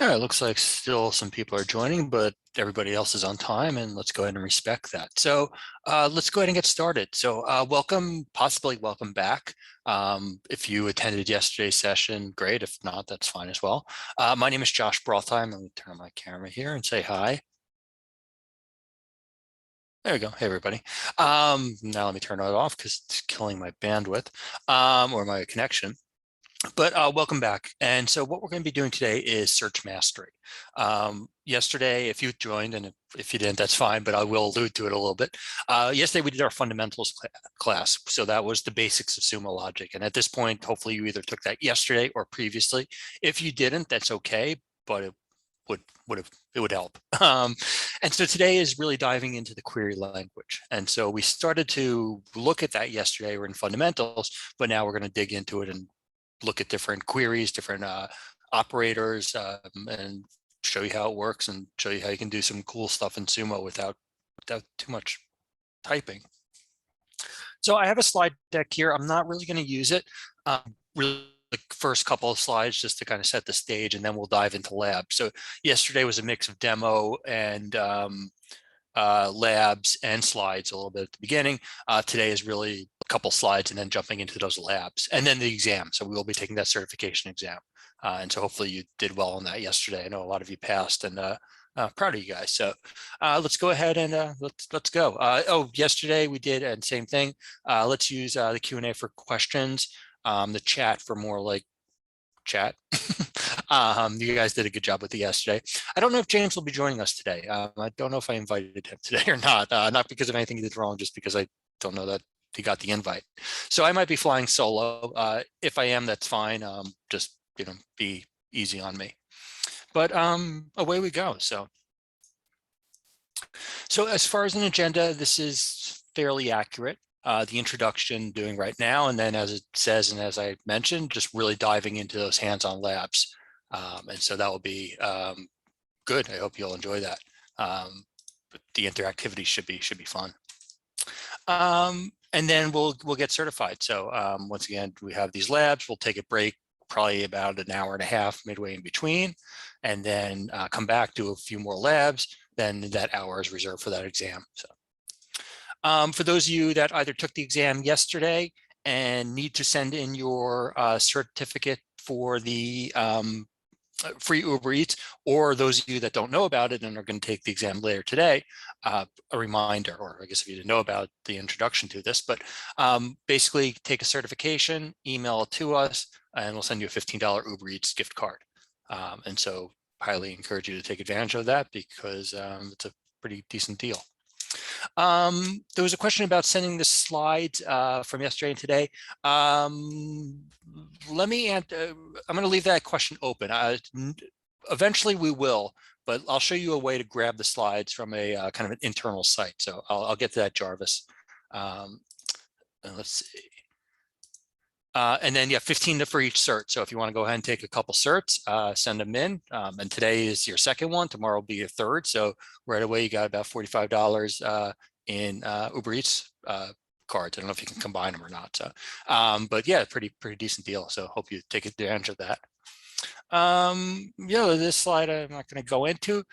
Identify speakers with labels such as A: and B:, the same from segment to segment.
A: All right, looks like still some people are joining, but everybody else is on time, and let's go ahead and respect that. So let's go ahead and get started. So welcome, possibly welcome back. If you attended yesterday's session, great. If not, that's fine as well. My name is Josh Brothheim. Let me turn on my camera here and say hi. There we go. Hey, everybody. Now let me turn it off because it's killing my bandwidth or my connection. But welcome back. And so what we're going to be doing today is search mastery. Yesterday, if you joined, and if you didn't, that's fine, but I will allude to it a little bit. Yesterday, we did our fundamentals class. So that was the basics of sumo logic. And at this point, hopefully you either took that yesterday or previously. If you didn't, that's okay, but it would help. And so today is really diving into the query language. And so we started to look at that yesterday. We're in fundamentals, but now we're going to dig into it and look at different queries, different operators, and show you how it works and show you how you can do some cool stuff in Sumo without too much typing. So I have a slide deck here. I'm not really going to use it. Really, the first couple of slides just to kind of set the stage, and then we'll dive into lab. So yesterday was a mix of demo and labs and slides a little bit at the beginning. Today is really a couple slides and then jumping into those labs and then the exam. So we will be taking that certification exam. And so hopefully you did well on that yesterday. I know a lot of you passed, and proud of you guys. So let's go ahead and let's go. Oh, yesterday we did, and same thing. Let's use the Q&A for questions, the chat for more like chat. You guys did a good job with it yesterday. I don't know if James will be joining us today. I don't know if I invited him today or not because of anything he did wrong, just because I don't know that he got the invite. So I might be flying solo. If I am, that's fine. Just, be easy on me. But away we go. So as far as an agenda, this is fairly accurate. The introduction doing right now, and then as it says, and as I mentioned, just really diving into those hands-on labs. And so that will be good. I hope you'll enjoy that. But the interactivity should be fun. And then we'll get certified. So once again, we have these labs. We'll take a break, probably about an hour and a half midway in between, and then come back, do a few more labs. Then that hour is reserved for that exam. So for those of you that either took the exam yesterday and need to send in your certificate for the free Uber Eats, or those of you that don't know about it and are going to take the exam later today, a reminder, or I guess if you didn't know about the introduction to this, but basically take a certification, email it to us, and we'll send you a $15 Uber Eats gift card. And so highly encourage you to take advantage of that because it's a pretty decent deal. There was a question about sending the slides from yesterday and today. Let me answer. I'm going to leave that question open. Eventually we will, but I'll show you a way to grab the slides from a kind of an internal site. So I'll get to that, Jarvis. And let's see. And then, yeah, 15 for each cert. So if you want to go ahead and take a couple certs, send them in. And today is your second one. Tomorrow will be your third. So right away, you got about $45 in Uber Eats cards. I don't know if you can combine them or not. So, but yeah, pretty decent deal. So hope you take advantage of that. This slide I'm not going to go into.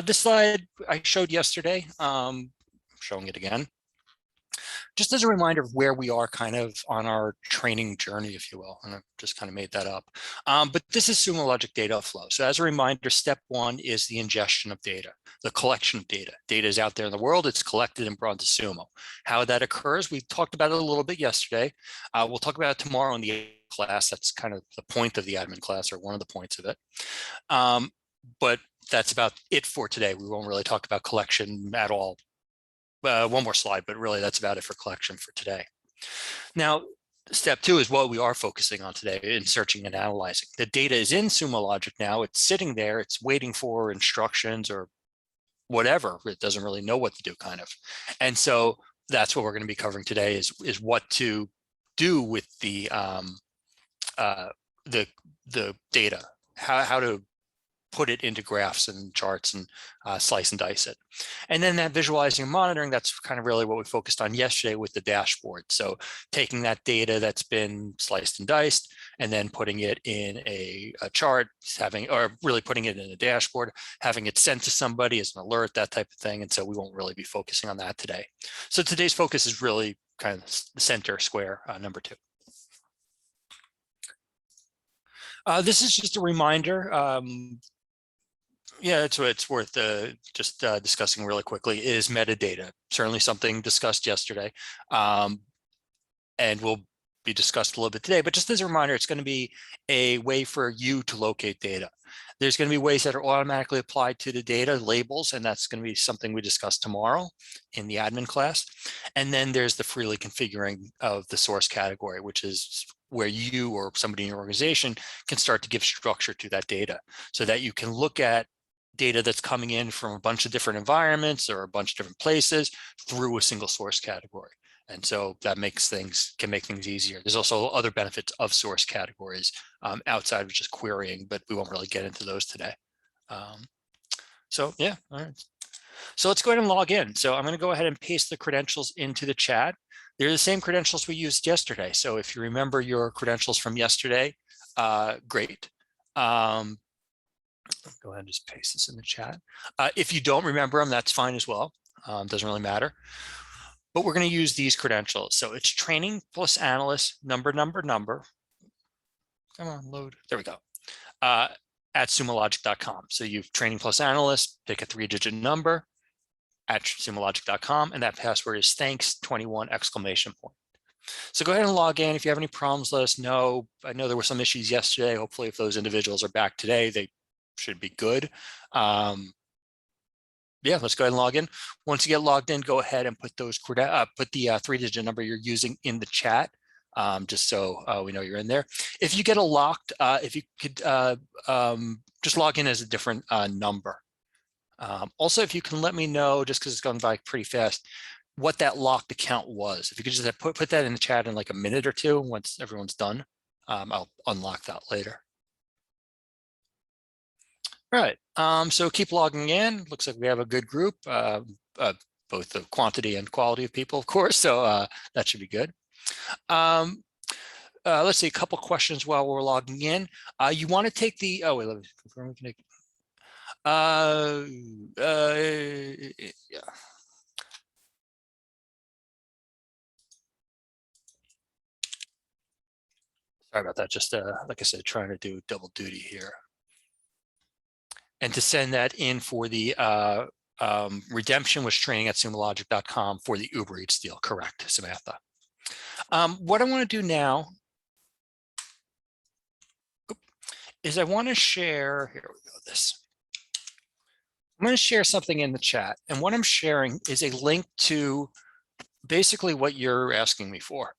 A: This slide I showed yesterday. Showing it again. Just as a reminder of where we are kind of on our training journey, if you will, and I just kind of made that up. But this is Sumo Logic data flow. So as a reminder, step one is the ingestion of data, the collection of data. Data is out there in the world, it's collected and brought to Sumo. How that occurs, we talked about it a little bit yesterday. We'll talk about it tomorrow in the class. That's kind of the point of the admin class, or one of the points of it. But that's about it for today. We won't really talk about collection at all. One more slide, but really that's about it for collection for today. Now, step two is what we are focusing on today in searching and analyzing. The data is in Sumo Logic now. It's sitting there. It's waiting for instructions or whatever. It doesn't really know what to do, kind of. And so that's what we're going to be covering today is what to do with the data, how to put it into graphs and charts and slice and dice it. And then that visualizing and monitoring, that's kind of really what we focused on yesterday with the dashboard. So taking that data that's been sliced and diced and then putting it in a chart, or really putting it in a dashboard, having it sent to somebody as an alert, that type of thing. And so we won't really be focusing on that today. So today's focus is really kind of the center square, number 2. This is just a reminder. Yeah, it's worth just discussing really quickly is metadata. Certainly something discussed yesterday, and will be discussed a little bit today. But just as a reminder, it's going to be a way for you to locate data. There's going to be ways that are automatically applied to the data, labels, and that's going to be something we discuss tomorrow in the admin class. And then there's the freely configuring of the source category, which is where you or somebody in your organization can start to give structure to that data so that you can look at data that's coming in from a bunch of different environments or a bunch of different places through a single source category. And so that can make things easier. There's also other benefits of source categories outside of just querying, but we won't really get into those today. So yeah, all right. So let's go ahead and log in. So I'm going to go ahead and paste the credentials into the chat. They're the same credentials we used yesterday. So if you remember your credentials from yesterday, great. Go ahead and just paste this in the chat. If you don't remember them, that's fine as well. Doesn't really matter. But we're going to use these credentials. So it's training plus analyst, number. Come on, load. There we go. At sumologic.com. So you've training plus analyst, pick a 3-digit number at sumologic.com, and that password is thanks21 exclamation point. So go ahead and log in. If you have any problems, let us know. I know there were some issues yesterday. Hopefully, if those individuals are back today, they should be good. Yeah, let's go ahead and log in. Once you get logged in, go ahead and put those put the 3-digit number you're using in the chat, just so we know you're in there. If you get a locked, if you could just log in as a different number. Also, if you can let me know, just because it's gone by pretty fast, what that locked account was. If you could just put that in the chat in like a minute or two once everyone's done, I'll unlock that later. All right, so keep logging in. Looks like we have a good group, both the quantity and quality of people, of course, so that should be good. Let's see, a couple questions while we're logging in. You want to take the, oh wait, let me confirm. Yeah. Sorry about that, just like I said, trying to do double duty here. And to send that in for the redemption was training at sumologic.com for the Uber Eats deal. Correct, Samantha. What I want to do now is I want to share, here we go, this. I'm going to share something in the chat. And what I'm sharing is a link to basically what you're asking me for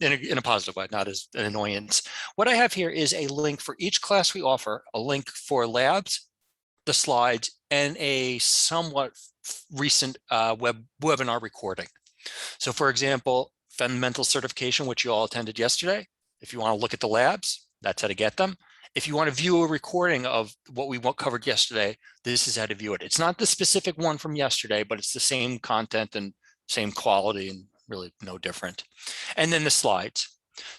A: in a positive way, not as an annoyance. What I have here is a link for each class we offer, a link for labs, the slides, and a somewhat recent webinar recording. So for example, fundamental certification, which you all attended yesterday. If you want to look at the labs, that's how to get them. If you want to view a recording of what we covered yesterday, this is how to view it. It's not the specific one from yesterday, but it's the same content and same quality and really no different. And then the slides.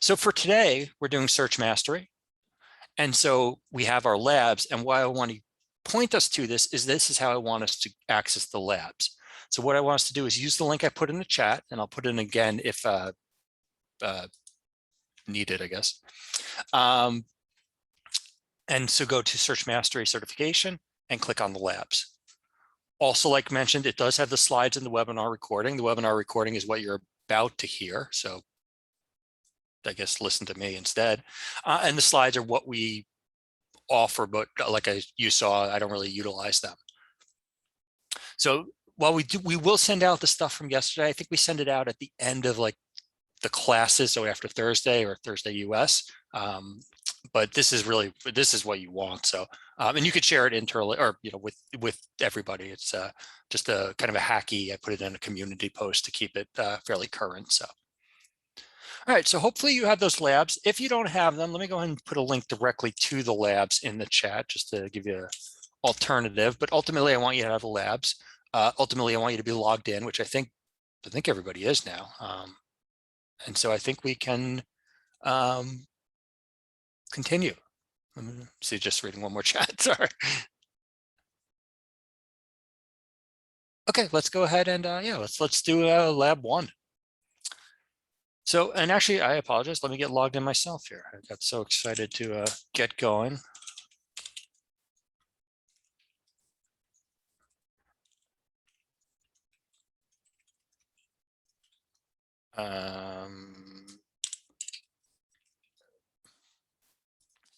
A: So for today, we're doing search mastery. And so we have our labs. And why I want to point us to this is how I want us to access the labs. So what I want us to do is use the link I put in the chat, and I'll put it in again if needed, I guess. And so go to Search Mastery Certification and click on the labs. Also, like mentioned, it does have the slides in the webinar recording. The webinar recording is what you're about to hear. So I guess listen to me instead. And the slides are what we offer, but like you saw, I don't really utilize them. So while we will send out the stuff from yesterday. I think we send it out at the end of like the classes, so after Thursday or Thursday US. But this is what you want. So and you could share it internally or with everybody. It's just a kind of a hacky. I put it in a community post to keep it fairly current. So all right, so hopefully you have those labs. If you don't have them, let me go ahead and put a link directly to the labs in the chat just to give you an alternative. But ultimately, I want you to have the labs. Ultimately, I want you to be logged in, which I think everybody is now. And so I think we can continue. Let me see, just reading one more chat, sorry. Okay, let's go ahead and yeah, let's do lab 1. So, and actually, I apologize. Let me get logged in myself here. I got so excited to get going.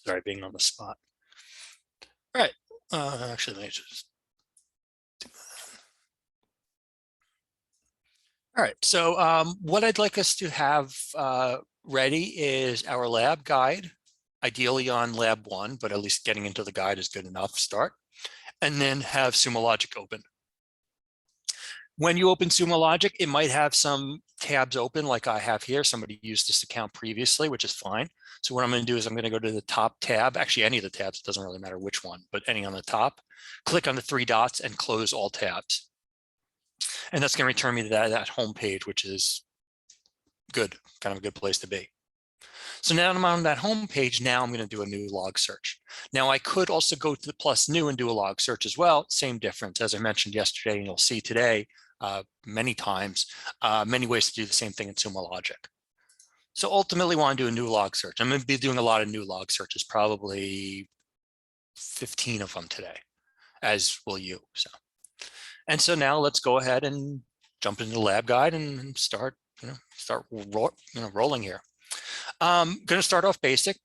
A: Sorry, being on the spot. All right. Actually, let me just do that. All right. So what I'd like us to have ready is our lab guide, ideally on lab 1, but at least getting into the guide is good enough start. And then have Sumo Logic open. When you open Sumo Logic, it might have some tabs open like I have here. Somebody used this account previously, which is fine. So what I'm going to do is I'm going to go to the top tab, actually any of the tabs, it doesn't really matter which one, but any on the top, click on the 3 dots and close all tabs. And that's going to return me to that home page, which is good, kind of a good place to be. So now I'm on that home page. Now I'm going to do a new log search. Now I could also go to the plus new and do a log search as well. Same difference, as I mentioned yesterday, and you'll see today many times, many ways to do the same thing in Sumo Logic. So ultimately want to do a new log search. I'm going to be doing a lot of new log searches, probably 15 of them today, as will you. And so now let's go ahead and jump into the lab guide and start rolling here. I'm going to start off basic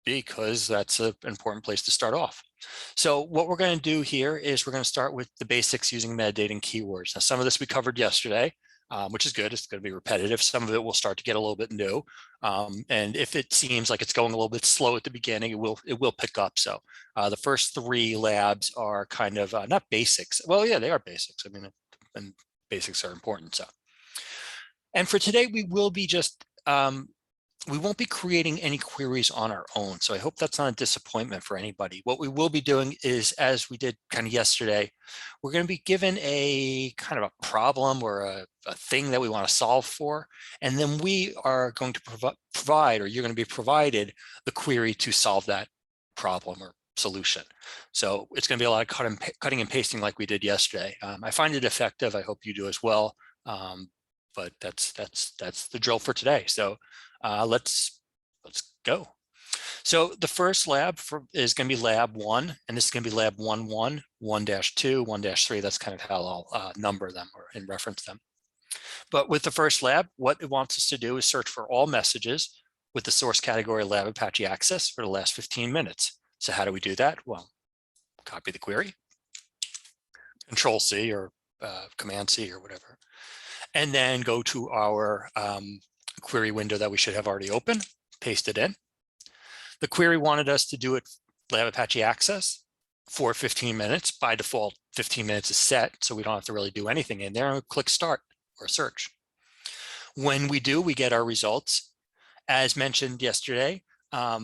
A: because that's an important place to start off. So what we're going to do here is we're going to start with the basics using metadata and keywords. Now, some of this we covered yesterday, which is good. It's going to be repetitive. Some of it will start to get a little bit new. And if it seems like it's going a little bit slow at the beginning, it will pick up. So the first 3 labs are kind of not basics. Well, yeah, they are basics. I mean, and basics are important. So, and for today, we will be just we won't be creating any queries on our own. So I hope that's not a disappointment for anybody. What we will be doing is, as we did kind of yesterday, we're going to be given a kind of a problem or a thing that we want to solve for. And then we are going to provide, or you're going to be provided the query to solve that problem or solution. So it's going to be a lot of cutting and pasting like we did yesterday. I find it effective. I hope you do as well. But that's the drill for today. So let's go. So the first lab is going to be lab 1, and this is going to be lab 1.1, 1-2, 1-3. That's kind of how I'll number them or and reference them. But with the first lab, what it wants us to do is search for all messages with the source category lab Apache access for the last 15 minutes. So how do we do that? Well, copy the query, Control C or Command C or whatever, and then go to our query window that we should have already open, paste it in. The query wanted us to do it lab Apache access for 15 minutes. By default, 15 minutes is set, so we don't have to really do anything in there. And click start or search. When we do, we get our results. As mentioned yesterday,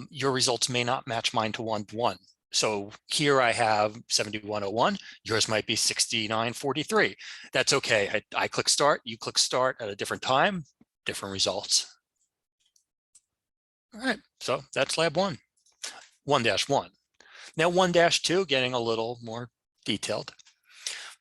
A: your results may not match mine to 1-to-1. So here I have 7101, yours might be 6943. That's okay. I click start, you click start at a different time, different results. All right, so that's lab 1, 1-1. Now 1-2, getting a little more detailed.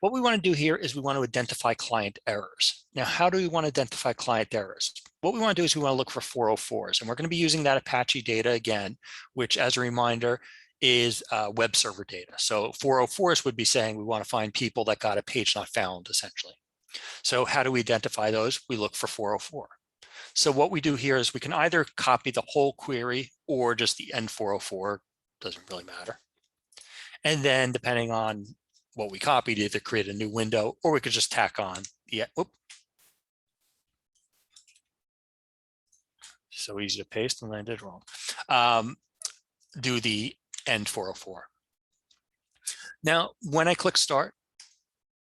A: What we want to do here is we want to identify client errors. Now, how do we want to identify client errors? What we want to do is we want to look for 404s, and we're going to be using that Apache data again, which, as a reminder, is web server data. So 404s would be saying we want to find people that got a page not found, essentially. So how do we identify those? We look for 404. So what we do here is we can either copy the whole query or just the end 404, doesn't really matter. And then depending on what we copied, either create a new window or we could just tack on so easy to paste and I did wrong. Do the end 404. Now, when I click start,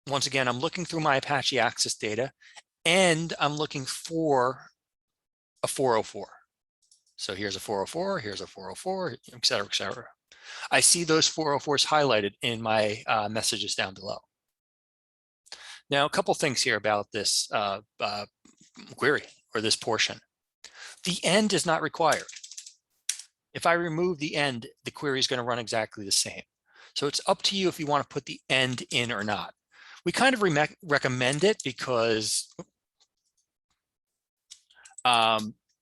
A: once again, I'm looking through my Apache access data and I'm looking for a 404. So here's a 404, here's a 404, et cetera, et cetera. I see those 404s highlighted in my messages down below. Now, a couple things here about this query or this portion. The end is not required. If I remove the end, the query is going to run exactly the same. So it's up to you if you want to put the end in or not. We kind of recommend it because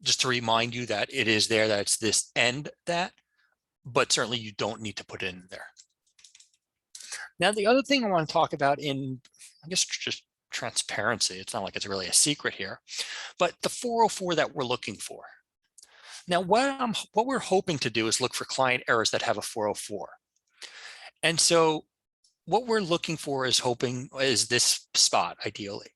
A: just to remind you that it is there, that it's this end that, but certainly you don't need to put it in there. Now, the other thing I want to talk about in, I guess, just transparency, it's not like it's really a secret here, but the 404 that we're looking for. Now, what we're hoping to do is look for client errors that have a 404. And so what we're looking for is this spot, ideally.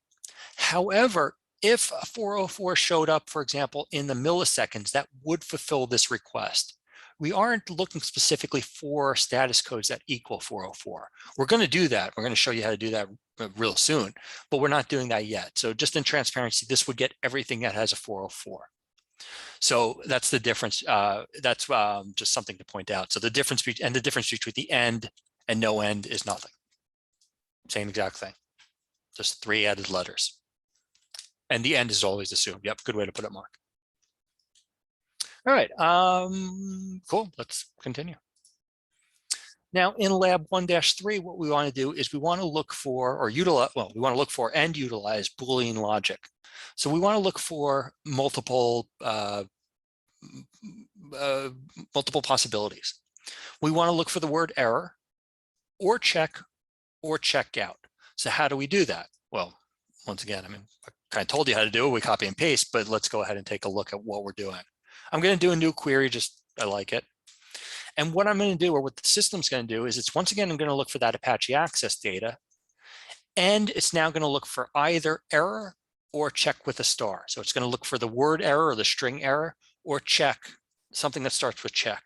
A: However, if a 404 showed up, for example, in the milliseconds, that would fulfill this request. We aren't looking specifically for status codes that equal 404. We're going to do that. We're going to show you how to do that real soon, but we're not doing that yet. So just in transparency, this would get everything that has a 404. So that's the difference. That's just something to point out. So the difference between the end and no end is nothing. Same exact thing. Just 3 added letters. And the end is always assumed. Yep, good way to put it, Mark. All right, cool. Let's continue. Now in lab 1-3, what we want to do is we want to look for or utilize, well, we want to look for and utilize Boolean logic. So we want to look for multiple possibilities. We want to look for the word error or check out. So how do we do that? Well, once again, I mean, I kind of told you how to do it. We copy and paste, but let's go ahead and take a look at what we're doing. I'm going to do a new query, just I like it. And what I'm going to do, or what the system's going to do, is it's once again, I'm going to look for that Apache access data. And it's now going to look for either error or check with a star. So it's going to look for the word error or the string error or check, something that starts with check.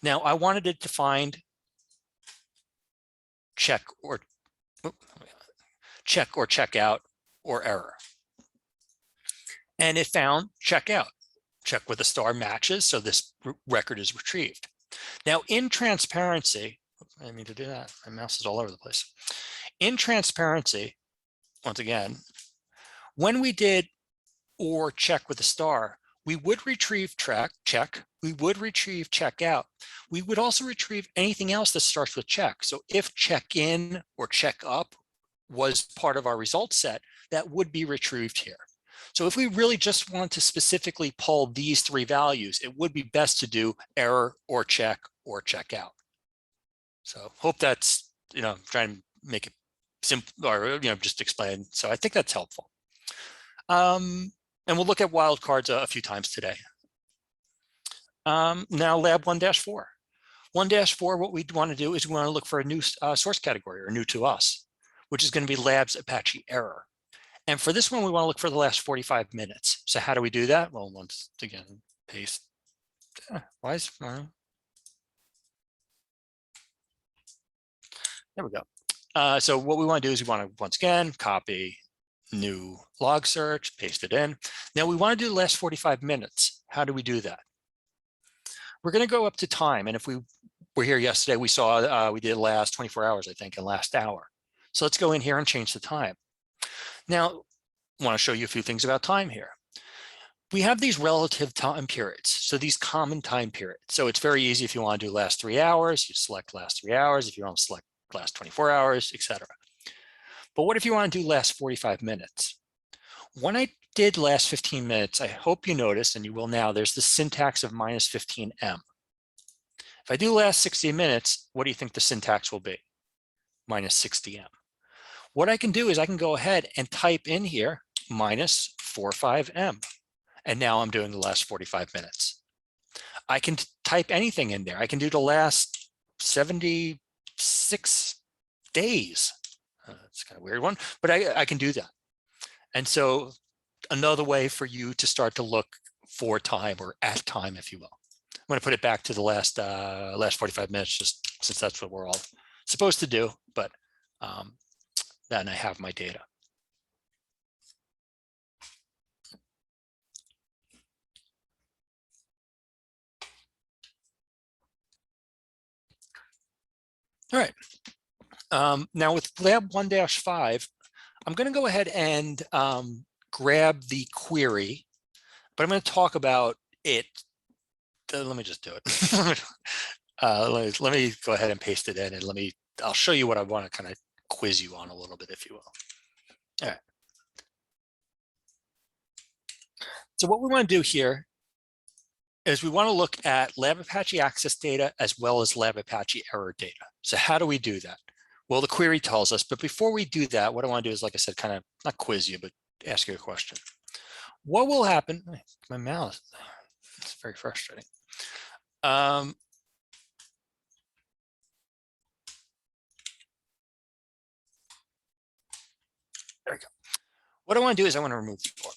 A: Now I wanted it to find check or check out or error. And it found check out. Check with a star matches, so this record is retrieved. Now in transparency, I didn't mean to do that. My mouse is all over the place. In transparency, once again, when we did or check with a star, we would retrieve check, we would retrieve check out. We would also retrieve anything else that starts with check. So if check in or check up was part of our result set, that would be retrieved here. So if we really just want to specifically pull these 3 values, it would be best to do error or check out. So hope that's, trying to make it simple or, just explain. So I think that's helpful. And we'll look at wildcards a few times today. Now lab 1-4. 1-4, what we want to do is we want to look for a new source category, or new to us, which is going to be labs Apache error. And for this one, we want to look for the last 45 minutes. So how do we do that? Well, once again, paste. There we go. So what we want to do is we want to, once again, copy new log search, paste it in. Now we want to do the last 45 minutes. How do we do that? We're going to go up to time. And if we were here yesterday, we saw we did last 24 hours, I think, and last hour. So let's go in here and change the time. Now, I want to show you a few things about time here. We have these relative time periods, so these common time periods. So it's very easy if you want to do last 3 hours, you select last 3 hours. If you want to select last 24 hours, etc. But what if you want to do last 45 minutes? When I did last 15 minutes, I hope you noticed, and you will now, there's the syntax of -15m. If I do last 60 minutes, what do you think the syntax will be? -60m. What I can do is I can go ahead and type in here -45m. And now I'm doing the last 45 minutes. I can type anything in there. I can do the last 76 days. It's kind of a weird one, but I can do that. And so another way for you to start to look for time, or at time, if you will. I'm going to put it back to the last 45 minutes, just since that's what we're all supposed to do. But then I have my data. All right. Now with lab 1-5, I'm going to go ahead and grab the query, but I'm going to talk about it let me just do it. Let me go ahead and paste it in, and I'll show you what I want to kind of quiz you on a little bit, if you will. All right. So what we want to do here is we want to look at Lab Apache access data as well as Lab Apache error data. So how do we do that? Well, the query tells us, but before we do that, what I want to do is, like I said, kind of not quiz you, but ask you a question. What will happen? My mouse, it's very frustrating. There we go. What I want to do is I want to remove the for.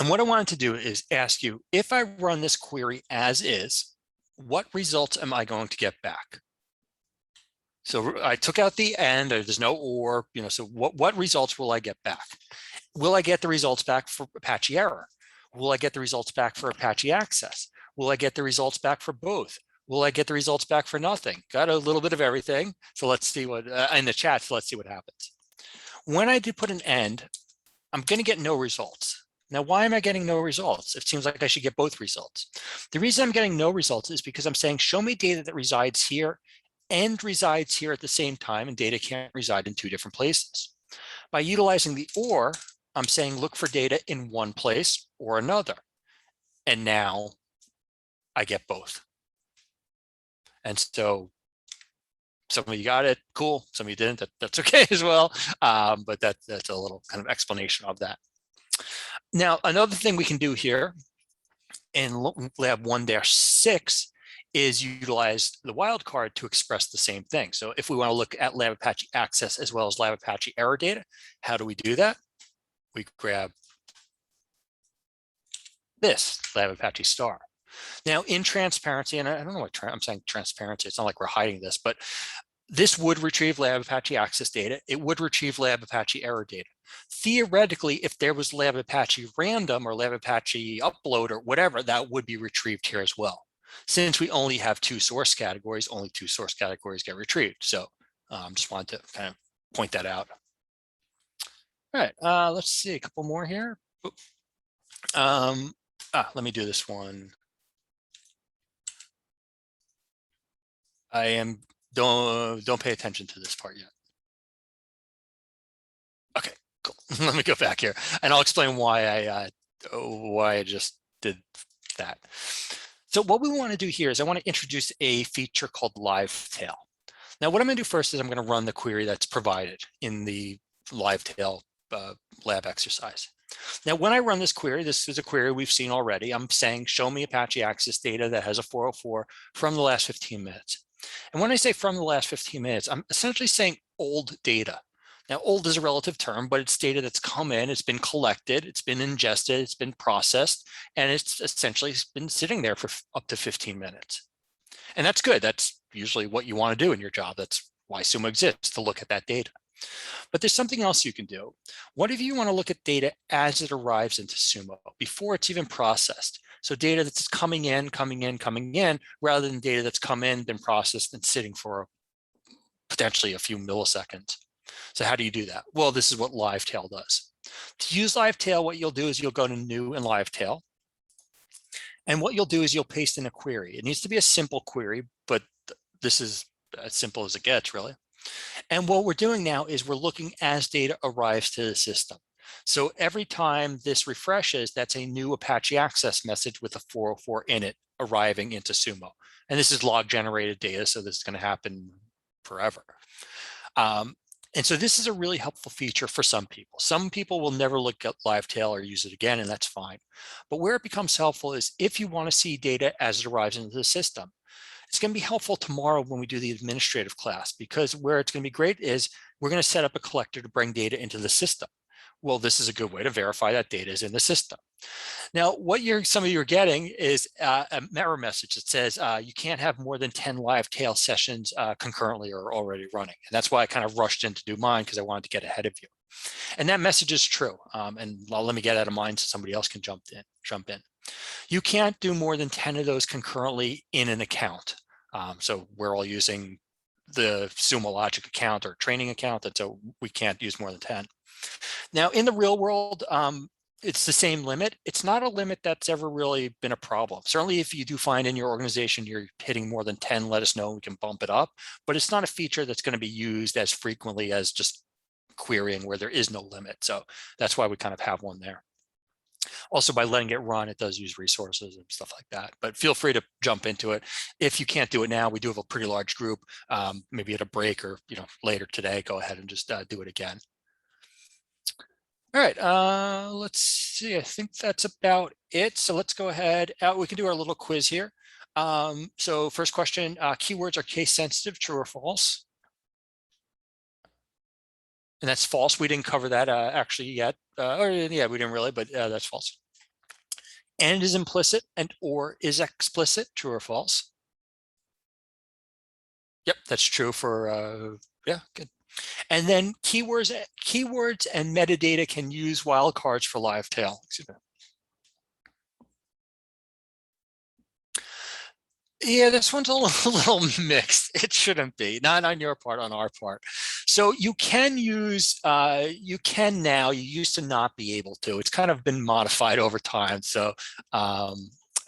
A: And what I wanted to do is ask you, if I run this query as is, what results am I going to get back? So I took out the and, there's no or, so what results will I get back? Will I get the results back for Apache error? Will I get the results back for Apache access? Will I get the results back for both? Will I get the results back for nothing? Got a little bit of everything. So let's see what, in the chat, so let's see what happens. When I do put an end, I'm going to get no results. Now, why am I getting no results? It seems like I should get both results. The reason I'm getting no results is because I'm saying, show me data that resides here and resides here at the same time, and data can't reside in two different places. By utilizing the or, I'm saying look for data in one place or another. And now I get both. And so some of you got it, cool. Some of you didn't, that's okay as well. But that's a little kind of explanation of that. Now, another thing we can do here in lab 1-6 is utilize the wildcard to express the same thing. So if we want to look at Lab Apache access as well as Lab Apache error data, how do we do that? We grab this Lab Apache star. Now, in transparency, and I don't know what I'm saying transparency, it's not like we're hiding this, but this would retrieve Lab Apache access data. It would retrieve Lab Apache error data. Theoretically, if there was Lab Apache random or Lab Apache upload or whatever, that would be retrieved here as well. Since we only have two source categories, only two source categories get retrieved. So just wanted to kind of point that out. All right, let's see a couple more here. Let me do this one. Don't pay attention to this part yet. Okay, cool. Let me go back here, and I'll explain why I just did that. So what we want to do here is I want to introduce a feature called live tail. Now, what I'm going to do first is I'm going to run the query that's provided in the live tail lab exercise. Now, when I run this query, this is a query we've seen already. I'm saying, show me Apache access data that has a 404 from the last 15 minutes. And when I say from the last 15 minutes, I'm essentially saying old data. Now, old is a relative term, but it's data that's come in, it's been collected, it's been ingested, it's been processed, and it's essentially been sitting there for up to 15 minutes. And that's good. That's usually what you want to do in your job. That's why Sumo exists, to look at that data. But there's something else you can do. What if you want to look at data as it arrives into Sumo, before it's even processed? So data that's coming in, rather than data that's come in, been processed, and sitting for potentially a few milliseconds. So how do you do that? Well, this is what live tail does. To use live tail, what you'll do is you'll go to new and live tail. And what you'll do is you'll paste in a query. It needs to be a simple query, but this is as simple as it gets, really. And what we're doing now is we're looking as data arrives to the system. So every time this refreshes, that's a new Apache access message with a 404 in it arriving into Sumo. And this is log generated data, so this is going to happen forever. And so this is a really helpful feature for some people. Some people will never look at live tail or use it again, and that's fine. But where it becomes helpful is if you want to see data as it arrives into the system. It's going to be helpful tomorrow when we do the administrative class, because where it's going to be great is we're going to set up a collector to bring data into the system. Well, this is a good way to verify that data is in the system. Now, what some of you are getting is a error message that says you can't have more than 10 live tail sessions concurrently or already running. And that's why I kind of rushed in to do mine, because I wanted to get ahead of you. And that message is true. And let me get out of mine so somebody else can jump in. You can't do more than 10 of those concurrently in an account. So we're all using the Sumo Logic account or training account, and so we can't use more than 10. Now, in the real world, it's the same limit. It's not a limit that's ever really been a problem. Certainly if you do find in your organization you're hitting more than 10, let us know, we can bump it up, but it's not a feature that's going to be used as frequently as just querying where there is no limit. So that's why we kind of have one there. Also, by letting it run, it does use resources and stuff like that, but feel free to jump into it. If you can't do it now, we do have a pretty large group, maybe at a break or later today, go ahead and just do it again. All right, let's see. I think that's about it. So let's go ahead. We can do our little quiz here. So first question, keywords are case sensitive, true or false? And that's false. We didn't cover that actually yet. Or yeah, we didn't really, but that's false. And is implicit and or is explicit, true or false? Yep, that's true for, yeah, good. And then keywords and metadata can use wildcards for live tail. Excuse me. Yeah, this one's a little mixed. It shouldn't be, not on your part, on our part. So you can use, you can now, you used to not be able to. It's kind of been modified over time. So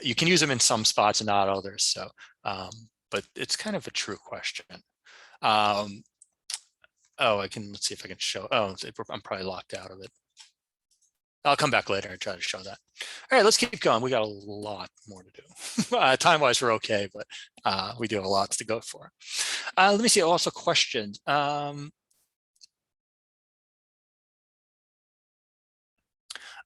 A: you can use them in some spots and not others. So, but it's kind of a true question. Oh, let's see if I can show, oh, I'm probably locked out of it. I'll come back later and try to show that. All right, let's keep going. We got a lot more to do. Time-wise, we're okay, but we do have a lot to go for. Let me see, also questions. So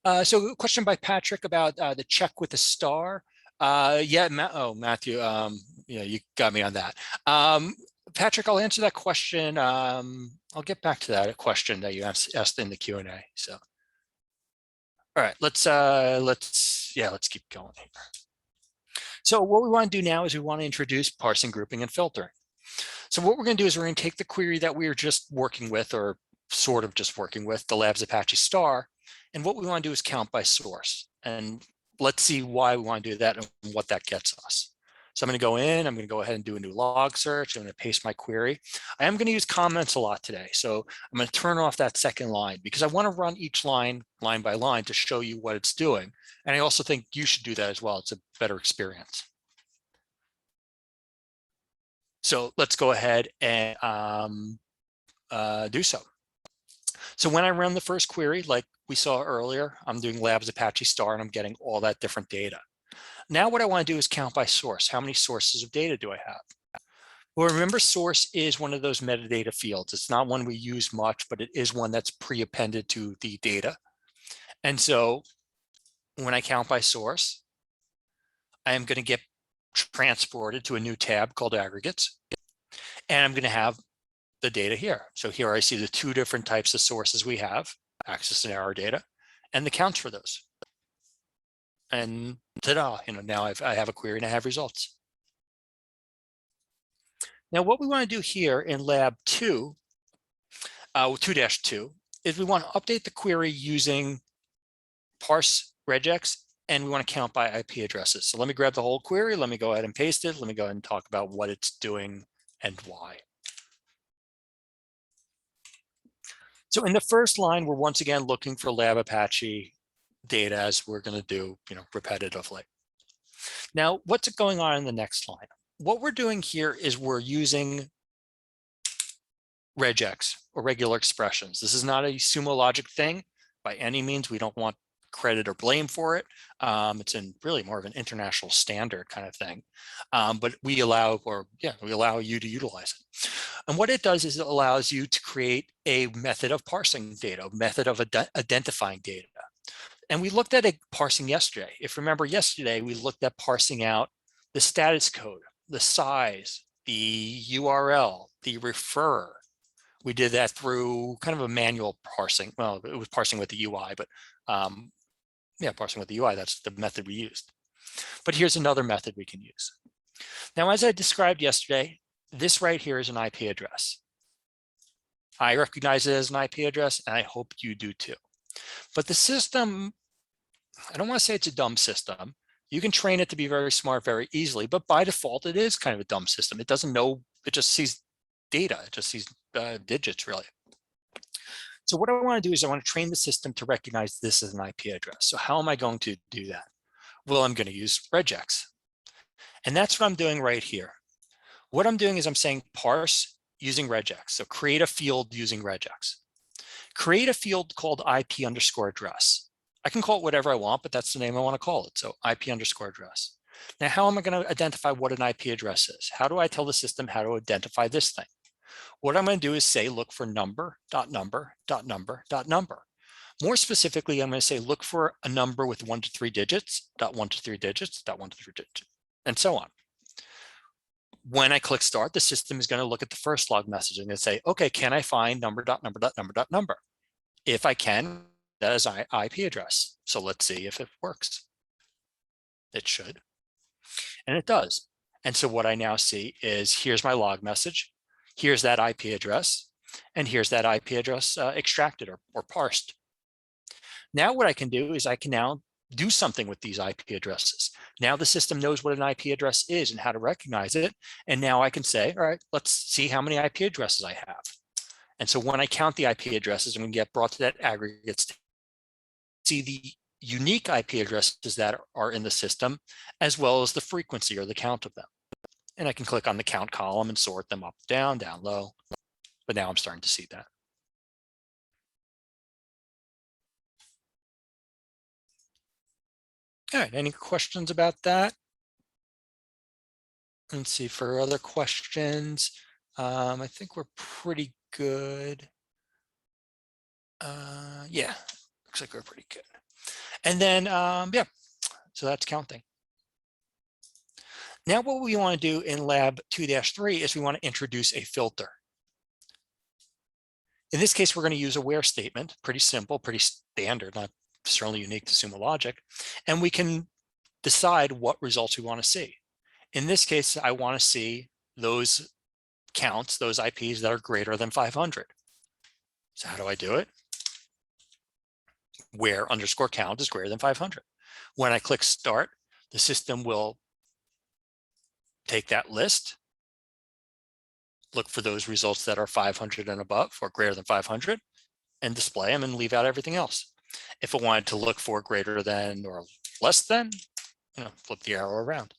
A: a question by Patrick about the check with the star. Yeah, Matthew, yeah, you got me on that. Patrick, I'll answer that question. I'll get back to that question that you asked in the Q&A. So, all right, let's keep going here. So what we want to do now is we want to introduce parsing, grouping, and filtering. So what we're going to do is we're going to take the query that we were just working with, or sort of just working with, the Labs Apache star, and what we want to do is count by source. And let's see why we want to do that and what that gets us. So I'm going to go in, I'm going to go ahead and do a new log search. I'm going to paste my query. I am going to use comments a lot today. So I'm going to turn off that second line because I want to run each line by line to show you what it's doing. And I also think you should do that as well. It's a better experience. So let's go ahead and do so. So when I run the first query, like we saw earlier, I'm doing Labs Apache star and I'm getting all that different data. Now what I want to do is count by source. How many sources of data do I have? Well, remember, source is one of those metadata fields. It's not one we use much, but it is one that's pre-appended to the data. And so when I count by source, I am going to get transported to a new tab called aggregates. And I'm going to have the data here. So here I see the two different types of sources we have, access and error data, and the counts for those. And ta-da, now I have a query and I have results. Now what we want to do here in lab 2, 2-2, is we want to update the query using parse regex, and we want to count by IP addresses. So let me grab the whole query. Let me go ahead and paste it. Let me go ahead and talk about what it's doing and why. So in the first line, we're once again looking for Lab Apache data, as we're going to do, repetitively. Now, what's going on in the next line? What we're doing here is we're using regex, or regular expressions. This is not a Sumo logic thing by any means. We don't want credit or blame for it. It's really more of an international standard kind of thing. But we allow you to utilize it. And what it does is it allows you to create a method of parsing data, a method of identifying data. And we looked at parsing yesterday. If you remember yesterday, we looked at parsing out the status code, the size, the URL, the refer. We did that through kind of a manual parsing. Well, it was parsing with the UI, but yeah, parsing with the UI, that's the method we used. But here's another method we can use. Now, as I described yesterday, this right here is an IP address. I recognize it as an IP address, and I hope you do too. But the system, I don't want to say it's a dumb system. You can train it to be very smart very easily, but by default, it is kind of a dumb system. It doesn't know, it just sees data. It just sees digits, really. So what I want to do is I want to train the system to recognize this as an IP address. So how am I going to do that? Well, I'm going to use regex. And that's what I'm doing right here. What I'm doing is I'm saying parse using regex. So create a field using regex. Create a field called IP underscore address. I can call it whatever I want, but that's the name I want to call it. So IP underscore address. Now, how am I going to identify what an IP address is? How do I tell the system how to identify this thing? What I'm going to do is say, look for number, dot number, dot number, dot number. More specifically, I'm going to say, look for a number with 1 to 3 digits, dot 1 to 3 digits, dot 1 to 3 digits, and so on. When I click start, the system is going to look at the first log message and say, okay, can I find number, dot number, dot number, dot number? If I can, that is my IP address. So let's see if it works. It should. And it does. And so what I now see is here's my log message. Here's that IP address. And here's that IP address extracted or parsed. Now what I can do is I can now do something with these IP addresses. Now the system knows what an IP address is and how to recognize it. And now I can say, all right, let's see how many IP addresses I have. And so when I count the IP addresses, I'm going to get brought to that aggregate state. See the unique IP addresses that are in the system, as well as the frequency or the count of them. And I can click on the count column and sort them up, down, low. But now I'm starting to see that. All right, any questions about that? Let's see for other questions. I think we're pretty good. Yeah, looks like we're pretty good. And then, yeah, so that's counting. Now what we want to do in lab 2-3 is we want to introduce a filter. In this case, we're going to use a where statement, pretty simple, pretty standard, not certainly unique to Sumo logic. And we can decide what results we want to see. In this case, I want to see those counts, those IPs that are greater than 500. So how do I do it? Where underscore count is greater than 500. When I click start, the system will take that list, look for those results that are 500 and above or greater than 500 and display them and leave out everything else. If it wanted to look for greater than or less than, flip the arrow around.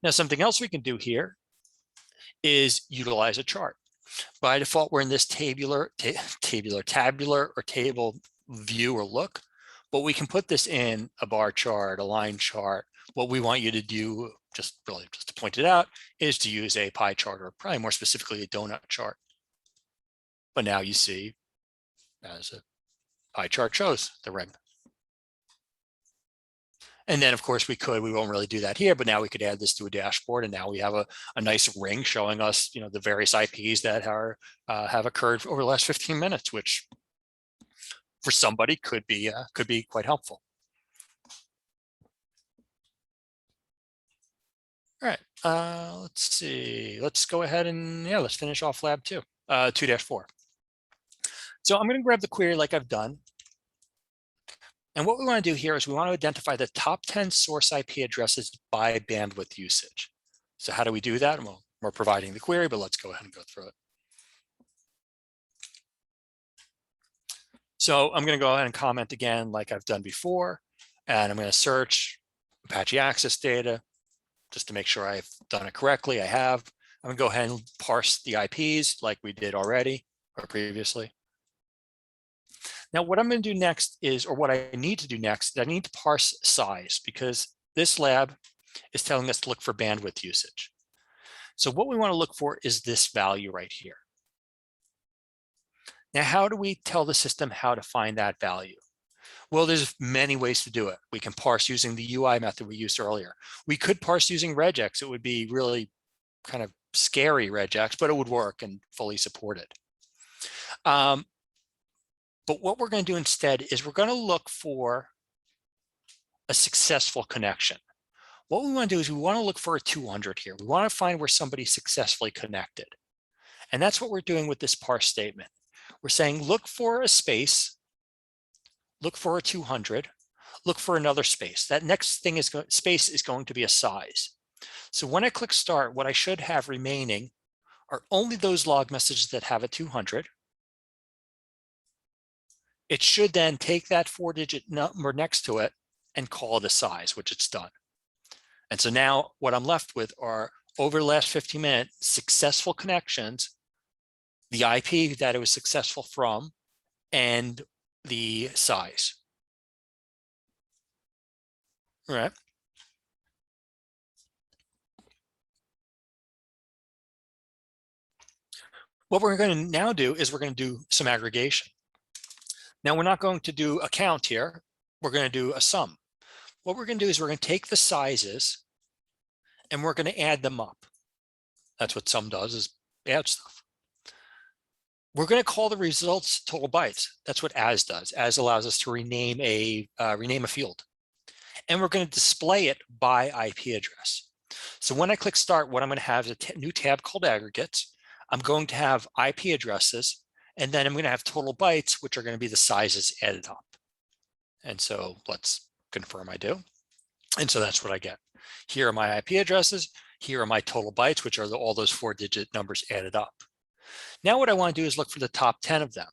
A: Now, something else we can do here is utilize a chart. By default, we're in this tabular or table view or look, but we can put this in a bar chart, a line chart. What we want you to do, just to point it out, is to use a pie chart or probably more specifically a donut chart. But now you see, as a pie chart shows, the ring. And then, of course, we won't really do that here, but now we could add this to a dashboard, and now we have a nice ring showing us, the various IPs that are have occurred over the last 15 minutes, which for somebody could be quite helpful. All right, let's see. Let's go ahead and let's finish off lab 2-4. So I'm going to grab the query like I've done. And what we want to do here is we want to identify the top 10 source IP addresses by bandwidth usage. So how do we do that? Well, we're providing the query, but let's go ahead and go through it. So I'm going to go ahead and comment again like I've done before, and I'm going to search Apache access data just to make sure I've done it correctly. I have. I'm going to go ahead and parse the IPs like we did already or previously. Now, what I'm going to do next is, or what I need to do next, I need to parse size because this lab is telling us to look for bandwidth usage. So what we want to look for is this value right here. Now, how do we tell the system how to find that value? Well, there's many ways to do it. We can parse using the UI method we used earlier. We could parse using regex. It would be really kind of scary regex, but it would work and fully supported. But what we're going to do instead is we're going to look for a successful connection. What we want to do is we want to look for a 200 here. We want to find where somebody's successfully connected. And that's what we're doing with this parse statement. We're saying look for a space, look for a 200, look for another space. That next thing space is going to be a size. So when I click start, what I should have remaining are only those log messages that have a 200. It should then take that 4-digit number next to it and call it a size, which it's done. And so now what I'm left with are, over the last 15 minutes, successful connections, the IP that it was successful from, and the size. All right. What we're going to now do is we're going to do some aggregation. Now we're not going to do a count here. We're going to do a sum. What we're going to do is we're going to take the sizes and we're going to add them up. That's what sum does, is add stuff. We're going to call the results total bytes. That's what as does. As allows us to rename a field. And we're going to display it by IP address. So when I click start, what I'm going to have is a new tab called aggregates. I'm going to have IP addresses, and then I'm going to have total bytes, which are going to be the sizes added up. And so let's confirm I do. And so that's what I get. Here are my IP addresses. Here are my total bytes, which are all those 4-digit numbers added up. Now what I want to do is look for the top 10 of them.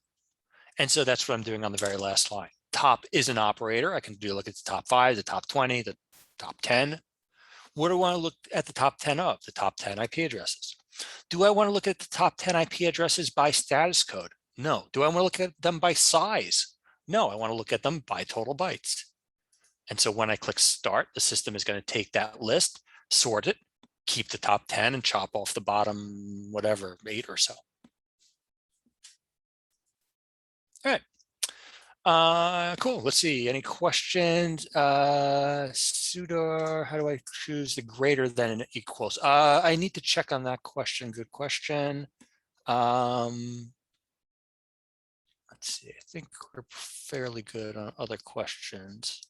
A: And so that's what I'm doing on the very last line. Top is an operator. I can look at the top 5, the top 20, the top 10. What do I want to look at the top 10 of? The top 10 IP addresses. Do I want to look at the top 10 IP addresses by status code? No. Do I want to look at them by size? No, I want to look at them by total bytes. And so when I click start, the system is going to take that list, sort it, keep the top 10, and chop off the bottom, whatever, 8 or so. All right. Cool. Let's see. Any questions? Sudo, how do I choose the greater than and equals? I need to check on that question. Good question. Let's see. I think we're fairly good on other questions.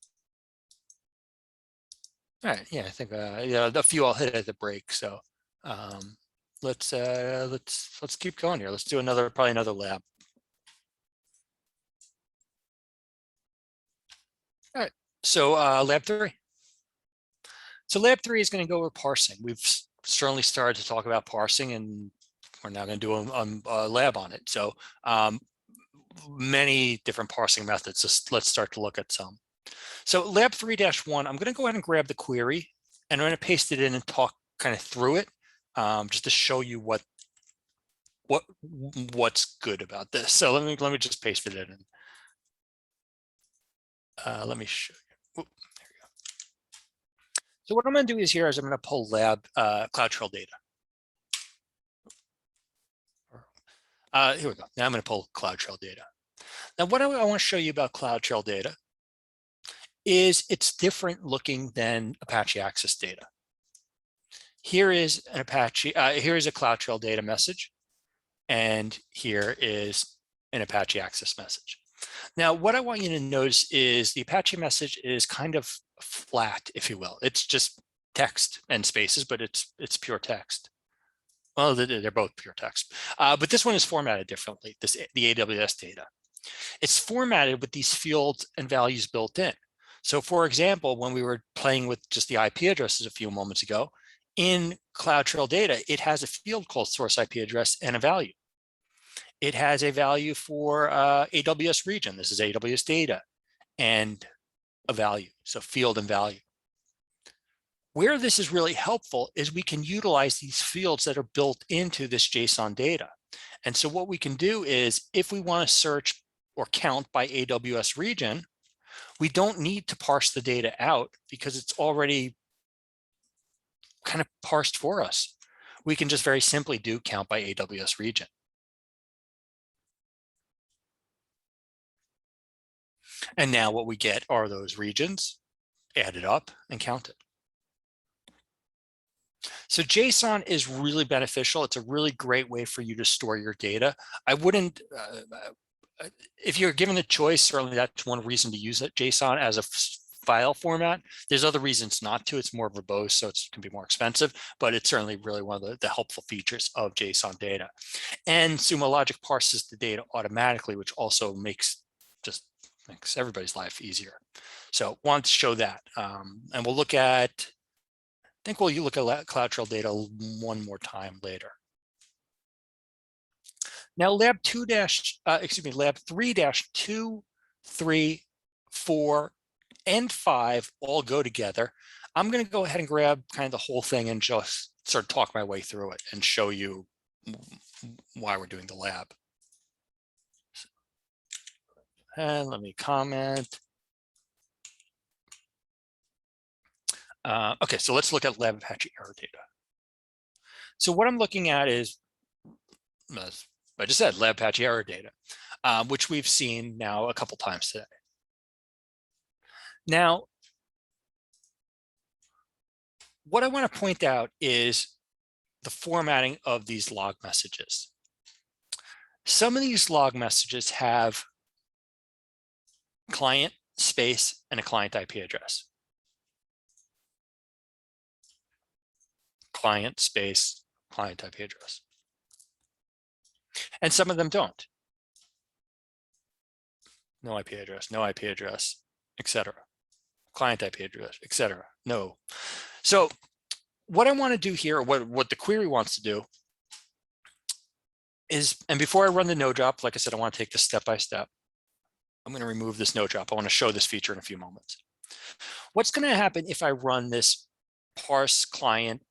A: All right. Yeah, I think yeah, a few I'll hit at the break. So let's keep going here. Let's do probably another lab. All right. So lab 3. So lab 3 is going to go over parsing. We've certainly started to talk about parsing, and we're now going to do a lab on it. So many different parsing methods. So let's start to look at some. So lab 3-1, I'm going to go ahead and grab the query, and I'm going to paste it in and talk kind of through it, just to show you what's good about this. So let me just paste it in. And, let me show you. Oop, there you go. So what I'm going to do is I'm going to pull lab CloudTrail data. Here we go. Now I'm going to pull CloudTrail data. Now what I want to show you about CloudTrail data is it's different looking than Apache Access data. Here is an here is a CloudTrail data message, and here is an Apache Access message. Now, what I want you to notice is the Apache message is kind of flat, if you will. It's just text and spaces, but it's pure text. Well, they're both pure text, but this one is formatted differently. The AWS data. It's formatted with these fields and values built in. So for example, when we were playing with just the IP addresses a few moments ago, in CloudTrail data, it has a field called source IP address and a value. It has a value for AWS region. This is AWS data, and a value, so field and value. Where this is really helpful is we can utilize these fields that are built into this JSON data. And so what we can do is, if we want to search or count by AWS region, we don't need to parse the data out because it's already kind of parsed for us. We can just very simply do count by AWS region. And now what we get are those regions added up and counted. So JSON is really beneficial. It's a really great way for you to store your data. I wouldn't, if you're given a choice, certainly that's one reason to use it, JSON as a file format. There's other reasons not to. It's more verbose, so it can be more expensive, but it's certainly really one of the helpful features of JSON data. And Sumo Logic parses the data automatically, which also makes everybody's life easier. So want to show that. And we'll look at, I think we'll look at CloudTrail data one more time later. Now lab 3-2, 3, 4, and 5 all go together. I'm going to go ahead and grab kind of the whole thing and just sort of talk my way through it and show you why we're doing the lab. And let me comment. Okay, so let's look at lab Apache error data. So what I'm looking at is, as I just said, lab Apache error data, which we've seen now a couple times today. Now, what I want to point out is the formatting of these log messages. Some of these log messages have client space and a client IP address. Client space, client IP address. And some of them don't. No IP address, no IP address, etc. Client IP address, etc. No. So what I want to do here, what the query wants to do is, and before I run the no drop, like I said, I want to take this step by step. I'm going to remove this no drop. I want to show this feature in a few moments. What's going to happen if I run this parse client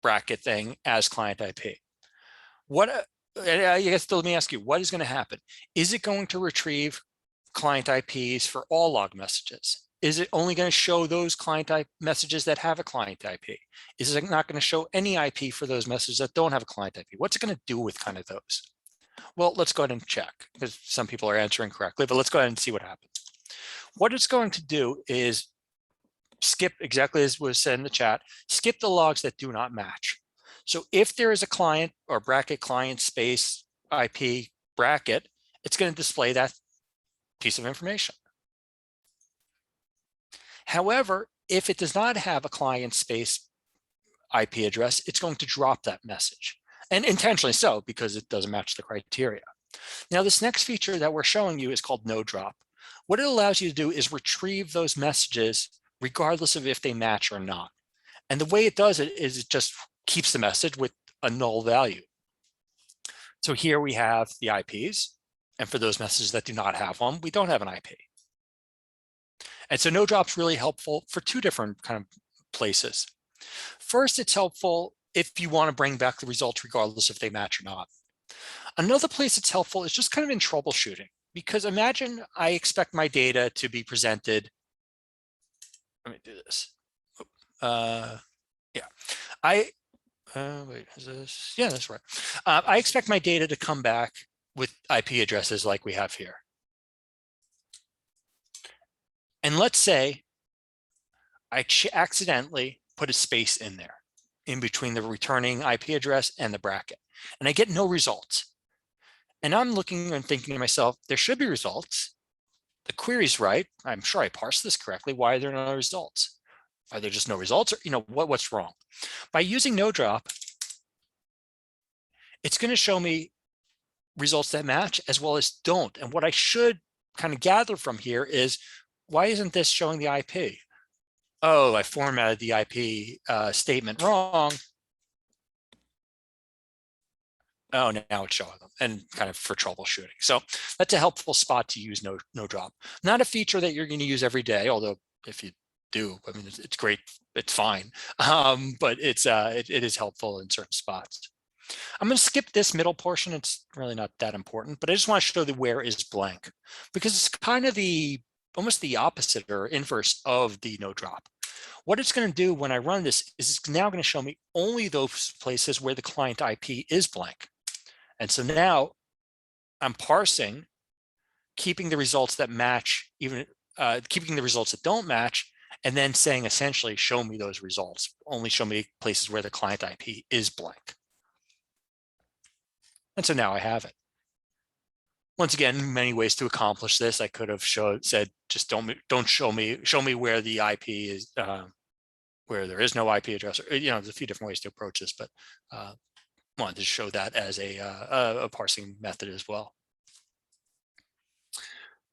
A: bracket thing as client IP? I guess let me ask you, what is going to happen? Is it going to retrieve client IPs for all log messages? Is it only going to show those client IP messages that have a client IP? Is it not going to show any IP for those messages that don't have a client IP? What's it going to do with kind of those? Well, let's go ahead and check, because some people are answering correctly, but let's go ahead and see what happens. What it's going to do is skip, exactly as was said in the chat, skip the logs that do not match. So if there is a client or bracket client space IP bracket, it's going to display that piece of information. However, if it does not have a client space IP address, it's going to drop that message, and intentionally so, because it doesn't match the criteria. Now, this next feature that we're showing you is called no drop. What it allows you to do is retrieve those messages regardless of if they match or not. And the way it does it is it just keeps the message with a null value. So here we have the IPs, and for those messages that do not have one, we don't have an IP. And so no drop's really helpful for two different kind of places. First, it's helpful if you want to bring back the results regardless if they match or not. Another place it's helpful is just kind of in troubleshooting, because imagine I expect my data to be presented. Let me do this. Wait, is this? Yeah, that's right. I expect my data to come back with IP addresses like we have here. And let's say I accidentally put a space in there, in between the returning IP address and the bracket, and I get no results. And I'm looking and thinking to myself, there should be results. The query's right. I'm sure I parsed this correctly. Why are there no results? Are there just no results? Or, what's wrong? By using no drop, it's going to show me results that match as well as don't. And what I should kind of gather from here is, why isn't this showing the IP? Oh, I formatted the IP statement wrong. Oh, now it's showing them, and kind of for troubleshooting. So that's a helpful spot to use no drop. Not a feature that you're going to use every day, although if you do, I mean, it's great, it's fine. But it is helpful in certain spots. I'm going to skip this middle portion. It's really not that important, but I just want to show the where is blank, because it's kind of almost the opposite or inverse of the no drop. What it's going to do when I run this is it's now going to show me only those places where the client IP is blank. And so now I'm parsing, keeping the results that match, even keeping the results that don't match, and then saying essentially, show me those results. Only show me places where the client IP is blank. And so now I have it. Once again, many ways to accomplish this. I could have said, just don't show me where the IP is, where there is no IP address. Or, there's a few different ways to approach this, but wanted to show that as a parsing method as well.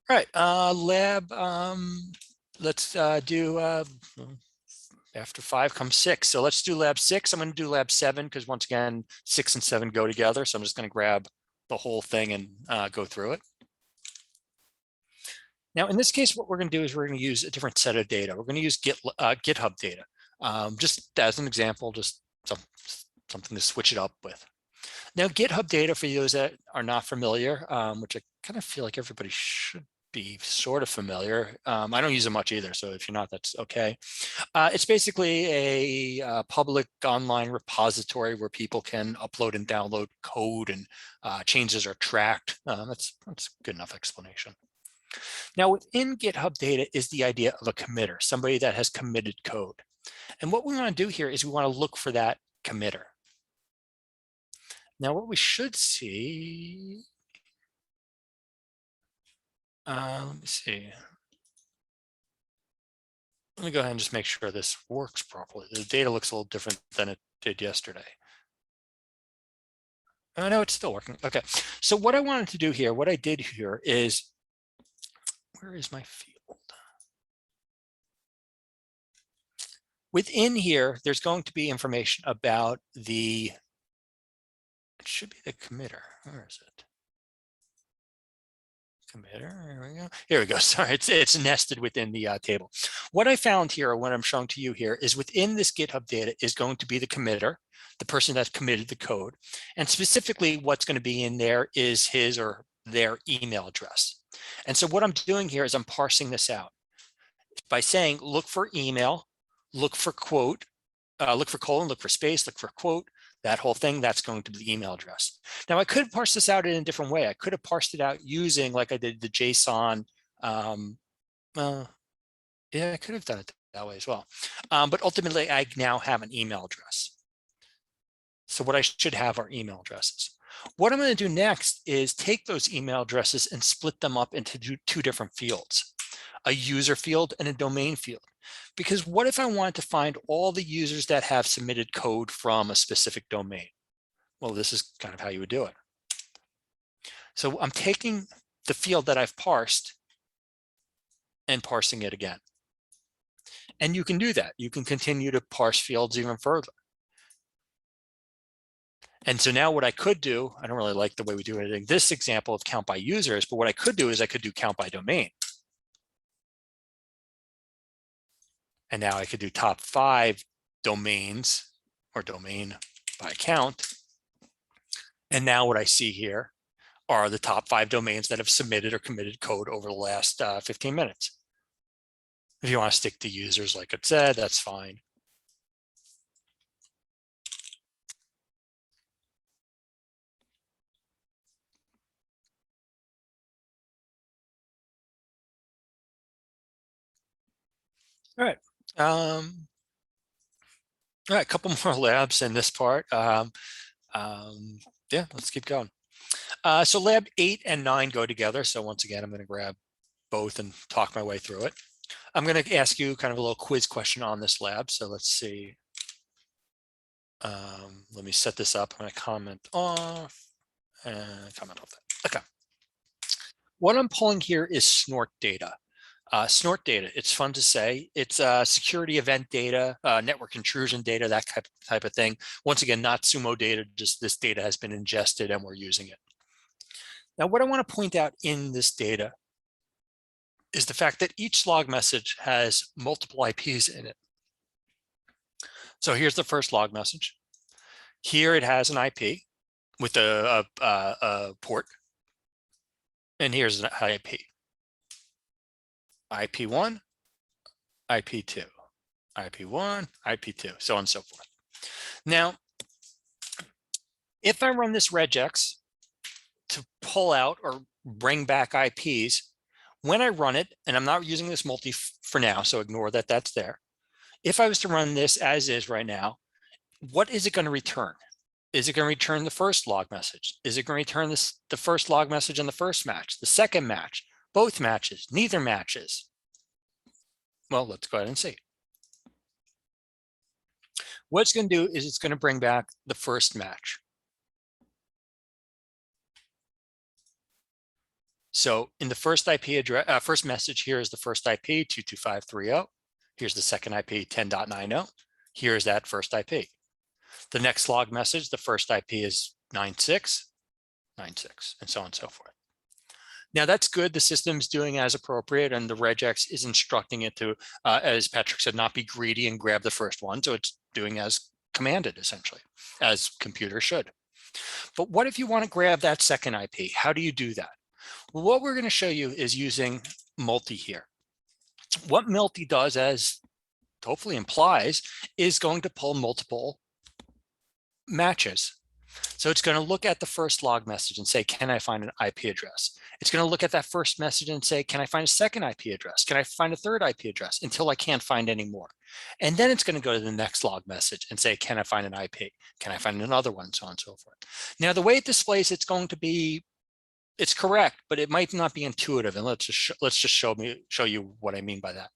A: All right, lab. Let's do After 5 comes 6. So let's do lab 6. I'm going to do lab 7 because once again, 6 and 7 go together. So I'm just going to grab the whole thing and go through it. Now, in this case, what we're going to do is we're going to use a different set of data. We're going to use GitHub data. Just as an example, just something to switch it up with. Now, GitHub data, for those that are not familiar, which I kind of feel like everybody should be sort of familiar. I don't use it much either, so if you're not, that's okay. It's basically a public online repository where people can upload and download code, and changes are tracked. That's a good enough explanation. Now, within GitHub data is the idea of a committer, somebody that has committed code. And what we want to do here is we want to look for that committer. Now, what we should see, let me see. Let me go ahead and just make sure this works properly. The data looks a little different than it did yesterday. Oh, no, it's still working. Okay, so what I wanted to do here, what I did here is, where is my field? Within here, there's going to be information about the, it should be the committer. Where is it? Committer, here we go. Here we go. Sorry, it's nested within the table. What I found here, what I'm showing to you here, is within this GitHub data is going to be the committer, the person that's committed the code. And specifically what's going to be in there is his or their email address. And so what I'm doing here is I'm parsing this out by saying, look for email, look for quote, look for colon, look for space, look for quote, that whole thing, that's going to be the email address. Now, I could parse this out in a different way. I could have parsed it out using, like I did the JSON. Yeah, I could have done it that way as well. But ultimately, I now have an email address. So what I should have are email addresses. What I'm going to do next is take those email addresses and split them up into two different fields, a user field and a domain field. Because what if I wanted to find all the users that have submitted code from a specific domain? Well, this is kind of how you would do it. So I'm taking the field that I've parsed and parsing it again. And you can do that. You can continue to parse fields even further. And so now what I could do, I don't really like the way we do it in this example of count by users, but what I could do is I could do count by domain. And now I could do top 5 domains or domain by count. And now what I see here are the top 5 domains that have submitted or committed code over the last 15 minutes. If you want to stick to users, like it said, that's fine. All right. All right, a couple more labs in this part. Yeah, let's keep going. So lab 8 and 9 go together. So once again, I'm going to grab both and talk my way through it. I'm going to ask you kind of a little quiz question on this lab. So let's see. Let me set this up. I'm going to comment off and comment off that. Okay. What I'm pulling here is snort data. Snort data, it's fun to say. It's security event data, network intrusion data, that type of thing. Once again, not Sumo data, just this data has been ingested and we're using it. Now, what I want to point out in this data is the fact that each log message has multiple IPs in it. So here's the first log message. Here it has an IP with a port. And here's an IP. IP1, IP2, IP1, IP2, so on and so forth. Now, if I run this regex to pull out or bring back IPs, when I run it, and I'm not using this multi for now, so ignore that that's there. If I was to run this as is right now, what is it going to return? Is it going to return the first log message? Is it going to return the first log message in the first match, the second match, both matches, neither matches? Well, let's go ahead and see. What it's going to do is it's going to bring back the first match. So in the first IP address, first message here is the first IP 22530. Here's the second IP, 10.90. Here's that first IP. The next log message, the first IP is 96.96, and so on and so forth. Now that's good. The system's doing as appropriate, and the regex is instructing it to, as Patrick said, not be greedy and grab the first one. So it's doing as commanded, essentially, as computers should. But what if you want to grab that second IP? How do you do that? Well, what we're going to show you is using multi here. What multi does, as hopefully implies, is going to pull multiple matches. So it's going to look at the first log message and say, can I find an IP address? It's going to look at that first message and say, can I find a second IP address? Can I find a third IP address? Until I can't find any more. And then it's going to go to the next log message and say, can I find an IP? Can I find another one? So on and so forth. Now, the way it displays, it's going to be, it's correct, but it might not be intuitive. And let's just show you what I mean by that.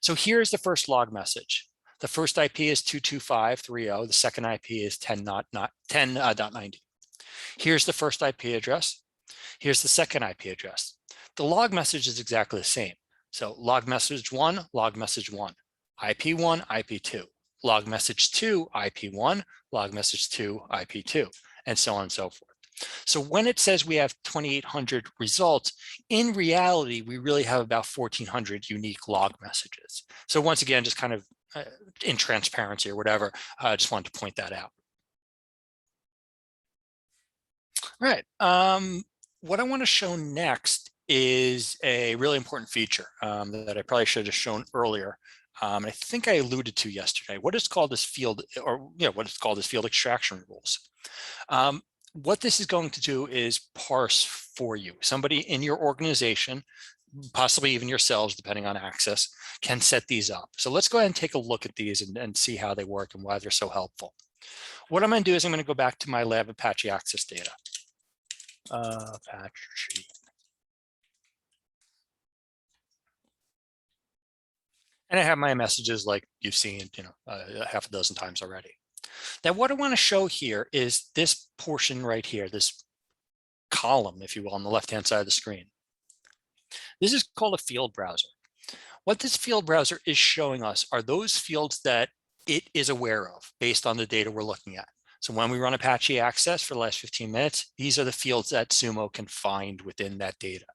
A: So here's the first log message. The first IP is 225.30. The second IP is 10.90. Here's the first IP address. Here's the second IP address. The log message is exactly the same. So log message 1, log message 1, IP1, IP2, log message 2, IP1, log message 2, IP2, and so on and so forth. So when it says we have 2,800 results, in reality, we really have about 1,400 unique log messages. So once again, just kind of in transparency or whatever, I just wanted to point that out. All right. What I want to show next is a really important feature that I probably should have shown earlier. I think I alluded to yesterday. What is called this field, or what is called as field extraction rules. What this is going to do is parse for you. Somebody in your organization, possibly even yourselves, depending on access, can set these up. So let's go ahead and take a look at these and see how they work and why they're so helpful. What I'm going to do is I'm going to go back to my lab Apache access data. Apache. And I have my messages like you've seen, half a dozen times already. Now, what I want to show here is this portion right here, this column, if you will, on the left-hand side of the screen. This is called a field browser. What this field browser is showing us are those fields that it is aware of based on the data we're looking at. So when we run Apache Access for the last 15 minutes, these are the fields that Sumo can find within that data.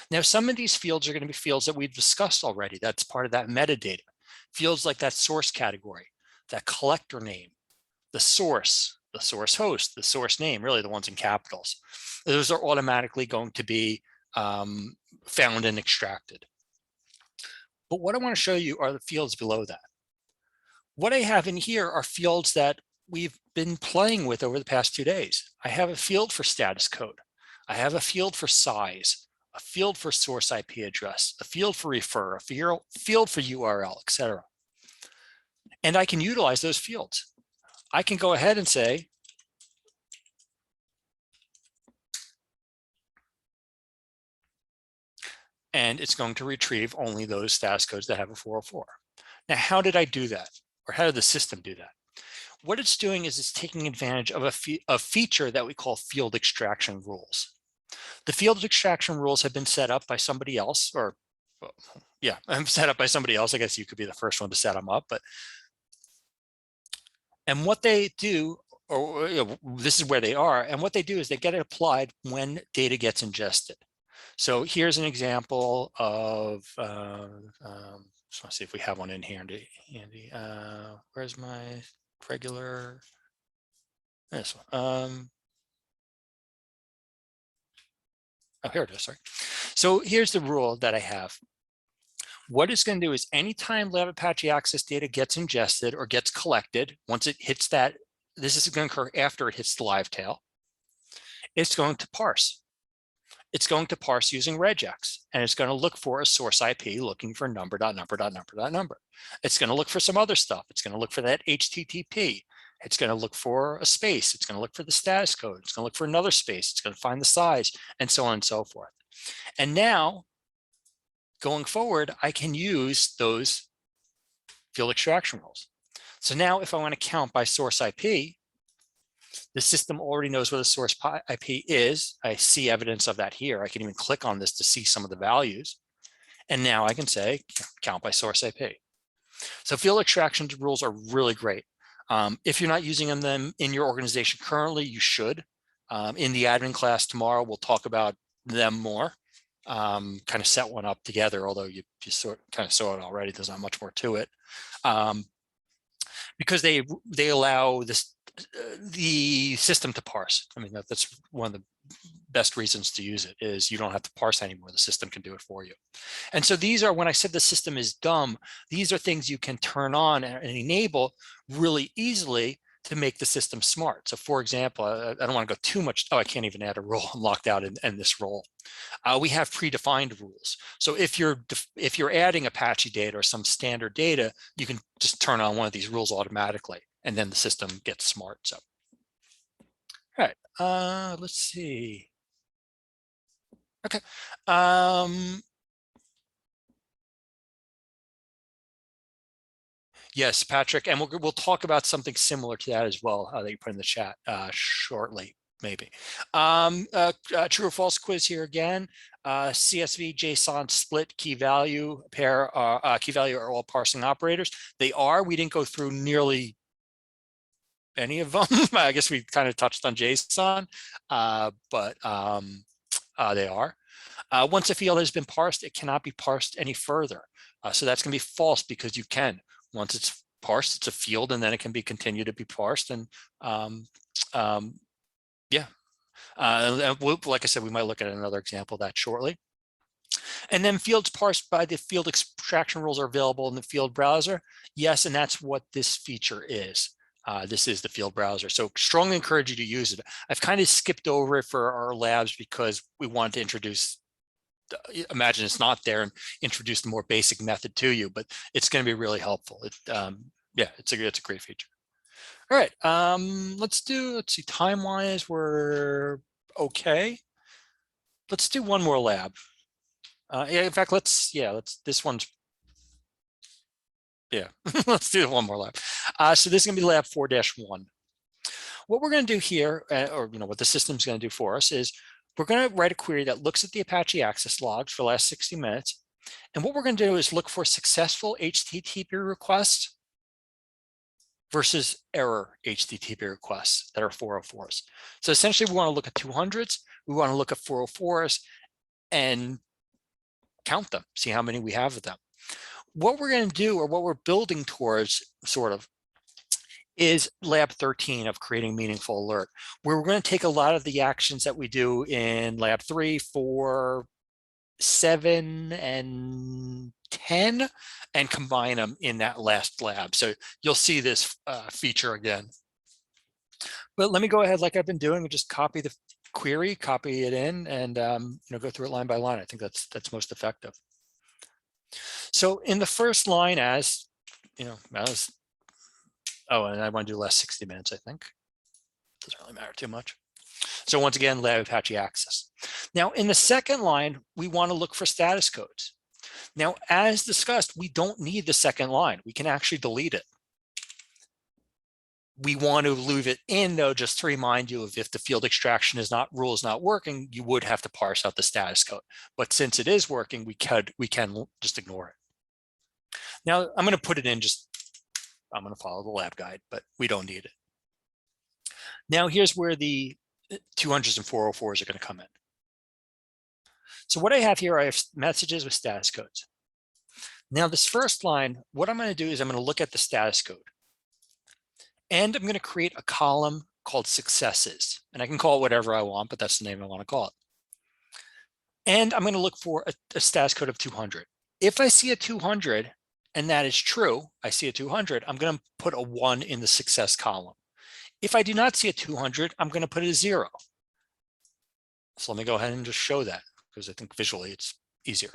A: Now, some of these fields are going to be fields that we've discussed already. That's part of that metadata. Fields like that source category, that collector name, the source host, the source name, really the ones in capitals. Those are automatically going to be found and extracted. But what I want to show you are the fields below that. What I have in here are fields that we've been playing with over the past 2 days. I have a field for status code. I have a field for size, a field for source IP address, a field for refer, a field for URL, etc. And I can utilize those fields. I can go ahead and say, and it's going to retrieve only those status codes that have a 404. Now, how did I do that? Or how did the system do that? What it's doing is it's taking advantage of a feature that we call field extraction rules. The field extraction rules have been set up by somebody else, or yeah, I'm set up by somebody else. I guess you could be the first one to set them up, and what they do, or this is where they are, and what they do is they get it applied when data gets ingested. So here's an example of, just want to see if we have one in here, Andy. Where's my regular, this one. Oh, here it is, sorry. So here's the rule that I have. What it's going to do is anytime Lab Apache Access data gets ingested or gets collected, once it hits that, this is going to occur after it hits the live tail, it's going to parse. It's going to parse using regex, and it's going to look for a source IP looking for number. It's going to look for some other stuff. It's going to look for that HTTP. It's going to look for a space. It's going to look for the status code. It's going to look for another space. It's going to find the size, and so on and so forth. And now, going forward, I can use those field extraction rules. So now if I want to count by source IP, the system already knows where the source IP is. I see evidence of that here. I can even click on this to see some of the values. And now I can say count by source IP. So field extraction rules are really great. If you're not using them in your organization currently, you should. In the admin class tomorrow, we'll talk about them more. Kind of set one up together, although you kind of saw it already. There's not much more to it, because they allow the system to parse. I mean, that's one of the best reasons to use it, is you don't have to parse anymore. The system can do it for you. And so these are, when I said the system is dumb, these are things you can turn on and enable really easily to make the system smart. So for example, I don't want to go too much. Oh, I can't even add a rule. I'm locked out in this role. We have predefined rules. So if you're adding Apache data or some standard data, you can just turn on one of these rules automatically, and then the system gets smart. So, all right, let's see. Okay. Yes, Patrick, and we'll talk about something similar to that as well, that you put in the chat shortly, maybe. True or false quiz here again. CSV, JSON, split, key value, pair, key value are all parsing operators. They are. We didn't go through nearly any of them. I guess we kind of touched on JSON, but they are. Once a field has been parsed, it cannot be parsed any further. So that's going to be false, because you can. Once it's parsed, it's a field, and then it can be continued to be parsed. And yeah, like I said, we might look at another example of that shortly. And then fields parsed by the field extraction rules are available in the field browser. Yes, and that's what this feature is. This is the field browser. So strongly encourage you to use it. I've kind of skipped over it for our labs because we want to introduce, imagine it's not there, and introduce the more basic method to you, but it's going to be really helpful. Yeah, it's a great feature. All right, let's see, time-wise, we're okay. Let's do one more lab. Yeah, in fact, this one's, yeah, let's do one more lab. So this is gonna be lab 4-1. What we're gonna do here, or what the system's gonna do for us, is we're going to write a query that looks at the Apache access logs for the last 60 minutes. And what we're going to do is look for successful HTTP requests versus error HTTP requests that are 404s. So essentially, we want to look at 200s. We want to look at 404s and count them, see how many we have of them. What we're going to do, or what we're building towards, sort of, is lab 13 of creating meaningful alert, where we're going to take a lot of the actions that we do in lab 3, 4, 7, and 10 and combine them in that last lab. So you'll see this feature again. But let me go ahead, like I've been doing, and just copy the query, copy it in, and go through it line by line. I think that's most effective. So in the first line, oh, and I want to do less 60 minutes, I think. Doesn't really matter too much. So once again, lab Apache access. Now, in the second line, we want to look for status codes. Now, as discussed, we don't need the second line. We can actually delete it. We want to leave it in, though, just to remind you of if the field extraction rule is not working, you would have to parse out the status code. But since it is working, we can just ignore it. Now, I'm going to put it in I'm going to follow the lab guide, but we don't need it. Now, here's where the 200s and 404s are going to come in. So what I have here, I have messages with status codes. Now, this first line, what I'm going to do is I'm going to look at the status code. And I'm going to create a column called successes. And I can call it whatever I want, but that's the name I want to call it. And I'm going to look for a status code of 200. If I see a 200, and that is true, I see a 200, I'm going to put a 1 in the success column. If I do not see a 200, I'm going to put a 0. So let me go ahead and just show that, because I think visually it's easier.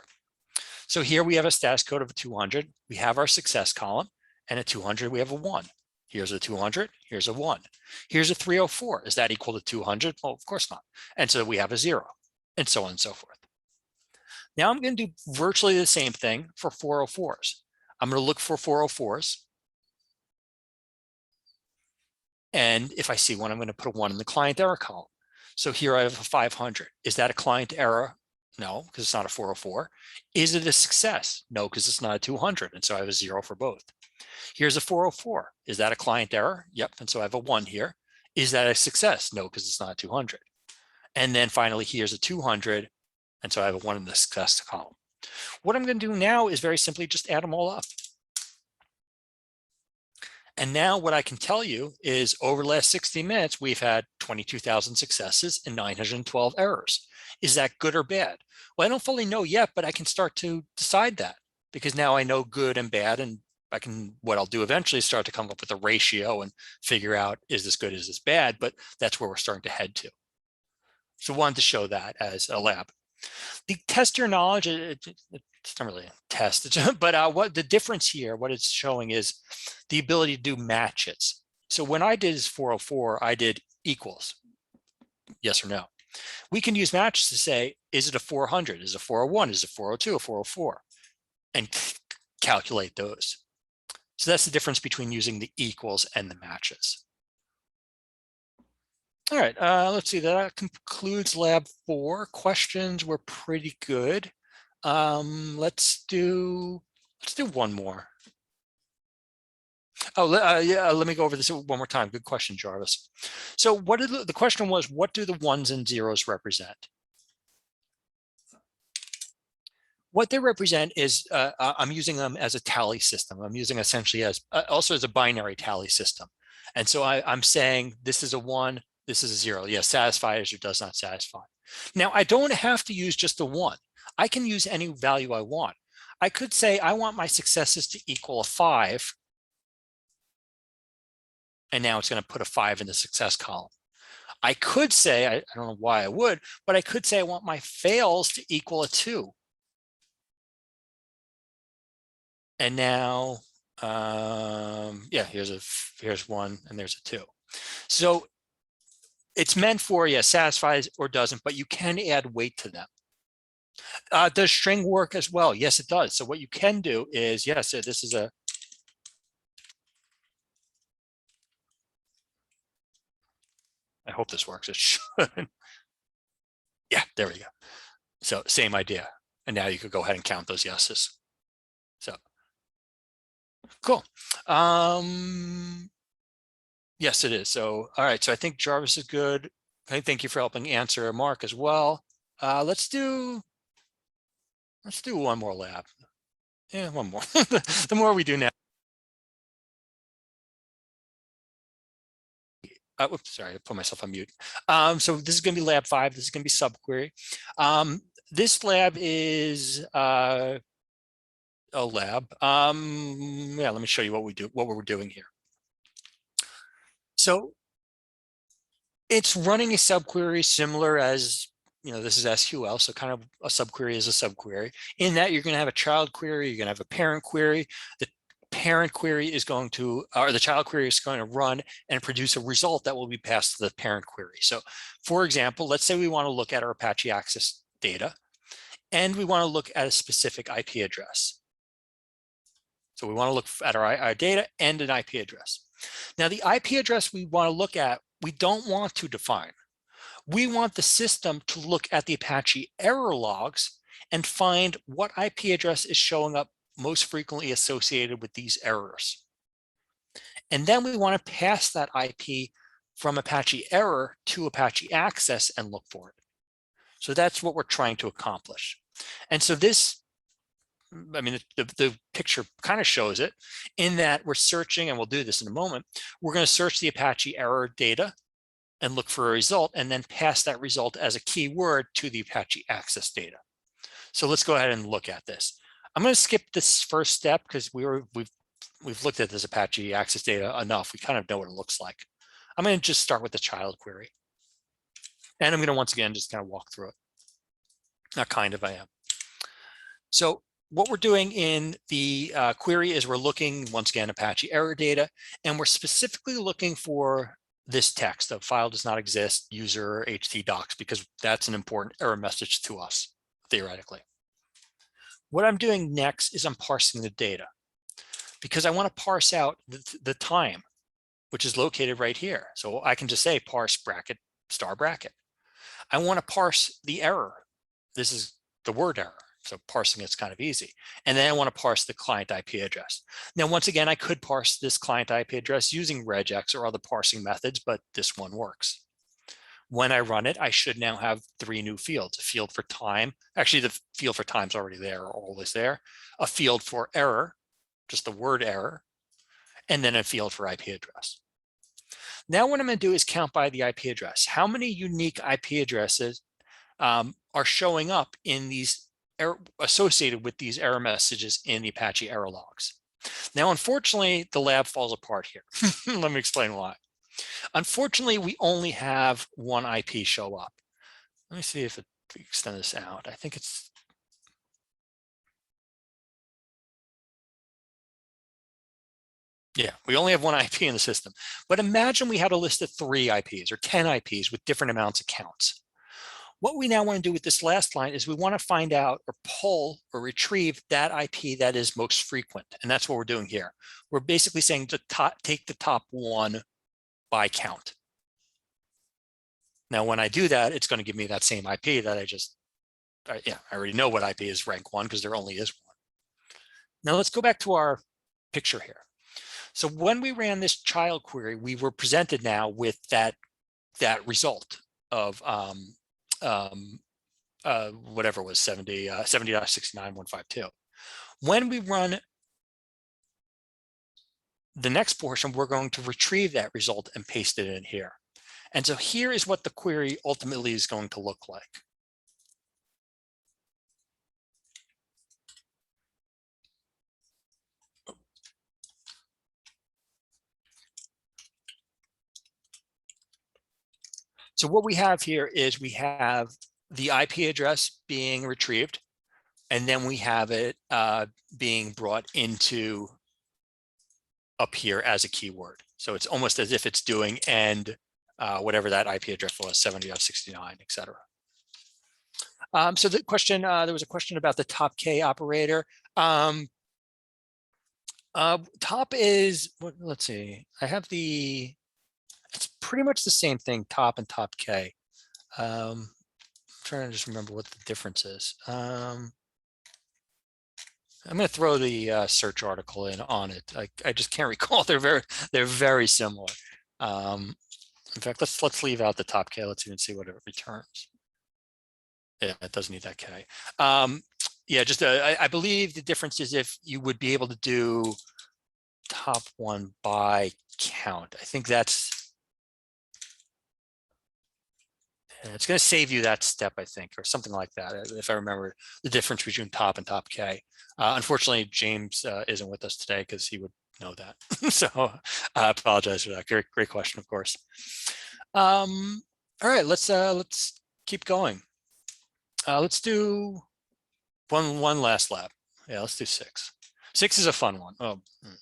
A: So here we have a status code of a 200. We have our success column, and at 200, we have a 1. Here's a 200, here's a 1. Here's a 304. Is that equal to 200? Well, of course not. And so we have a 0, and so on and so forth. Now I'm going to do virtually the same thing for 404s. I'm going to look for 404s. And if I see one, I'm going to put a 1 in the client error column. So here I have a 500. Is that a client error? No, because it's not a 404. Is it a success? No, because it's not a 200. And so I have a 0 for both. Here's a 404. Is that a client error? Yep. And so I have a 1 here. Is that a success? No, because it's not 200. And then finally, here's a 200. And so I have a 1 in the success column. What I'm going to do now is very simply just add them all up. And now what I can tell you is over the last 60 minutes, we've had 22,000 successes and 912 errors. Is that good or bad? Well, I don't fully know yet, but I can start to decide that because now I know good and bad, and what I'll do eventually is start to come up with a ratio and figure out, is this good, is this bad? But that's where we're starting to head to. So wanted to show that as a lab. The test your knowledge, it's not really a test, but what the difference here, what it's showing is the ability to do matches. So when I did 404, I did equals, yes or no. We can use matches to say, is it a 400? Is it a 401? Is it a 402, a 404? And calculate those. So that's the difference between using the equals and the matches. All right, let's see, that concludes lab 4. Questions were pretty good. Let's do one more. Oh, yeah, let me go over this one more time. Good question, Jarvis. So what did the question was, what do the 1s and 0s represent? What they represent is, I'm using them as a tally system. I'm using essentially as also as a binary tally system. And so I'm saying this is a 1, this is a 0. Yes, satisfies or does not satisfy. Now, I don't have to use just a 1. I can use any value I want. I could say I want my successes to equal a 5. And now it's going to put a 5 in the success column. I could say, I don't know why I would, but I could say I want my fails to equal a 2. And now, yeah, here's 1 and there's a 2. So it's meant for, yeah, satisfies or doesn't, but you can add weight to them. Does string work as well? Yes, it does. So what you can do is, yes, this is a, I hope this works. It should. Yeah, there we go. So same idea. And now you could go ahead and count those yeses. So cool. Yes, it is. So, all right. So I think Jarvis is good. Thank you for helping answer Mark as well. Let's do one more lab. Yeah, one more. The more we do now. Oops, sorry, I put myself on mute. So this is going to be lab 5. This is going to be subquery. This lab is a lab. Yeah, let me show you what we're doing here. So it's running a subquery similar as, this is SQL, so kind of a subquery is a subquery, in that you're going to have a child query, you're going to have a parent query. The parent query is going to, or the child query is going to run and produce a result that will be passed to the parent query. So for example, let's say we want to look at our Apache Access data, and we want to look at a specific IP address. So we want to look at our data and an IP address. Now the IP address we want to look at, we don't want to define. We want the system to look at the Apache error logs and find what IP address is showing up most frequently associated with these errors. And then we want to pass that IP from Apache error to Apache access and look for it. So that's what we're trying to accomplish. And so this, I mean, the picture kind of shows it in that we're searching, and we'll do this in a moment. We're going to search the Apache error data and look for a result, and then pass that result as a keyword to the Apache access data. So let's go ahead and look at this. I'm going to skip this first step because we've looked at this Apache access data enough. We kind of know what it looks like. I'm going to just start with the child query. And I'm going to once again just kind of walk through it. Not kind of, I am. So what we're doing in the query is we're looking, once again, Apache error data, and we're specifically looking for this text of file does not exist, user htdocs, because that's an important error message to us, theoretically. What I'm doing next is I'm parsing the data because I want to parse out the time, which is located right here. So I can just say parse bracket star bracket. I want to parse the error. This is the word error. So parsing it's kind of easy. And then I want to parse the client IP address. Now, once again, I could parse this client IP address using regex or other parsing methods, but this one works. When I run it, I should now have 3 new fields: a field for time. Actually, the field for time is already there, or always there. A field for error, just the word error, and then a field for IP address. Now what I'm going to do is count by the IP address. How many unique IP addresses are showing up in these associated with these error messages in the Apache error logs? Now, unfortunately, the lab falls apart here. Let me explain why. Unfortunately, we only have one IP show up. Let me see if it extend this out. I think it's, yeah, we only have one IP in the system. But imagine we had a list of 3 IPs or 10 IPs with different amounts of counts. What we now want to do with this last line is we want to find out or pull or retrieve that IP that is most frequent. And that's what we're doing here. We're basically saying to take the top 1 by count. Now, when I do that, it's going to give me that same IP that I already know what IP is rank 1 because there only is 1. Now let's go back to our picture here. So when we ran this child query, we were presented now with that result of whatever it was 70.69.152. When we run the next portion, we're going to retrieve that result and paste it in here. And so here is what the query ultimately is going to look like. So what we have here is we have the IP address being retrieved, and then we have it being brought into up here as a keyword. So it's almost as if it's doing and whatever that IP address was, 70.69, et cetera. So the question, there was a question about the top K operator. Top is, let's see, I have it's pretty much the same thing, top and top K. I'm trying to just remember what the difference is. I'm going to throw the search article in on it. I just can't recall. They're very similar. In fact, let's leave out the top K. Let's even see what it returns. Yeah, it does need that K. Yeah, just I believe the difference is if you would be able to do top 1 by count. I think it's going to save you that step, I think, or something like that, if I remember the difference between top and top K. Unfortunately, James isn't with us today because he would know that. So I apologize for that. Great question, of course. All right, let's keep going. Let's do one last lab. Yeah, let's do 6. 6 is a fun one. Oh,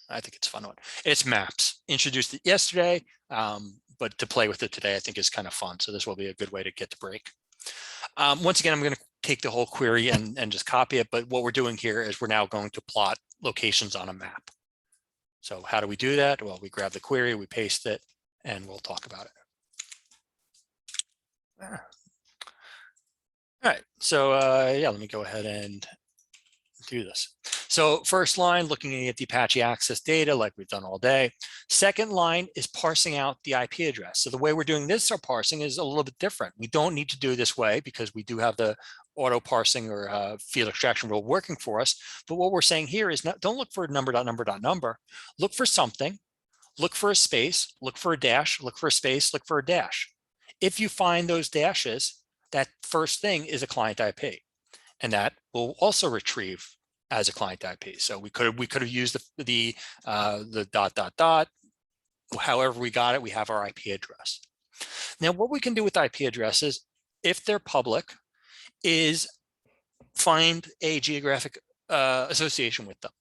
A: I think it's a fun one. It's maps. Introduced it yesterday, but to play with it today, I think is kind of fun. So this will be a good way to get to break. Once again, I'm going to take the whole query and just copy it. But what we're doing here is we're now going to plot locations on a map. So how do we do that? Well, we grab the query, we paste it, and we'll talk about it. All right. So yeah, let me go ahead and do this. So first line, looking at the Apache access data like we've done all day. Second line is parsing out the IP address. So the way we're doing this, our parsing is a little bit different. We don't need to do this way because we do have the auto parsing or field extraction rule working for us. But what we're saying here is don't look for number. Look for something, look for a space, look for a dash, look for a space, look for a dash. If you find those dashes, that first thing is a client IP. And that will also retrieve as a client IP. So we could have used the dot. However we got it, we have our IP address. Now, what we can do with IP addresses, if they're public, is find a geographic association with them.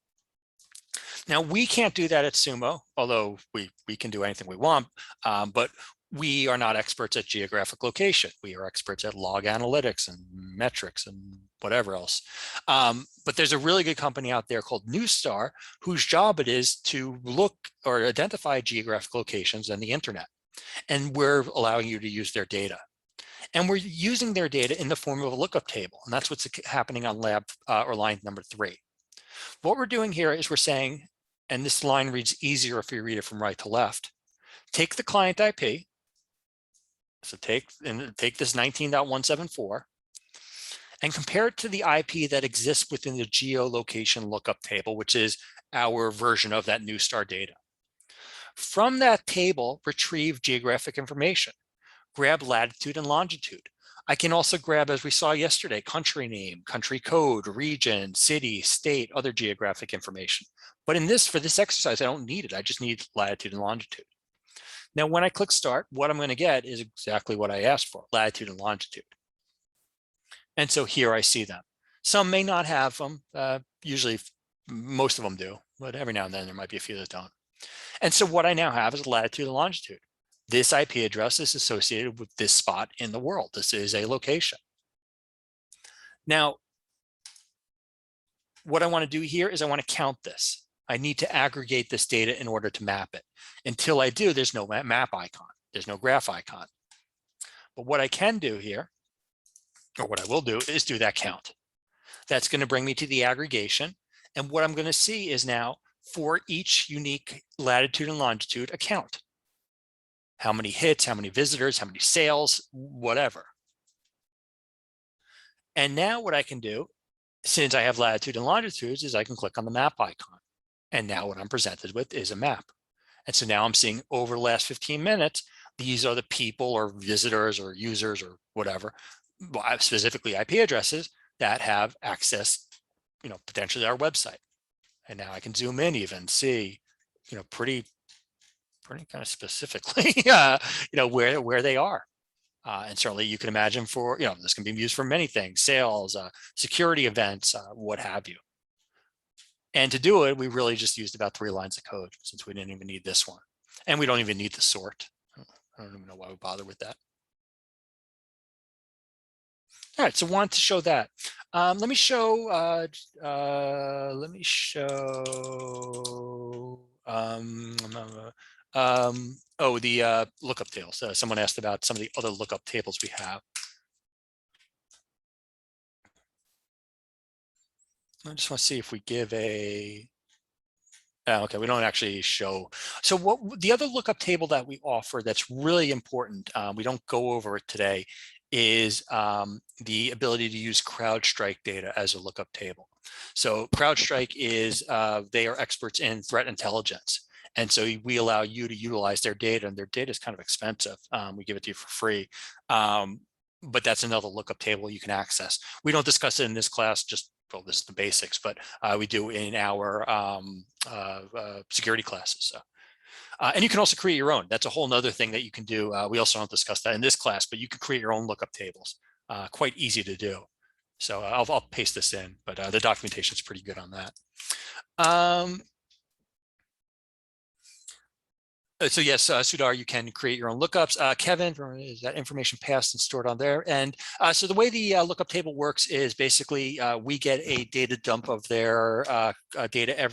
A: Now, we can't do that at Sumo, although we can do anything we want, but we are not experts at geographic location. We are experts at log analytics and metrics and whatever else. But there's a really good company out there called Newstar, whose job it is to look or identify geographic locations on the internet. And we're allowing you to use their data. And we're using their data in the form of a lookup table. And that's what's happening on lab or line number 3. What we're doing here is we're saying, and this line reads easier if you read it from right to left, take the client IP. So take this 19.174 and compare it to the IP that exists within the geolocation lookup table, which is our version of that new star data. From that table, retrieve geographic information, grab latitude and longitude. I can also grab, as we saw yesterday, country name, country code, region, city, state, other geographic information. But for this exercise, I don't need it. I just need latitude and longitude. Now, when I click start, what I'm going to get is exactly what I asked for, latitude and longitude. And so here I see them. Some may not have them. Usually, most of them do, but every now and then there might be a few that don't. And so what I now have is latitude and longitude. This IP address is associated with this spot in the world. This is a location. Now, what I want to do here is I want to count this. I need to aggregate this data in order to map it. Until I do, there's no map icon. There's no graph icon. But what I can do here, or what I will do, is do that count. That's going to bring me to the aggregation. And what I'm going to see is now, for each unique latitude and longitude, a count. How many hits, how many visitors, how many sales, whatever. And now what I can do, since I have latitude and longitudes, is I can click on the map icon. And now what I'm presented with is a map. And so now I'm seeing over the last 15 minutes, these are the people or visitors or users or whatever, specifically IP addresses that have access, potentially our website. And now I can zoom in, even see, pretty kind of specifically, where they are. And certainly you can imagine for, this can be used for many things, sales, security events, what have you. And to do it, we really just used about 3 lines of code, since we didn't even need this one. And we don't even need the sort. I don't even know why we bother with that. All right, so wanted to show that. Let me show the lookup tables. Someone asked about some of the other lookup tables we have. I just want to see if we give a, okay, we don't actually show. So what the other lookup table that we offer that's really important, we don't go over it today, is the ability to use CrowdStrike data as a lookup table. So CrowdStrike is, they are experts in threat intelligence. And so we allow you to utilize their data, and their data is kind of expensive. We give it to you for free. But that's another lookup table you can access. We don't discuss it in this class, just, well, this is the basics, but we do in our security classes. So. And you can also create your own. That's a whole nother thing that you can do. We also don't discuss that in this class, but you can create your own lookup tables. Quite easy to do. So I'll paste this in, but the documentation is pretty good on that. So yes, Sudar, you can create your own lookups. Kevin, is that information passed and stored on there? And so the way the lookup table works is basically we get a data dump of their data I'm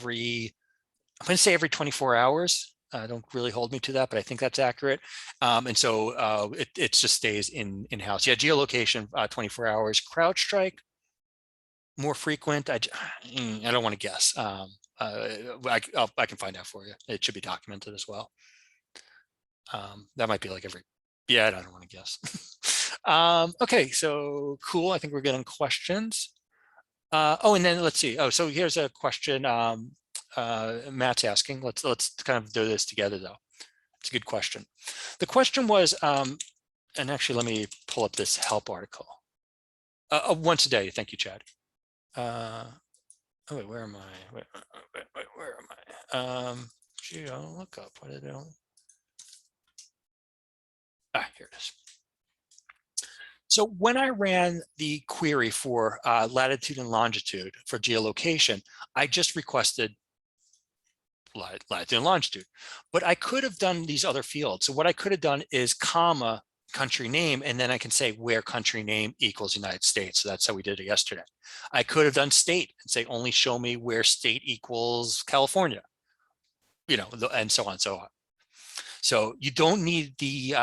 A: going to say every 24 hours. Don't really hold me to that, but I think that's accurate. And so it just stays in-house. Yeah, geolocation, 24 hours. CrowdStrike, more frequent. I don't want to guess. I can find out for you. It should be documented as well. That might be like yeah, I don't want to guess. Okay, so cool. I think we're getting questions. And then let's see. Oh, so here's a question Matt's asking. Let's kind of do this together though. It's a good question. The question was, and actually let me pull up this help article. Once a day. Thank you, Chad. Oh wait, where am I? Wait, where am I? Gee, I'll look up. What did I do? Here it is. So when I ran the query for latitude and longitude for geolocation, I just requested latitude and longitude, but I could have done these other fields. So what I could have done is comma country name, and then I can say where country name equals United States. So that's how we did it yesterday. I could have done state and say only show me where state equals California, and so on and so on. So you don't need the,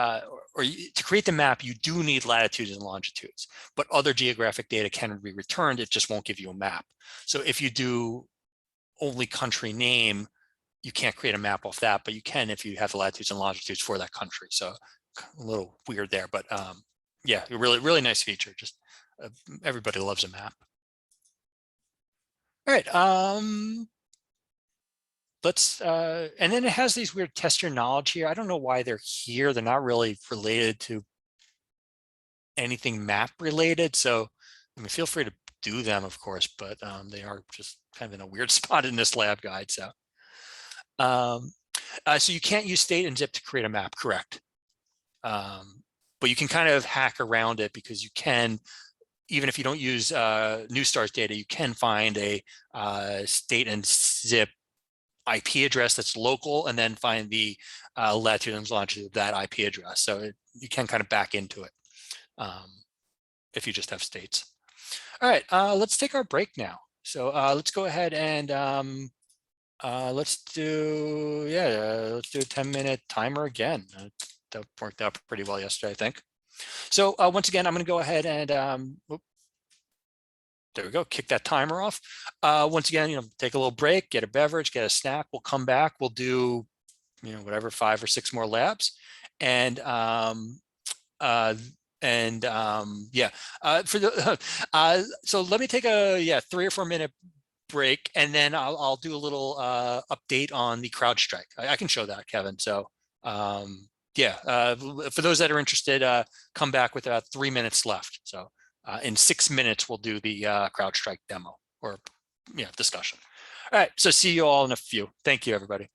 A: to create the map, you do need latitudes and longitudes, but other geographic data can be returned. It just won't give you a map. So if you do only country name, you can't create a map off that, but you can if you have the latitudes and longitudes for that country. So a little weird there, but yeah, a really nice feature. Just everybody loves a map. All right, let's and then it has these weird test your knowledge here. I don't know why they're here. They're not really related to anything map related. So I mean, feel free to do them, of course, but they are just kind of in a weird spot in this lab guide. So so you can't use state and zip to create a map, correct? But you can kind of hack around it because you can, even if you don't use New Star's data, you can find a state and zip IP address that's local and then find the latitude and longitude of that IP address. So you can kind of back into it if you just have states. All right, let's take our break now. So let's go ahead and let's do, let's do a 10-minute timer again. That worked out pretty well yesterday, I think. So once again, I'm going to go ahead and there we go, kick that timer off. Once again, take a little break, get a beverage, get a snack. We'll come back. We'll do, whatever, 5 or 6 more labs, and yeah. For the so let me take a 3 or 4 minute break, and then I'll do a little update on the CrowdStrike. I can show that, Kevin. So yeah, for those that are interested, come back with about 3 minutes left. So in 6 minutes, we'll do the CrowdStrike demo or discussion. All right, so see you all in a few. Thank you, everybody.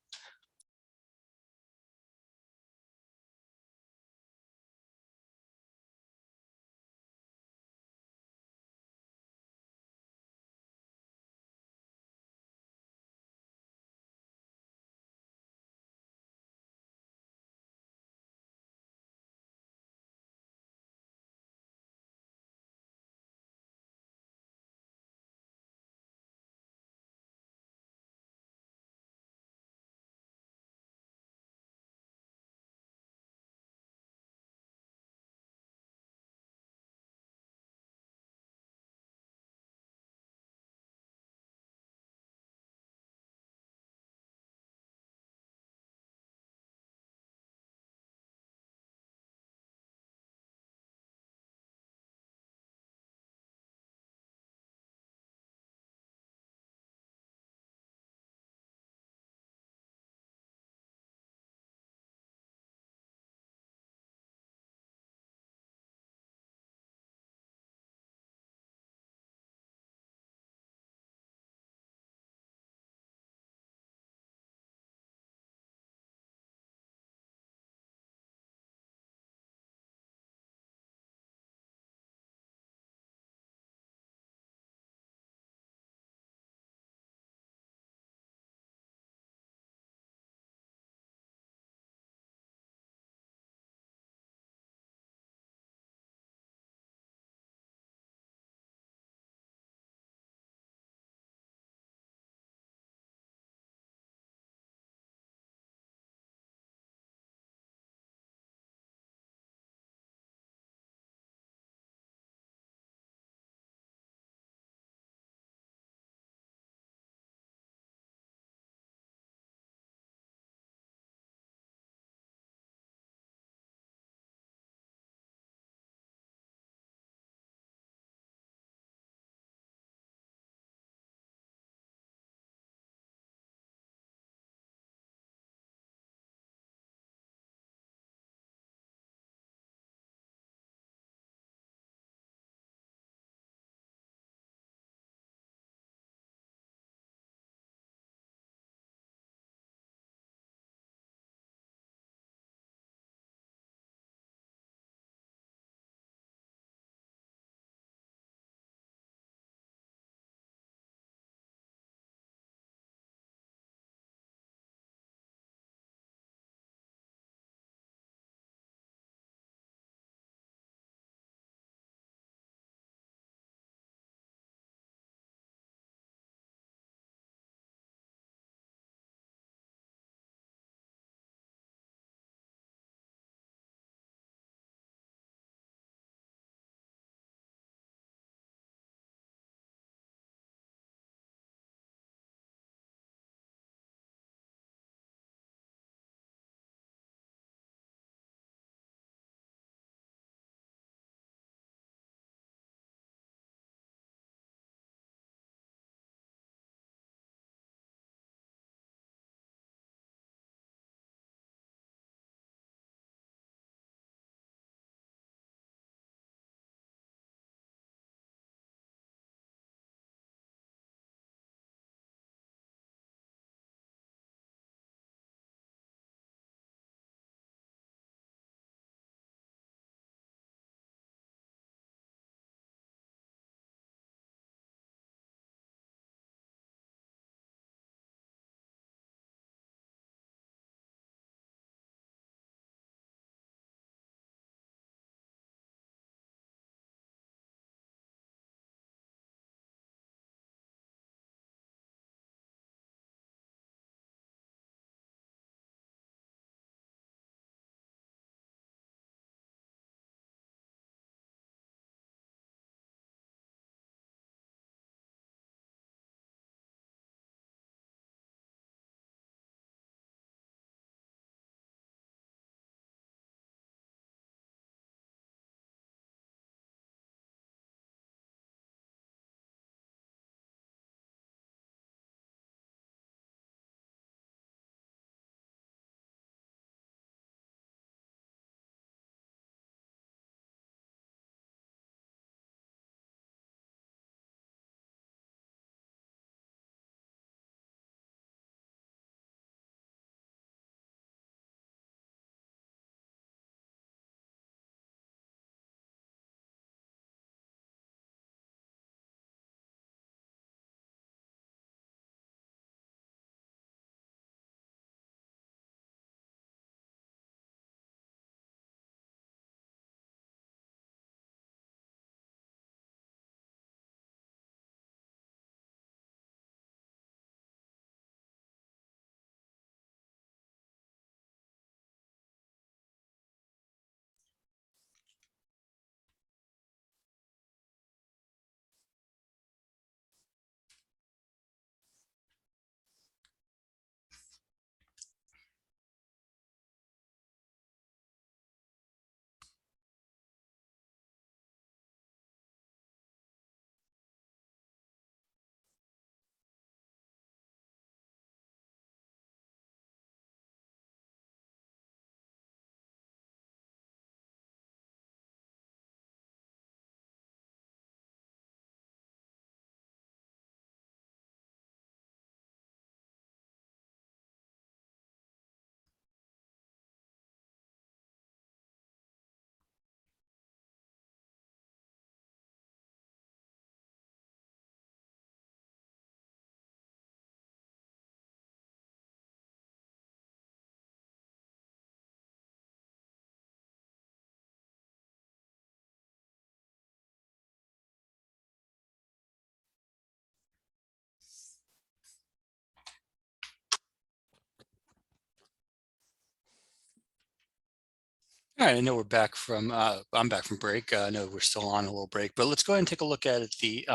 A: right, I know we're back from, I'm back from break. I know we're still on a little break, but let's go ahead and take a look at the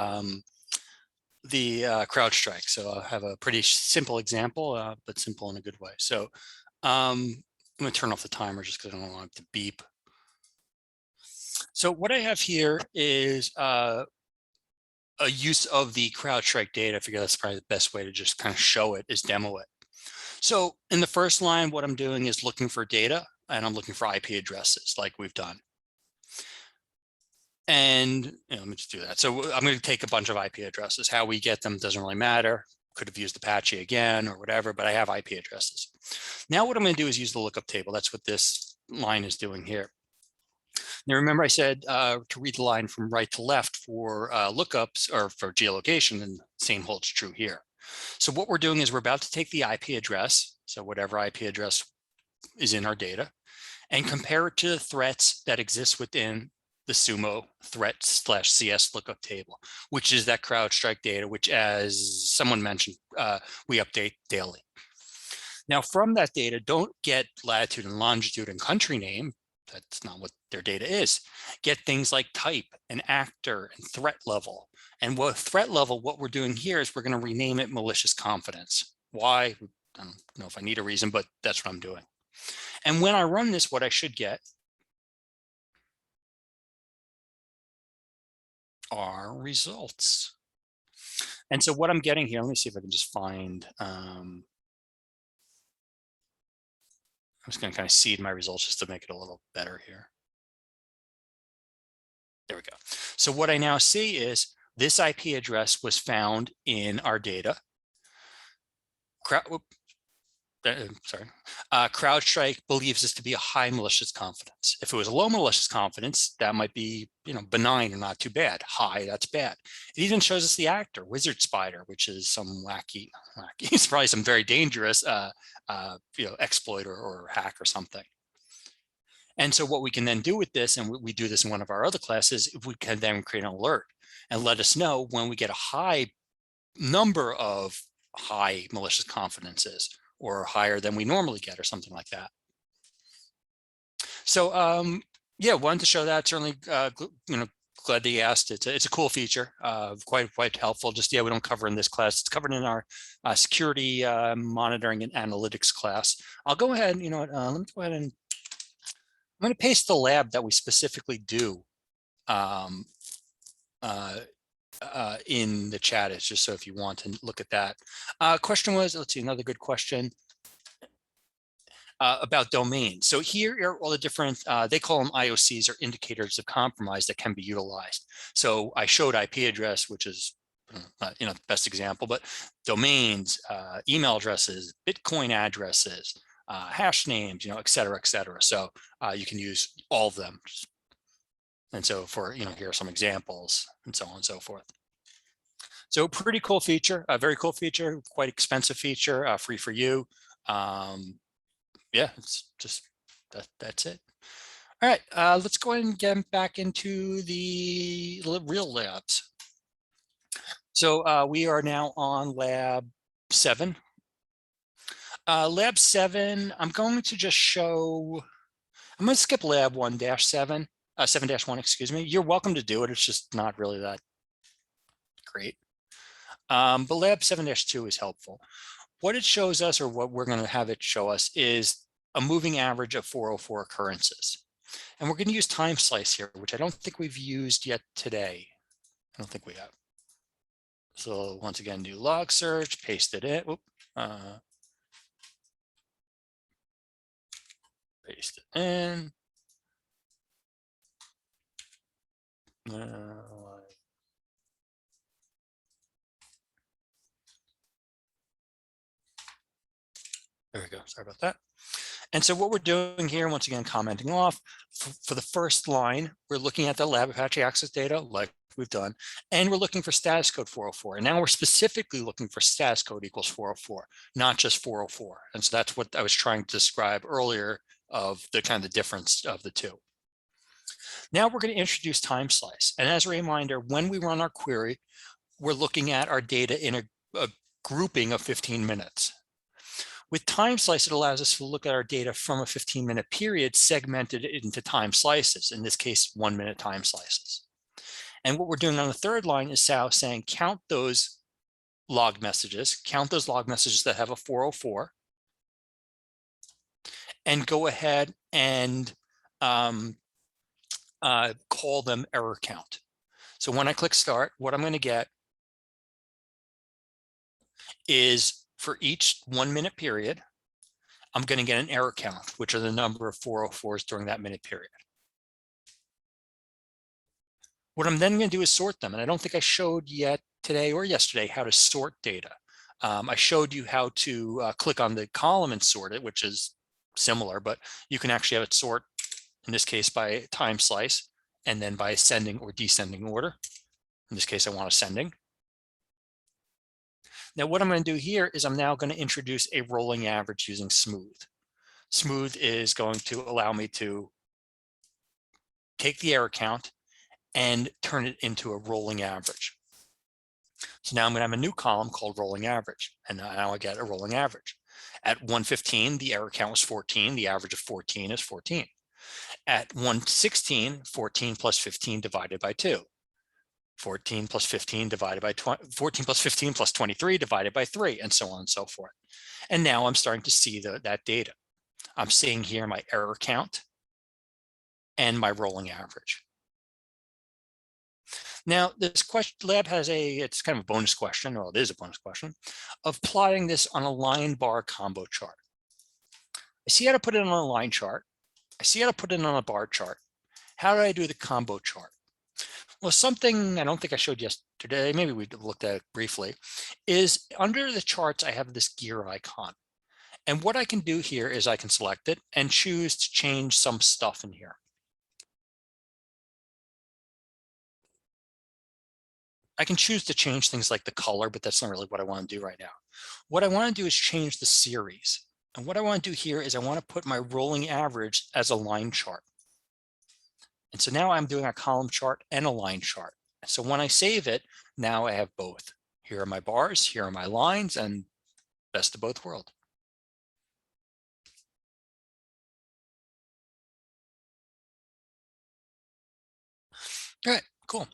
A: CrowdStrike. So I have a pretty simple example, but simple in a good way. So I'm going to turn off the timer just because I don't want it to beep. So what I have here is a use of the CrowdStrike data. I figure that's probably the best way to just kind of show it is demo it. So in the first line, what I'm doing is looking for data, and I'm looking for IP addresses like we've done. And let me just do that. So I'm going to take a bunch of IP addresses. How we get them doesn't really matter. Could have used Apache again or whatever, but I have IP addresses. Now what I'm going to do is use the lookup table. That's what this line is doing here. Now remember I said to read the line from right to left for lookups or for geolocation, and the same holds true here. So what we're doing is we're about to take the IP address, so whatever IP address is in our data, and compare it to the threats that exist within the Sumo threat/CS lookup table, which is that CrowdStrike data, which, as someone mentioned, we update daily. Now, from that data, don't get latitude and longitude and country name. That's not what their data is. Get things like type and actor and threat level. And what threat level, what we're doing here is we're going to rename it malicious confidence. Why? I don't know if I need a reason, but that's what I'm doing. And when I run this, what I should get are results. And so what I'm getting here, let me see if I can just find, I'm just going to kind of seed my results just to make it a little better here. There we go. So what I now see is this IP address was found in our data. CrowdStrike believes this to be a high malicious confidence. If it was a low malicious confidence, that might be benign and not too bad. High, that's bad. It even shows us the actor, Wizard Spider, which is some wacky it's probably some very dangerous exploit or hack or something. And so what we can then do with this, and we do this in one of our other classes, if we can then create an alert and let us know when we get a high number of high malicious confidences, or higher than we normally get, or something like that. So yeah, wanted to show that. Certainly, glad that you asked. It's a cool feature, quite helpful. Just we don't cover in this class. It's covered in our security monitoring and analytics class. I'll go ahead. Let me go ahead and I'm going to paste the lab that we specifically do in the chat. It's just so if you want to look at that. Question was, let's see, another good question about domains. So here are all the different, they call them IOCs, or indicators of compromise, that can be utilized. So I showed IP address, which is the best example, but domains, email addresses, Bitcoin addresses, hash names, et cetera, et cetera. So you can use all of them. And so for, here are some examples and so on and so forth. So pretty cool feature, a very cool feature, quite expensive feature, free for you. Yeah, it's just, that's it. All right, let's go ahead and get back into the real labs. So we are now on lab 7. Lab 7, I'm going to just show, I'm going to skip lab 1-7, 7-1, excuse me. You're welcome to do it. It's just not really that great. But lab 7-2 is helpful. What it shows us, or what we're going to have it show us, is a moving average of 404 occurrences. And we're going to use time slice here, which I don't think we've used yet today. I don't think we have. So once again, do log search, paste it in. Paste it in. There we go. Sorry about that. And so what we're doing here, once again, commenting off, for the first line, we're looking at the lab Apache access data like we've done, and we're looking for status code 404. And now we're specifically looking for status code equals 404, not just 404. And so that's what I was trying to describe earlier of the kind of the difference of the two. Now we're going to introduce time slice. And as a reminder, when we run our query, we're looking at our data in a grouping of 15 minutes. With time slice, it allows us to look at our data from a 15-minute period segmented into time slices, in this case, 1-minute time slices. And what we're doing on the third line is now saying count those log messages, that have a 404, and go ahead and call them error count. So when I click start, what I'm going to get is for each 1-minute period, I'm going to get an error count, which are the number of 404s during that minute period. What I'm then going to do is sort them. And I don't think I showed yet today or yesterday how to sort data. I showed you how to click on the column and sort it, which is similar, but you can actually have it sort, in this case, by time slice, and then by ascending or descending order. In this case, I want ascending. Now, what I'm going to do here is I'm now going to introduce a rolling average using smooth. Smooth is going to allow me to take the error count and turn it into a rolling average. So now I'm going to have a new column called rolling average, and now I get a rolling average. At 115, the error count was 14. The average of 14 is 14. At 116, 14 plus 15 divided by 2. 14 plus 15 divided by 20, 14 plus 15 plus 23 divided by 3, and so on and so forth. And now I'm starting to see that data. I'm seeing here my error count and my rolling average. Now, this question lab has it's kind of a bonus question, or it is a bonus question, of plotting this on a line bar combo chart. I see how to put it on a line chart. I see how to put it on a bar chart. How do I do the combo chart? Well, something I don't think I showed yesterday, maybe we looked at it briefly, is under the charts, I have this gear icon. And what I can do here is I can select it and choose to change some stuff in here. I can choose to change things like the color, but that's not really what I want to do right now. What I want to do is change the series. And what I want to do here is I want to put my rolling average as a line chart. And so now I'm doing a column chart and a line chart. So when I save it, now I have both. Here are my bars, here are my lines, and best of both worlds. All right, cool.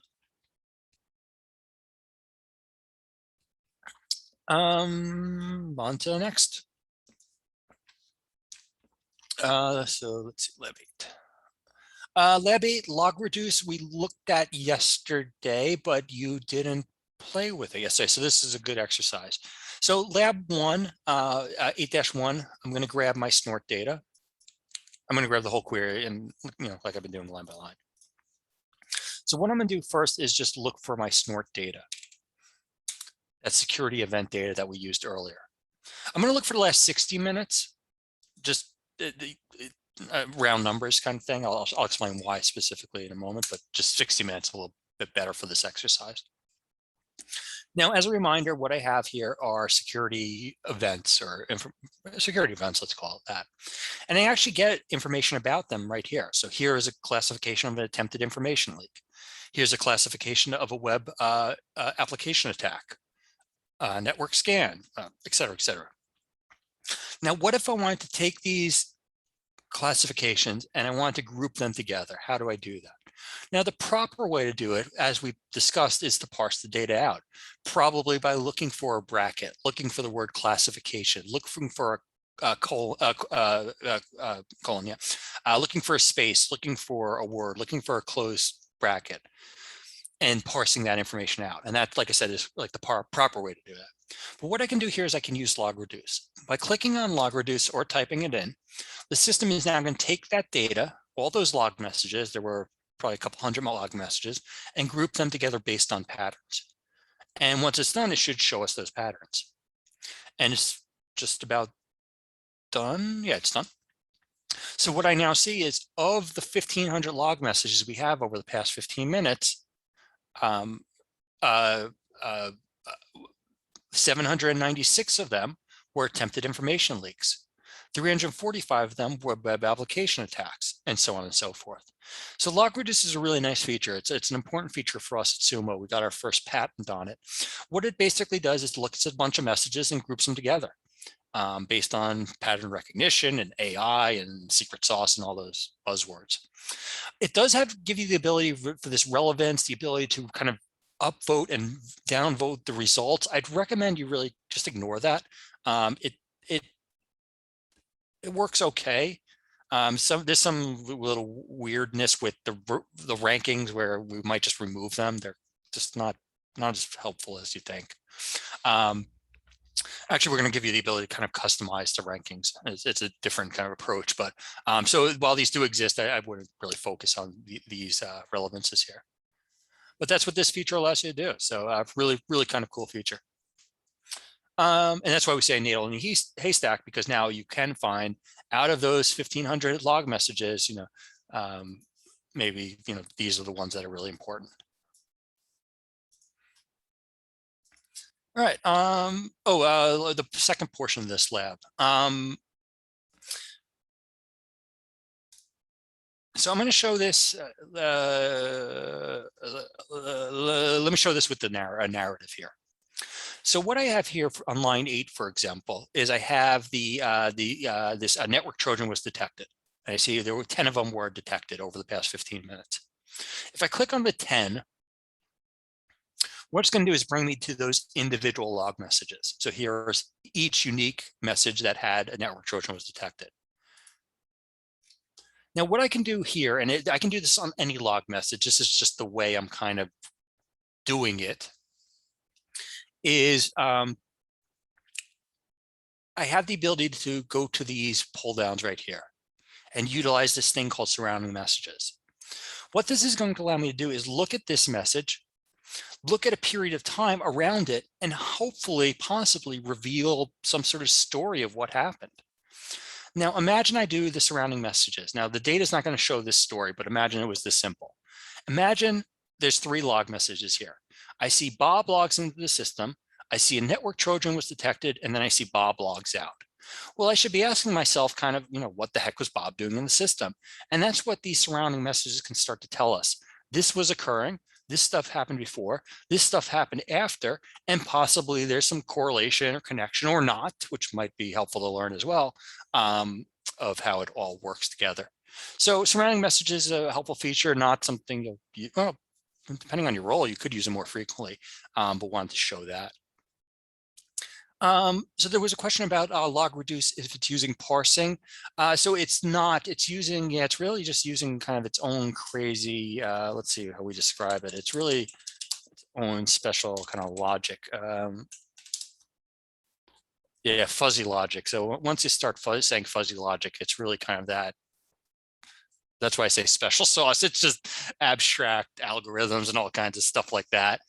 A: On to the next. So let's see, lab 8. Lab 8, log reduce, we looked at yesterday, but you didn't play with it yesterday. So this is a good exercise. So lab 1, 8-1, I'm going to grab my snort data. I'm going to grab the whole query and, like I've been doing line by line. So what I'm going to do first is just look for my snort data. That security event data that we used earlier. I'm going to look for the last 60 minutes, just the round numbers kind of thing. I'll explain why specifically in a moment, but just 60 minutes a little bit better for this exercise. Now, as a reminder, what I have here are security events, or security events, let's call it that. And I actually get information about them right here. So here is a classification of an attempted information leak. Here's a classification of a web application attack, network scan, et cetera, et cetera. Now, what if I wanted to take these classifications and I want to group them together? How do I do that? Now, the proper way to do it, as we discussed, is to parse the data out, probably by looking for a bracket, looking for the word classification, looking for a colon, looking for a space, looking for a word, looking for a closed bracket, and parsing that information out. And that, like I said, is like the proper way to do that. But what I can do here is I can use log reduce. By clicking on log reduce or typing it in, the system is now going to take that data, all those log messages, there were probably a couple hundred log messages, and group them together based on patterns. And once it's done, it should show us those patterns. And it's just about done. Yeah, it's done. So what I now see is, of the 1,500 log messages we have over the past 15 minutes, 796 of them were attempted information leaks. 345 of them were web application attacks, and so on and so forth. So log reduce is a really nice feature. It's an important feature for us at Sumo. We got our first patent on it. What it basically does is looks at a bunch of messages and groups them together. based on pattern recognition and AI and secret sauce and all those buzzwords. It does give you the ability for this relevance, the ability to kind of upvote and downvote the results. I'd recommend you really just ignore that. It works okay. There's some little weirdness with the rankings where we might just remove them. They're just not as helpful as you think. Actually, we're going to give you the ability to kind of customize the rankings. It's a different kind of approach, but so while these do exist, I wouldn't really focus on these relevances here. But that's what this feature allows you to do. So really kind of cool feature. And that's why we say needle in a haystack, because now you can find out of those 1,500 log messages, maybe, these are the ones that are really important. All right. The second portion of this lab. So I'm going to show this. Let me show this with the narrative here. So what I have here on line 8, for example, is I have this network Trojan was detected. I see there were 10 of them were detected over the past 15 minutes. If I click on the 10, what it's going to do is bring me to those individual log messages. So here's each unique message that had a network Trojan was detected. Now, what I can do here, and I can do this on any log message, this is just the way I'm kind of doing it, is I have the ability to go to these pull downs right here and utilize this thing called surrounding messages. What this is going to allow me to do is look at this message, look at a period of time around it, and hopefully, possibly reveal some sort of story of what happened. Now, imagine I do the surrounding messages. Now, the data is not going to show this story, but imagine it was this simple. Imagine there's 3 log messages here. I see Bob logs into the system. I see a network Trojan was detected, and then I see Bob logs out. Well, I should be asking myself kind of, what the heck was Bob doing in the system? And that's what these surrounding messages can start to tell us. This was occurring. This stuff happened before, this stuff happened after, and possibly there's some correlation or connection or not, which might be helpful to learn as well, of how it all works together. So surrounding messages is a helpful feature, not something well, depending on your role, you could use them more frequently, but wanted to show that. So there was a question about log reduce if it's using parsing. So it's not, it's really just using kind of its own crazy, let's see how we describe it. It's really its own special kind of logic. Yeah, fuzzy logic. So once you start saying fuzzy logic, it's really kind of that. That's why I say special sauce. It's just abstract algorithms and all kinds of stuff like that.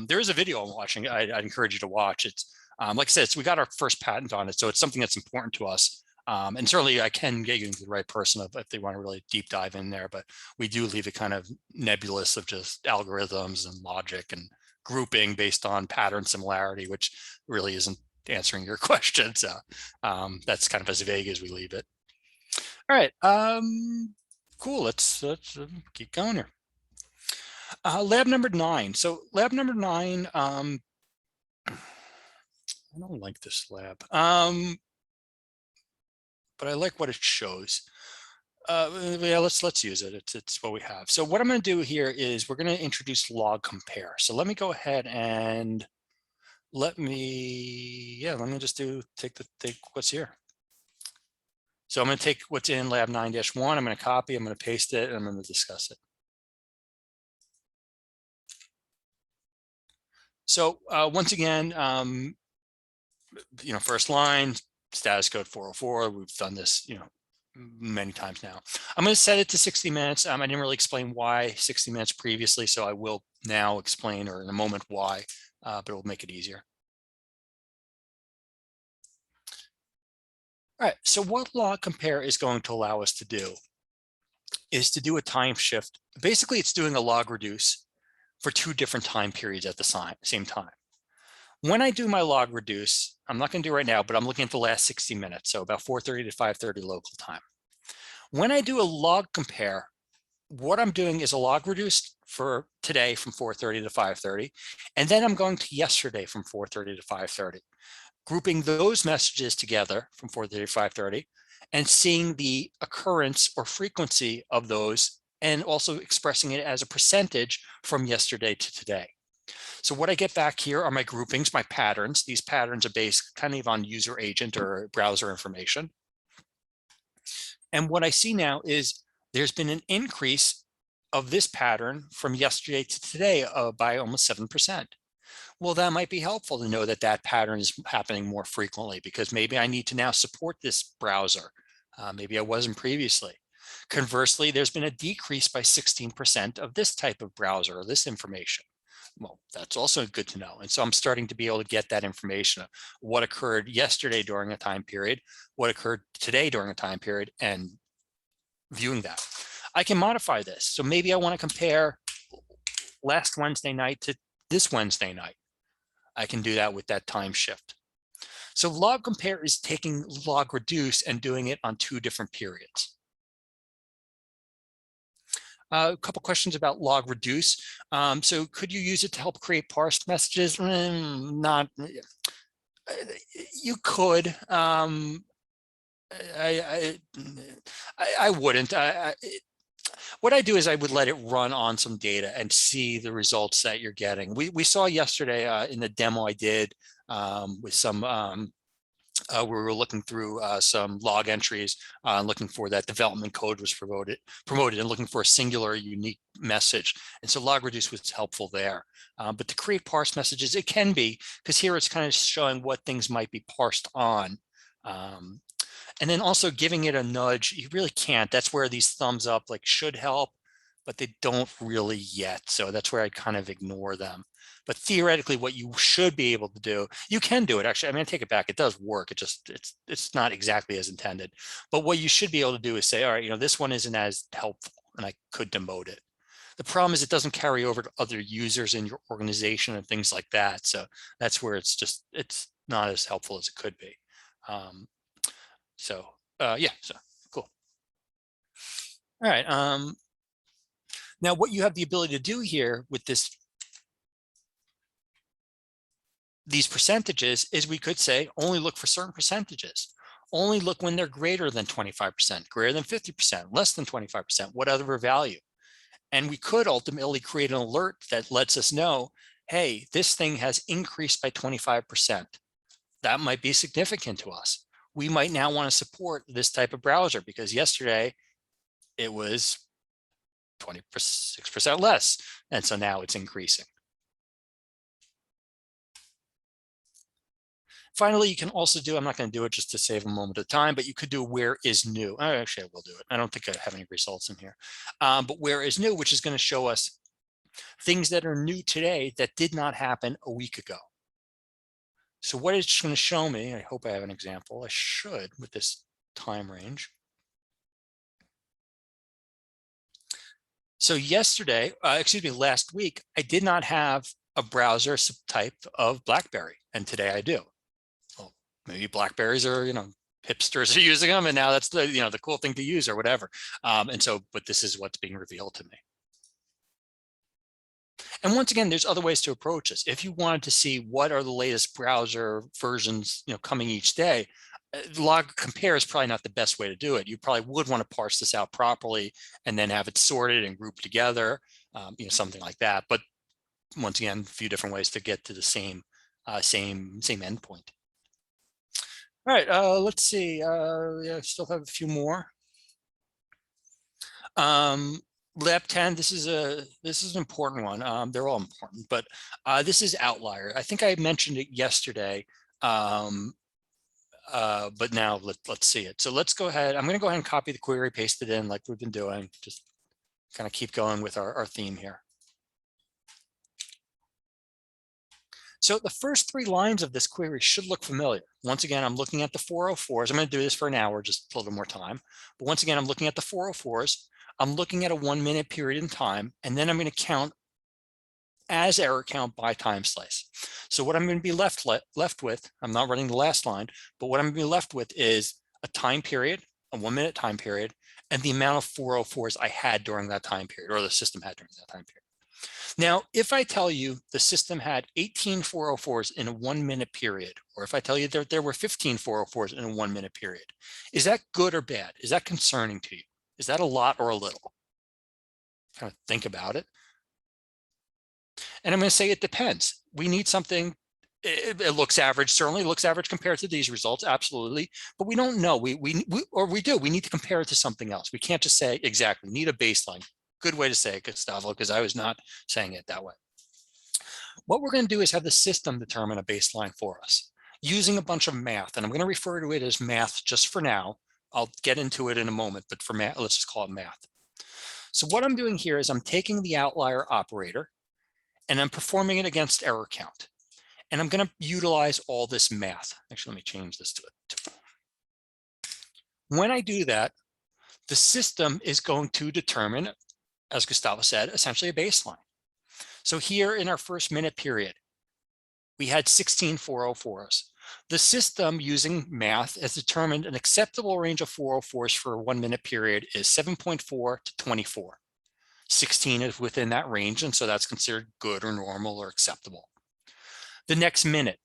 A: There is a video I'm watching. I'd encourage you to watch. It's like I said, we got our first patent on it, so it's something that's important to us. And certainly I can get you into the right person if they want to really deep dive in there, but we do leave it kind of nebulous of just algorithms and logic and grouping based on pattern similarity, which really isn't answering your question. So that's kind of as vague as we leave it. All right, cool, let's keep going here. Lab number 9. So lab number 9, I don't like this lab, but I like what it shows. Yeah, let's use it. It's what we have. So what I'm going to do here is we're going to introduce log compare. So let me go ahead and let me just take what's here. So I'm going to take what's in lab 9-1. I'm going to copy, I'm going to paste it, and I'm going to discuss it. So once again, first line, status code 404. We've done this, many times now. I'm going to set it to 60 minutes. I didn't really explain why 60 minutes previously, so I will now explain, or in a moment, why, but it will make it easier. All right, so what log compare is going to allow us to do is to do a time shift. Basically, it's doing a log reduce for 2 different time periods at the same time. When I do my log reduce, I'm not going to do it right now, but I'm looking at the last 60 minutes, so about 4:30 to 5:30 local time. When I do a log compare, what I'm doing is a log reduce for today from 4:30 to 5:30, and then I'm going to yesterday from 4:30 to 5:30. grouping those messages together from 4:30 to 5:30, and seeing the occurrence or frequency of those, and also expressing it as a percentage from yesterday to today. So what I get back here are my groupings, my patterns. These patterns are based kind of on user agent or browser information. And what I see now is there's been an increase of this pattern from yesterday to today by almost 7%. Well, that might be helpful to know that that pattern is happening more frequently, because maybe I need to now support this browser. Maybe I wasn't previously. Conversely, there's been a decrease by 16% of this type of browser or this information. Well, that's also good to know. And so I'm starting to be able to get that information of what occurred yesterday during a time period, what occurred today during a time period, and viewing that. I can modify this. So maybe I want to compare last Wednesday night to this Wednesday night. I can do that with that time shift. So log compare is taking log reduce and doing it on 2 different periods. A couple questions about log reduce. So could you use it to help create parsed messages? Not. You could. I wouldn't. What I do is I would let it run on some data and see the results that you're getting. We saw yesterday in the demo I did with some we were looking through some log entries, looking for that development code was promoted, and looking for a singular unique message. And so log reduce was helpful there. But to create parse messages, it can be, because here it's kind of showing what things might be parsed on. And then also giving it a nudge, you really can't. That's where these thumbs up like should help, but they don't really yet. So that's where I kind of ignore them. But theoretically, what you should be able to do, you can do it. Actually, I mean, I take it back. It does work. It's not exactly as intended. But what you should be able to do is say, all right, this one isn't as helpful, and I could demote it. The problem is it doesn't carry over to other users in your organization and things like that. So that's where it's not as helpful as it could be. Yeah, so cool. All right. Now what you have the ability to do here with these percentages is we could say only look for certain percentages. Only look when they're greater than 25%, greater than 50%, less than 25%, whatever value. And we could ultimately create an alert that lets us know, hey, this thing has increased by 25%. That might be significant to us. We might now want to support this type of browser because yesterday it was 26% less. And so now it's increasing. Finally, you can also do, I'm not going to do it just to save a moment of time, but you could do where is new. Actually, I will do it. I don't think I have any results in here. But where is new, which is going to show us things that are new today that did not happen a week ago. So what it's going to show me, I hope I have an example. I should with this time range. So last week, I did not have a browser subtype of BlackBerry, and today I do. Well, maybe BlackBerries are, hipsters are using them, and now that's the cool thing to use or whatever. But this is what's being revealed to me. And once again, there's other ways to approach this. If you wanted to see what are the latest browser versions, coming each day, log compare is probably not the best way to do it. You probably would want to parse this out properly and then have it sorted and grouped together, something like that. But once again, a few different ways to get to the same endpoint. All right, let's see. Yeah, I still have a few more. Lab 10, this is an important one. They're all important, but this is outlier. I think I mentioned it yesterday, but now let's see it. So let's go ahead. I'm going to go ahead and copy the query, paste it in like we've been doing. Just kind of keep going with our theme here. So the first 3 lines of this query should look familiar. Once again, I'm looking at the 404s. I'm going to do this for an hour, just a little more time. But once again, I'm looking at the 404s. I'm looking at a 1-minute period in time, and then I'm going to count as error count by time slice. So what I'm going to be left with, I'm not running the last line, but what I'm going to be left with is a time period, a 1-minute time period, and the amount of 404s I had during that time period, or the system had during that time period. Now, if I tell you the system had 18 404s in a 1 minute period, or if I tell you that there were 15 404s in a 1 minute period, is that good or bad? Is that concerning to you? Is that a lot or a little? Kind of think about it. And I'm going to say it depends. We need something. It looks average, certainly looks average compared to these results, absolutely. But we don't know. We do. We need to compare it to something else. We can't just say exactly. Need a baseline. Good way to say it, Gustavo, because I was not saying it that way. What we're going to do is have the system determine a baseline for us using a bunch of math. And I'm going to refer to it as math just for now. I'll get into it in a moment, but for math, let's just call it math. So what I'm doing here is I'm taking the outlier operator and I'm performing it against error count. And I'm going to utilize all this math. Actually, let me change this to it. When I do that, the system is going to determine, as Gustavo said, essentially a baseline. So here in our first minute period, we had 16 404s. The system using math has determined an acceptable range of 404s for a 1 minute period is 7.4 to 24. 16 is within that range, and so that's considered good or normal or acceptable. The next minute,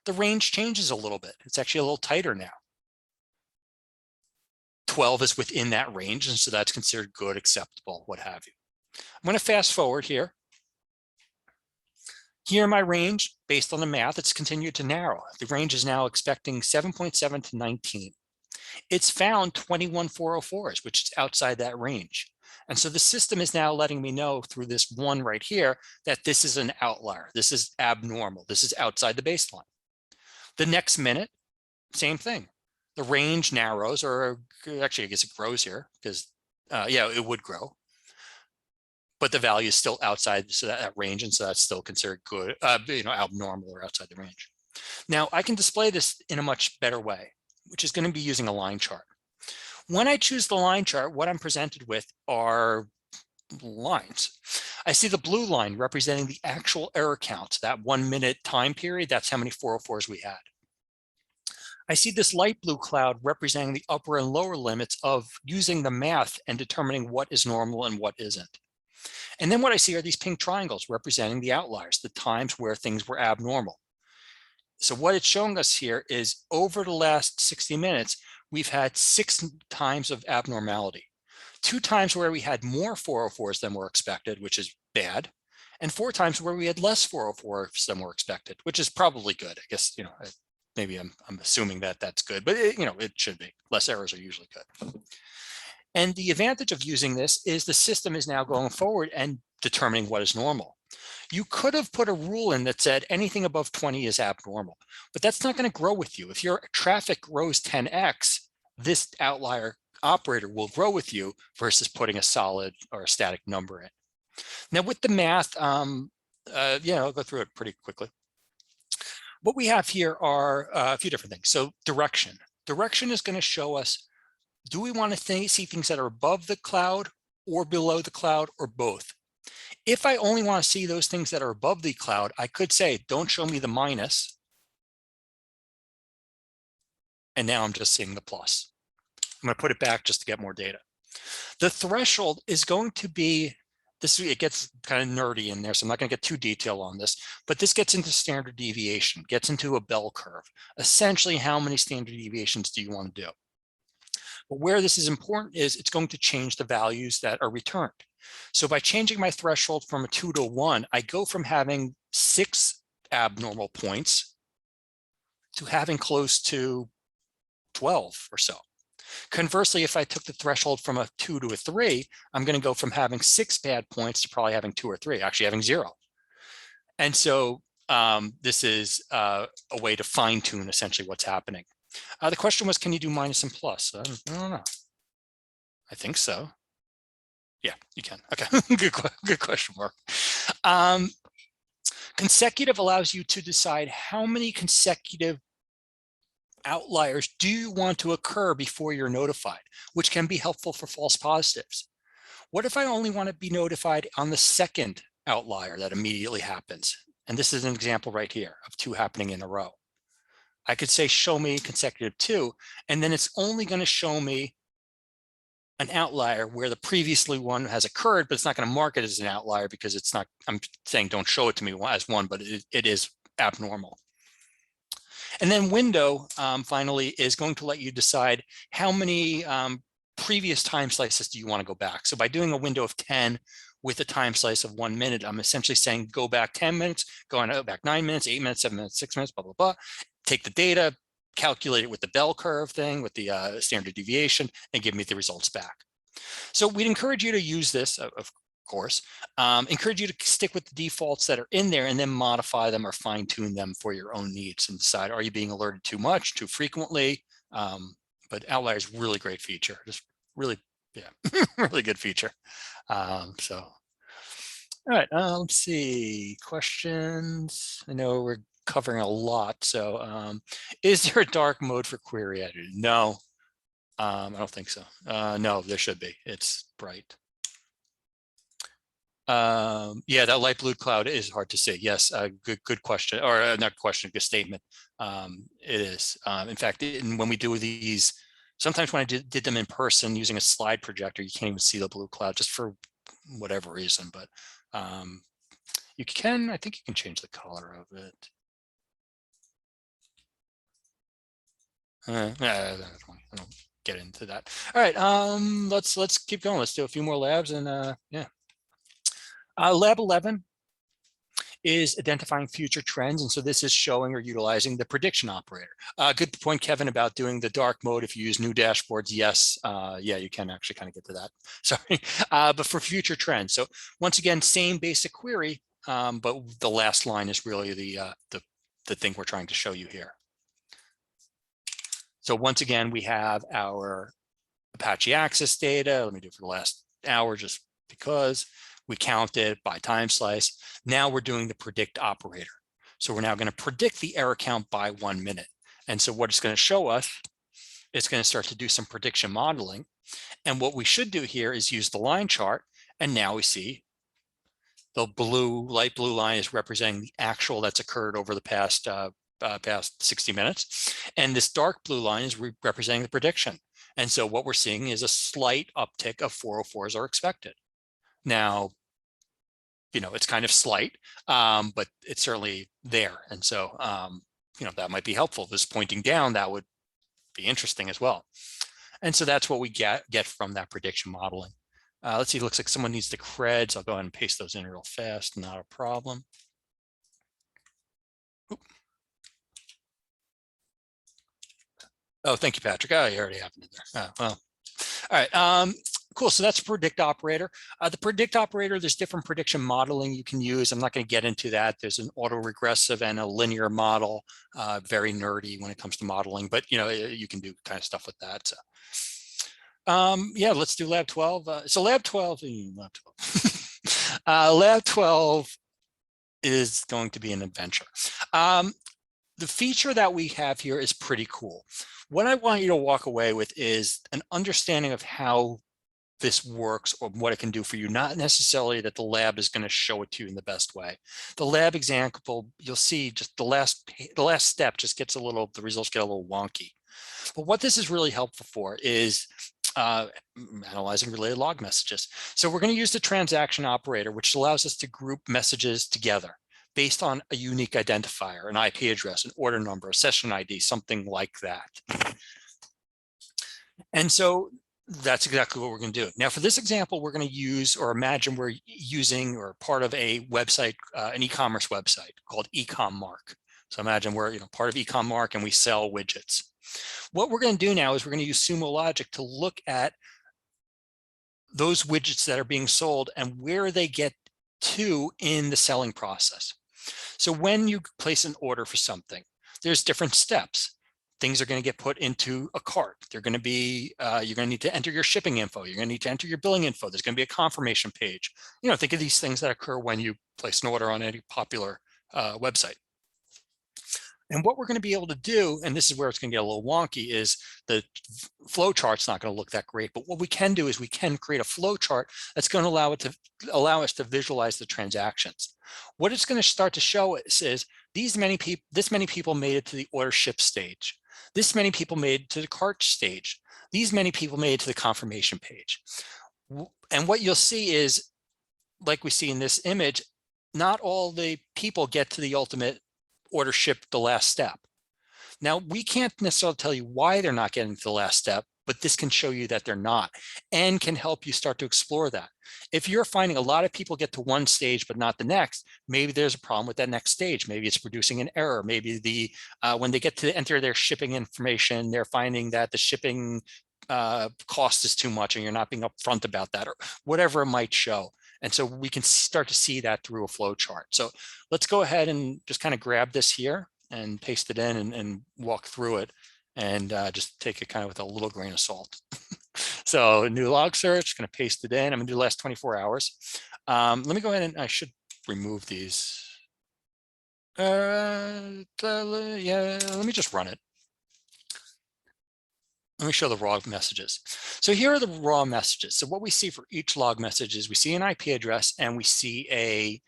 A: the range changes a little bit. It's actually a little tighter now. 12 is within that range, and so that's considered good, acceptable, what have you. I'm going to fast forward here. Here, my range, based on the math, it's continued to narrow. The range is now expecting 7.7 to 19. It's found 21 404s, which is outside that range. And so the system is now letting me know through this one right here that this is an outlier. This is abnormal. This is outside the baseline. The next minute, same thing. The range narrows, or actually, I guess it grows here because, yeah, it would grow. But the value is still outside so that range, and so that's still considered good, abnormal or outside the range. Now, I can display this in a much better way, which is going to be using a line chart. When I choose the line chart, what I'm presented with are lines. I see the blue line representing the actual error count, that 1 minute time period. That's how many 404s we had. I see this light blue cloud representing the upper and lower limits of using the math and determining what is normal and what isn't. And then what I see are these pink triangles representing the outliers, the times where things were abnormal. So what it's showing us here is over the last 60 minutes, we've had 6 times of abnormality. 2 times where we had more 404s than were expected, which is bad, and 4 times where we had less 404s than were expected, which is probably good. I guess, maybe I'm assuming that that's good, but it should be. Less errors are usually good. And the advantage of using this is the system is now going forward and determining what is normal. You could have put a rule in that said anything above 20 is abnormal, but that's not going to grow with you. If your traffic grows 10x, this outlier operator will grow with you versus putting a solid or a static number in. Now with the math, I'll go through it pretty quickly. What we have here are a few different things. So direction. Direction is going to show us, do we want to see things that are above the cloud or below the cloud or both? If I only want to see those things that are above the cloud, I could say, don't show me the minus. And now I'm just seeing the plus. I'm going to put it back just to get more data. The threshold is going to be, it gets kind of nerdy in there, so I'm not going to get too detailed on this, but this gets into standard deviation, gets into a bell curve. Essentially, how many standard deviations do you want to do? But where this is important is it's going to change the values that are returned. So by changing my threshold from a 2 to 1, I go from having 6 abnormal points to having close to 12 or so. Conversely, if I took the threshold from a 2 to a 3, I'm going to go from having 6 bad points to probably having 2 or 3, actually having 0. And so this is a way to fine tune essentially what's happening. The question was, can you do minus and plus? I don't know. I think so. Yeah, you can. Okay, good question, Mark. Consecutive allows you to decide how many consecutive outliers do you want to occur before you're notified, which can be helpful for false positives. What if I only want to be notified on the second outlier that immediately happens? And this is an example right here of 2 happening in a row. I could say, show me consecutive 2, and then it's only going to show me an outlier where the previously one has occurred, but it's not going to mark it as an outlier because it's not, I'm saying don't show it to me as one, but it is abnormal. And then window, finally, is going to let you decide how many previous time slices do you want to go back. So by doing a window of 10 with a time slice of 1 minute, I'm essentially saying go back 10 minutes, go back 9 minutes, 8 minutes, 7 minutes, 6 minutes, blah, blah, blah. Take the data, calculate it with the bell curve thing, with the standard deviation, and give me the results back. So we'd encourage you to use this, of course, encourage you to stick with the defaults that are in there and then modify them or fine tune them for your own needs and decide, are you being alerted too much, too frequently? But outlier is really great feature, just really, yeah, really good feature. All right, let's see, questions. I know we're covering a lot. So is there a dark mode for query editor? No, I don't think so. No, there should be. It's bright. Yeah, that light blue cloud is hard to see. Yes, good question, or not question, good statement. It is. In fact, when we do these, sometimes when I did them in person using a slide projector, you can't even see the blue cloud just for whatever reason. But you can, I think you can change the color of it. I don't get into that. All right, let's keep going. Let's do a few more labs, and yeah. Lab 11 is identifying future trends. And so this is showing or utilizing the prediction operator. Good point, Kevin, about doing the dark mode. If you use new dashboards, yes, yeah, you can actually kind of get to that. Sorry, but for future trends. So once again, same basic query, but the last line is really the thing we're trying to show you here. So once again, we have our Apache access data. Let me do it for the last hour just because. We count it by time slice. Now we're doing the predict operator. So we're now going to predict the error count by 1 minute. And so what it's going to show us, it's going to start to do some prediction modeling. And what we should do here is use the line chart. And now we see the light blue line is representing the actual that's occurred over the past 60 minutes. And this dark blue line is representing the prediction. And so what we're seeing is a slight uptick of 404s are expected. Now, you know, it's kind of slight, but it's certainly there. And so, you know, that might be helpful. This pointing down, that would be interesting as well. And so that's what we get from that prediction modeling. Let's see, it looks like someone needs the creds. I'll go ahead and paste those in real fast, not a problem. Oop. Oh, thank you, Patrick. Oh, you already have it in there. Oh, well, all right. Cool, so that's predict operator. The predict operator, there's different prediction modeling you can use. I'm not going to get into that. There's an autoregressive and a linear model, very nerdy when it comes to modeling, but you know, you can do kind of stuff with that. So. Yeah, let's do lab 12. So lab 12, lab 12 is going to be an adventure. The feature that we have here is pretty cool. What I want you to walk away with is an understanding of how this works or what it can do for you, not necessarily that the lab is going to show it to you in the best way. The lab example, you'll see just the last step just gets a little, the results get a little wonky. But what this is really helpful for is analyzing related log messages. So we're going to use the transaction operator, which allows us to group messages together based on a unique identifier, an IP address, an order number, a session ID, something like that. And so that's exactly what we're going to do. Now, for this example, we're going to use, or imagine we're using or part of a website, an e-commerce website called EcomMark. So imagine we're part of EcomMark and we sell widgets. What we're going to do now is we're going to use Sumo Logic to look at those widgets that are being sold and where they get to in the selling process. So when you place an order for something, there's different steps. Things are going to get put into a cart. They're going to be, you're going to need to enter your shipping info. You're going to need to enter your billing info. There's going to be a confirmation page. You know, think of these things that occur when you place an order on any popular website. And what we're going to be able to do, and this is where it's going to get a little wonky, is the flow chart's not going to look that great. But what we can do is we can create a flow chart that's going to allow us to visualize the transactions. What it's going to start to show us is this many people made it to the order ship stage. This many people made it to the cart stage. These many people made it to the confirmation page. And what you'll see is, like we see in this image, not all the people get to the ultimate order shipped the last step. Now, we can't necessarily tell you why they're not getting to the last step, but this can show you that they're not and can help you start to explore that. If you're finding a lot of people get to one stage but not the next, maybe there's a problem with that next stage. Maybe it's producing an error. Maybe when they get to enter their shipping information, they're finding that the shipping cost is too much and you're not being upfront about that, or whatever it might show. And so we can start to see that through a flow chart. So let's go ahead and just kind of grab this here and paste it in and walk through it, and just take it kind of with a little grain of salt. So new log search, going to paste it in. I'm going to do the last 24 hours. Let me go ahead and I should remove these. Yeah, let me just run it. Let me show the raw messages. So here are the raw messages. So what we see for each log message is we see an IP address and we see a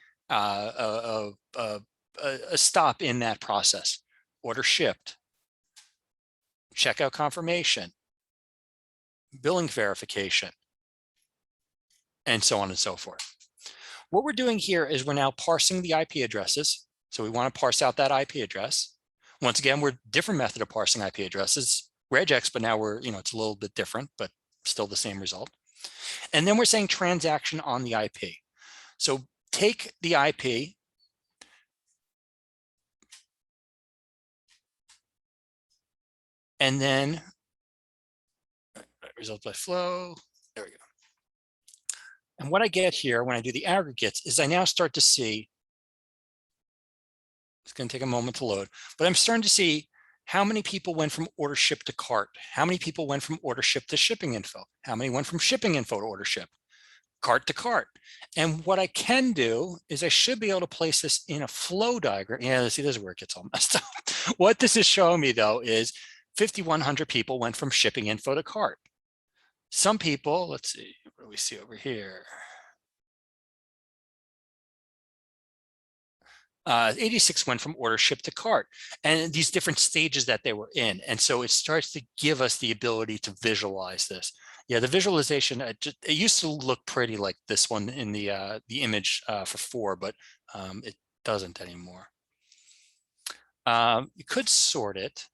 A: stop in that process. Order shipped, checkout confirmation, billing verification, and so on and so forth. What we're doing here is we're now parsing the IP addresses. So we want to parse out that IP address. Once again, we're different method of parsing IP addresses, regex, but now we're, it's a little bit different, but still the same result. And then we're saying transaction on the IP. So take the IP, and then result by flow. There we go. And what I get here when I do the aggregates is I now start to see, it's going to take a moment to load, but I'm starting to see how many people went from order ship to cart, how many people went from order ship to shipping info, how many went from shipping info to order ship, cart to cart. And what I can do is I should be able to place this in a flow diagram. Yeah, see, this is where it gets all messed up. What this is showing me though is 5,100 people went from shipping info to cart. Some people, let's see, what do we see over here? 86 went from order ship to cart, and these different stages that they were in. And so it starts to give us the ability to visualize this. Yeah, the visualization, it used to look pretty like this one in the image for 4, but it doesn't anymore. You could sort it.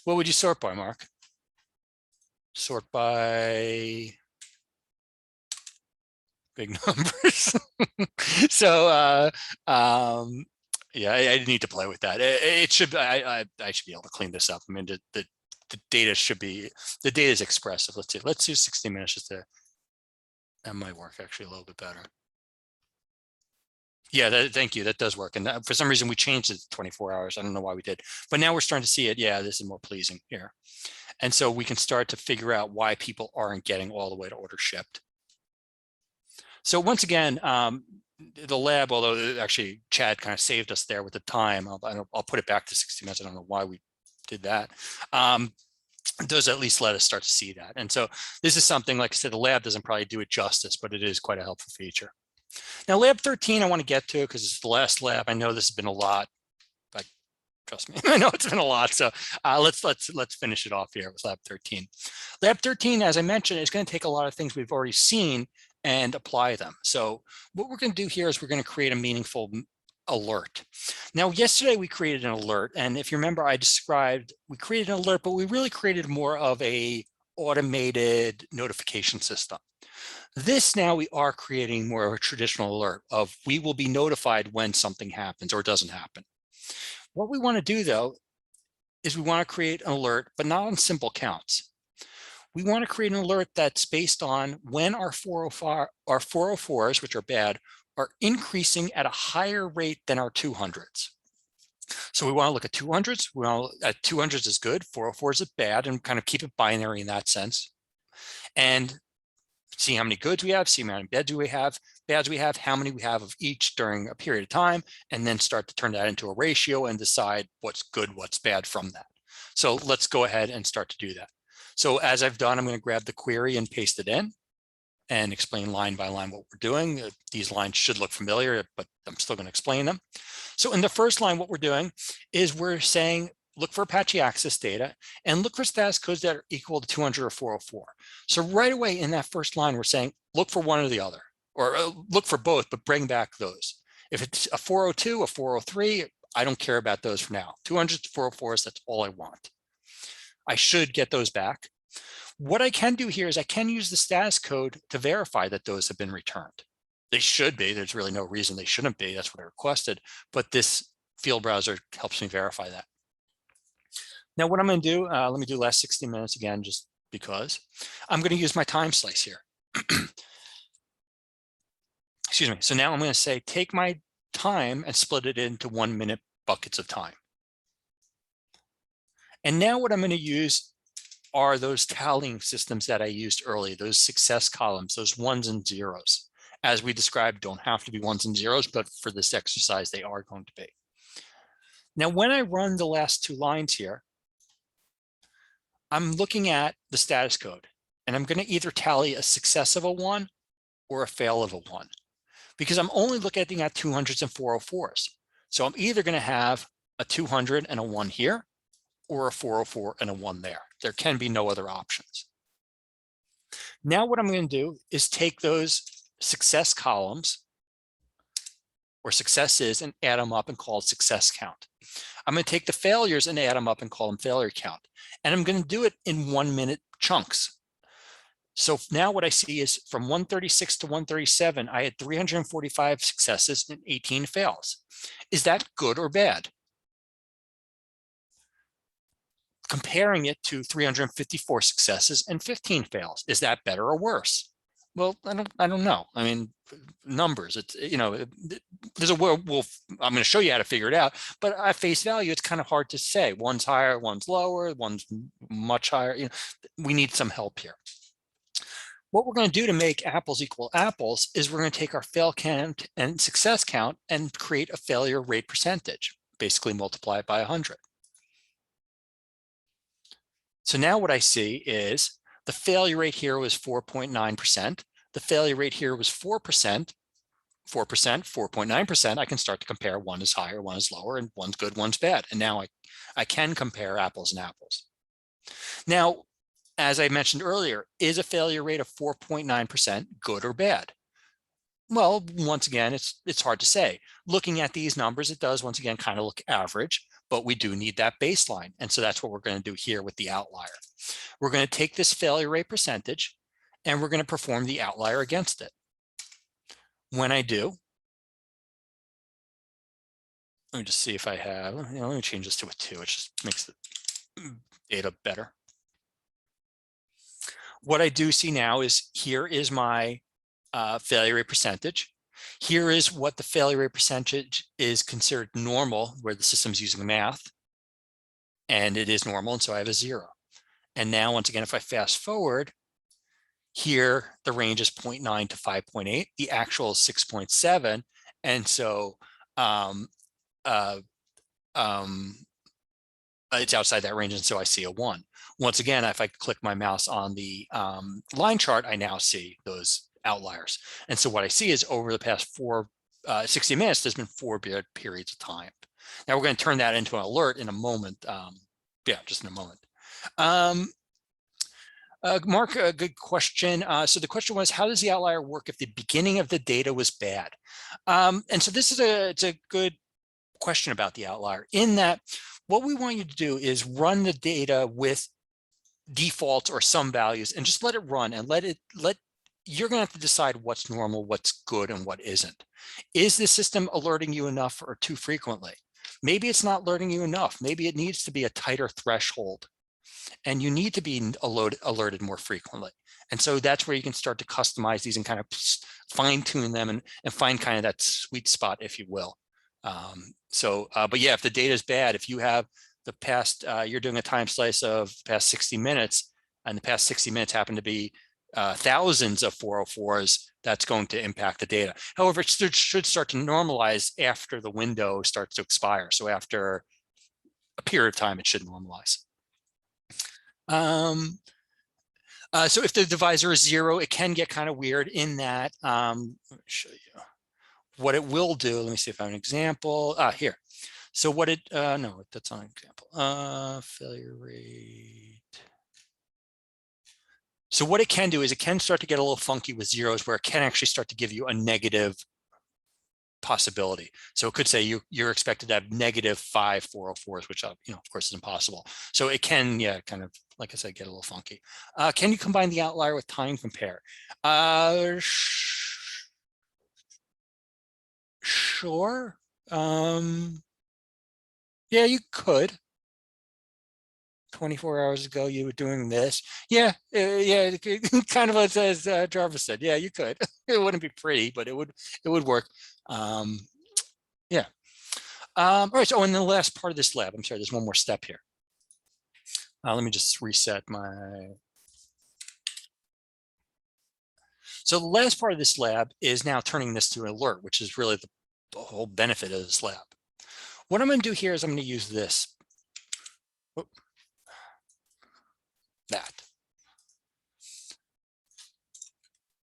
A: What would you sort by, Mark? Sort by big numbers. So yeah, I need to play with that. It should, I should be able to clean this up. I mean, the data should be, the data is expressive. Let's do 60 minutes just to, that might work actually a little bit better. Yeah, thank you. That does work. And for some reason we changed it to 24 hours. I don't know why we did, but now we're starting to see it. Yeah, this is more pleasing here. And so we can start to figure out why people aren't getting all the way to order shipped. So once again, the lab, although actually Chad kind of saved us there with the time, I'll put it back to 60 minutes. I don't know why we did that. Does at least let us start to see that. And so this is something, like I said, the lab doesn't probably do it justice, but it is quite a helpful feature. Now, lab 13, I want to get to because it's the last lab. I know this has been a lot, but trust me, I know it's been a lot. So let's finish it off here with lab 13. Lab 13, as I mentioned, is going to take a lot of things we've already seen and apply them. So what we're going to do here is we're going to create a meaningful alert. Now, yesterday we created an alert, and if you remember, I described, we created an alert, but we really created more of a automated notification system. This now we are creating more of a traditional alert of we will be notified when something happens or doesn't happen. What we want to do though is we want to create an alert, but not on simple counts. We want to create an alert that's based on when our 404s, which are bad, are increasing at a higher rate than our 200s. So we want to look at 200s. We want to, at 200s is good, 404s is bad, and kind of keep it binary in that sense. And see how many goods we have, see how many bads we have, how many we have of each during a period of time, and then start to turn that into a ratio and decide what's good, what's bad from that. So let's go ahead and start to do that. So as I've done, I'm going to grab the query and paste it in. and explain line by line what we're doing. These lines should look familiar, but I'm still going to explain them. So in the first line, what we're doing is we're saying, look for Apache access data and look for status codes that are equal to 200 or 404. So right away in that first line, we're saying, look for one or the other, or look for both, but bring back those. If it's a 402, a 403, I don't care about those for now. 200 to 404s, that's all I want. I should get those back. What I can do here is I can use the status code to verify that those have been returned. They should be. There's really no reason they shouldn't be. That's what I requested. But this field browser helps me verify that. Now, what I'm going to do, let me do last 60 minutes again, just because. I'm going to use my time slice here. Excuse me. So now I'm going to say, take my time and split it into 1 minute buckets of time. And now what I'm going to use are those tallying systems that I used earlier, those success columns, those ones and zeros. As we described, don't have to be ones and zeros, but for this exercise, they are going to be. Now, when I run the last two lines here, I'm looking at the status code, and I'm going to either tally a success of a 1 or a fail of a 1, because I'm only looking at 200s and 404s. So I'm either going to have a 200 and a 1 here, or a 404 and a 1 there. There can be no other options. Now what I'm going to do is take those success columns or successes and add them up and call it success count. I'm going to take the failures and add them up and call them failure count. And I'm going to do it in 1 minute chunks. So now what I see is from 136 to 137, I had 345 successes and 18 fails. Is that good or bad? Comparing it to 354 successes and 15 fails, is that better or worse? Well, I don't know. I mean, numbers. It's, you know, there's a I'm going to show you how to figure it out. But at face value, it's kind of hard to say. One's higher, one's lower, one's much higher. You know, we need some help here. What we're going to do to make apples equal apples is we're going to take our fail count and success count and create a failure rate percentage. Basically, multiply it by 100. So now what I see is the failure rate here was 4.9%. The failure rate here was 4%, 4.9%. I can start to compare. One is higher, one is lower, and one's good, one's bad. And now I can compare apples and apples. Now, as I mentioned earlier, is a failure rate of 4.9% good or bad? Well, once again, it's hard to say. Looking at these numbers, it does once again kind of look average, but we do need that baseline. And so that's what we're going to do here with the outlier. We're going to take this failure rate percentage and we're going to perform the outlier against it. When I do, let me just see if I have, let me change this to a 2. It just makes the data better. What I do see now is here is my failure rate percentage. Here is what the failure rate percentage is considered normal, where the system's using math, and it is normal, and so I have a 0. And now, once again, if I fast forward, here the range is 0.9 to 5.8. The actual is 6.7, and so it's outside that range, and so I see a 1. Once again, if I click my mouse on the line chart, I now see those outliers. And so what I see is over the past 60 minutes, there's been 4 periods of time. Now we're going to turn that into an alert in a moment. Yeah, just in a moment. Mark, a good question. So the question was, how does the outlier work if the beginning of the data was bad? And so this is it's a good question about the outlier, in that what we want you to do is run the data with defaults or some values and just let it run and you're going to have to decide what's normal, what's good, and what isn't. Is the system alerting you enough or too frequently? Maybe it's not alerting you enough. Maybe it needs to be a tighter threshold and you need to be alerted more frequently. And so that's where you can start to customize these and kind of fine tune them and find kind of that sweet spot, if you will. But yeah, if the data is bad, if you have the past, you're doing a time slice of the past 60 minutes, and the past 60 minutes happen to be thousands of 404s, that's going to impact the data. However, it should start to normalize after the window starts to expire. So after a period of time, it should normalize. So if the divisor is 0, it can get kind of weird in that, let me show you what it will do. Let me see if I have an example. Here. So what it, no, that's not an example. Failure rate. So what it can do is it can start to get a little funky with zeros where it can actually start to give you a negative possibility. So it could say you're expected to have negative 5 404s, which of course is impossible. So it can, yeah, kind of, like I said, get a little funky. Can you combine the outlier with time compare? Sure. Yeah, you could. 24 hours ago, you were doing this. Yeah, yeah, kind of as Jarvis said. Yeah, you could. It wouldn't be pretty, but it would work. Yeah. All right. So, in the last part of this lab, I'm sorry, there's one more step here. Let me just reset my. So the last part of this lab is now turning this to an alert, which is really the whole benefit of this lab. What I'm going to do here is I'm going to use this. That.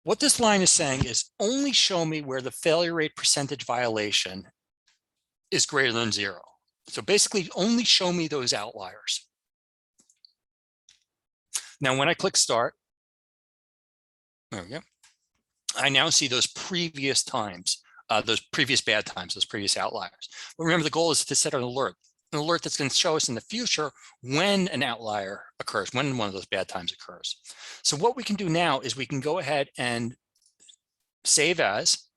A: What this line is saying is only show me where the failure rate percentage violation is greater than 0. So basically only show me those outliers. Now, when I click start, there we go. I now see those previous times, those previous bad times, those previous outliers. But remember, the goal is to set an alert that's going to show us in the future when an outlier occurs, when one of those bad times occurs. So what we can do now is we can go ahead and save as,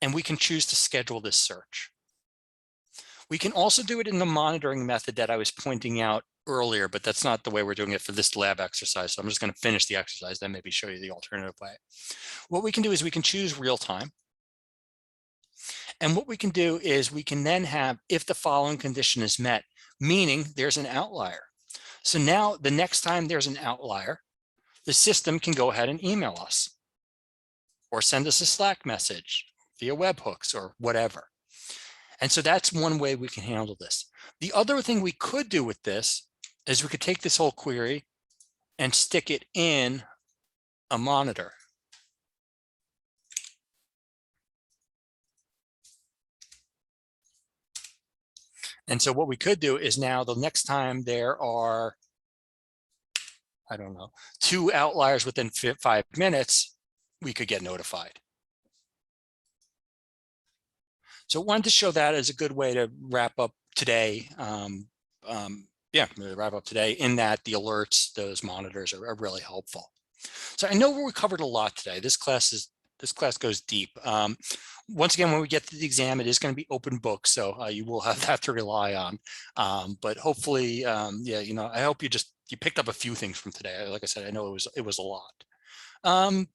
A: and we can choose to schedule this search. We can also do it in the monitoring method that I was pointing out earlier, but that's not the way we're doing it for this lab exercise. So I'm just going to finish the exercise, then maybe show you the alternative way. What we can do is we can choose real time. And what we can do is we can then have if the following condition is met, meaning there's an outlier. So now the next time there's an outlier, the system can go ahead and email us or send us a Slack message via webhooks or whatever. And so that's one way we can handle this. The other thing we could do with this is we could take this whole query and stick it in a monitor. And so what we could do is now the next time there are, I don't know, 2 outliers within 5 minutes, we could get notified. So I wanted to show that as a good way to wrap up today. Yeah, wrap up today in that the alerts, those monitors are really helpful. So I know we covered a lot today. This class goes deep. Once again, when we get to the exam, it is going to be open book, so you will have that to rely on. But hopefully, yeah, I hope you picked up a few things from today. Like I said, I know it was a lot.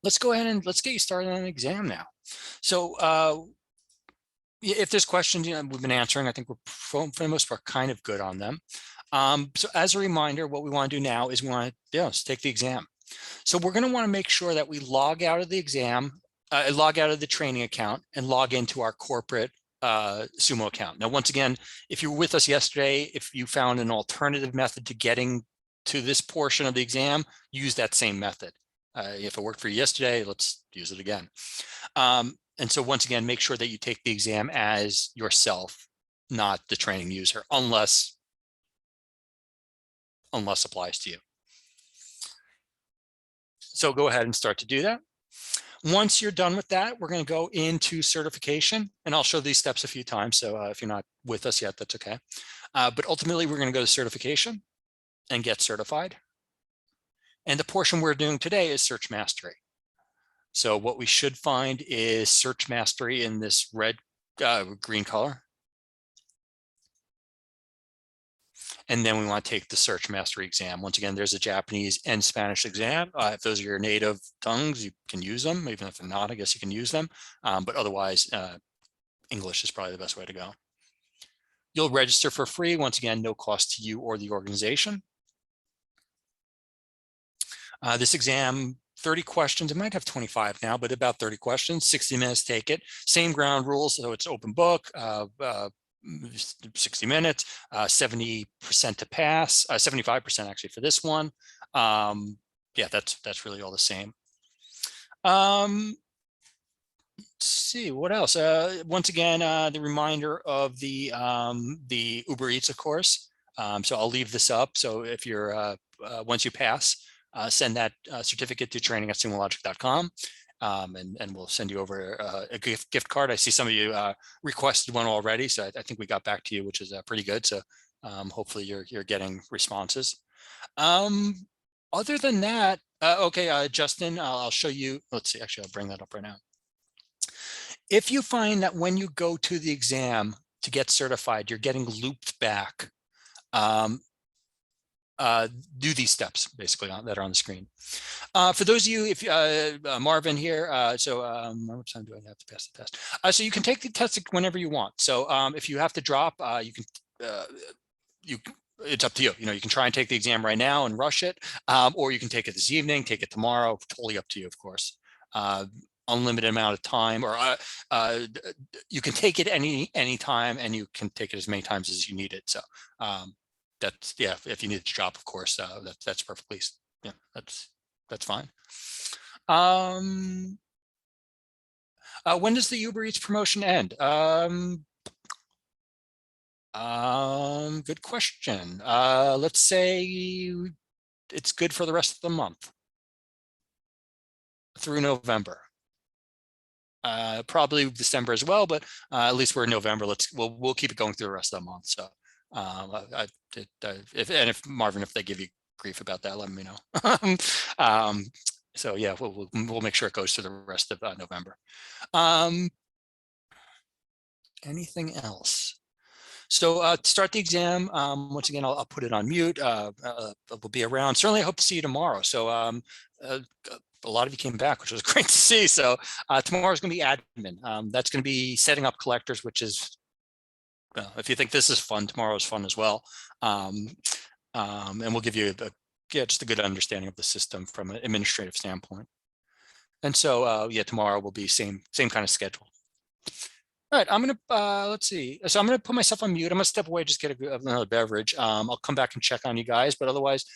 A: Let's go ahead and let's get you started on an exam now. So if there's questions, we've been answering. I think we're for the most part kind of good on them. So as a reminder, what we want to do now is we want to take the exam. So we're going to want to make sure that we log out of the exam, log out of the training account, and log into our corporate Sumo account. Now, once again, if you were with us yesterday, if you found an alternative method to getting to this portion of the exam, use that same method. If it worked for you yesterday, let's use it again. And so once again, make sure that you take the exam as yourself, not the training user, unless applies to you. So go ahead and start to do that. Once you're done with that, we're going to go into certification, and I'll show these steps a few times. So if you're not with us yet, that's okay. But ultimately, we're going to go to certification and get certified. And the portion we're doing today is search mastery. So what we should find is search mastery in this red, green color. And then we want to take the search mastery exam. Once again, there's a Japanese and Spanish exam. If those are your native tongues, you can use them. Even if they're not, I guess you can use them. But otherwise, English is probably the best way to go. You'll register for free. Once again, no cost to you or the organization. This exam, 30 questions. It might have 25 now, but about 30 questions, 60 minutes, take it. Same ground rules, so it's open book. 60 minutes, 70% to pass, 75% actually for this one. Yeah, that's really all the same. Let's see what else. Once again, the reminder of the Uber Eats, of course. So I'll leave this up. So if you're once you pass, send that certificate to training@sumologic.com. And we'll send you over a gift card. I see some of you requested one already, so I think we got back to you, which is pretty good. So hopefully you're getting responses. Other than that, okay, Justin, I'll show you. Let's see. Actually, I'll bring that up right now. If you find that when you go to the exam to get certified, you're getting looped back, do these steps basically that are on the screen. For those of you, if Marvin here, how much time do I have to pass the test? So you can take the test whenever you want. So if you have to drop, you can, it's up to you. You can try and take the exam right now and rush it, or you can take it this evening, take it tomorrow. Totally up to you, of course. Unlimited amount of time, or you can take it any time, and you can take it as many times as you need it. So that's, yeah, if you need to drop, of course, that's perfectly, yeah, that's fine. When does the Uber Eats promotion end? Good question. Let's say it's good for the rest of the month through November. Probably December as well, but at least we're in November. We'll keep it going through the rest of the month. So if Marvin, if they give you grief about that, let me know. So yeah, we'll make sure it goes to the rest of November. Anything else? So to start the exam, once again, I'll put it on mute. We'll be around. Certainly, I hope to see you tomorrow. So a lot of you came back, which was great to see. So tomorrow is going to be admin. That's going to be setting up collectors, which is, if you think this is fun, tomorrow is fun as well. And we'll give you just a good understanding of the system from an administrative standpoint. And so, yeah, tomorrow will be same kind of schedule. All right, I'm gonna let's see. So I'm gonna put myself on mute. I'm gonna step away, just get another beverage. I'll come back and check on you guys, but otherwise,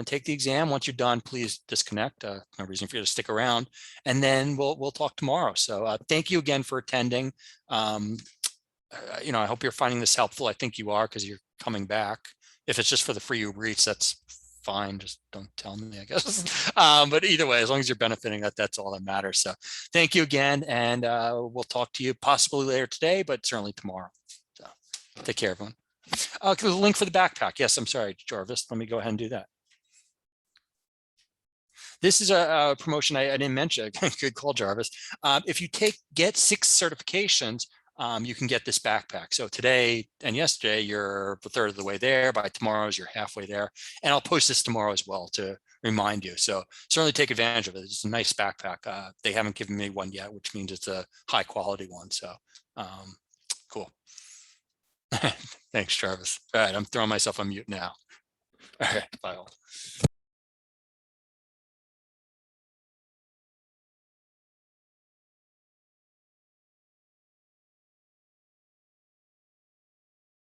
A: take the exam. Once you're done, please disconnect. No reason for you to stick around, and then we'll talk tomorrow. So thank you again for attending. I hope you're finding this helpful. I think you are, because you're coming back. If it's just for the free Uber Eats, that's fine. Just don't tell me, I guess. But either way, as long as you're benefiting, that's all that matters. So thank you again, and we'll talk to you possibly later today, but certainly tomorrow. So take care, everyone. The link for the backpack. Yes, I'm sorry, Jarvis. Let me go ahead and do that. This is a promotion I didn't mention. Good call, Jarvis. If you get 6 certifications, you can get this backpack. So today and yesterday, you're a third of the way there. By tomorrow's, you're halfway there. And I'll post this tomorrow as well to remind you. So certainly take advantage of it. It's a nice backpack. They haven't given me one yet, which means it's a high quality one. So cool. Thanks, Jarvis. All right, I'm throwing myself on mute now. All right.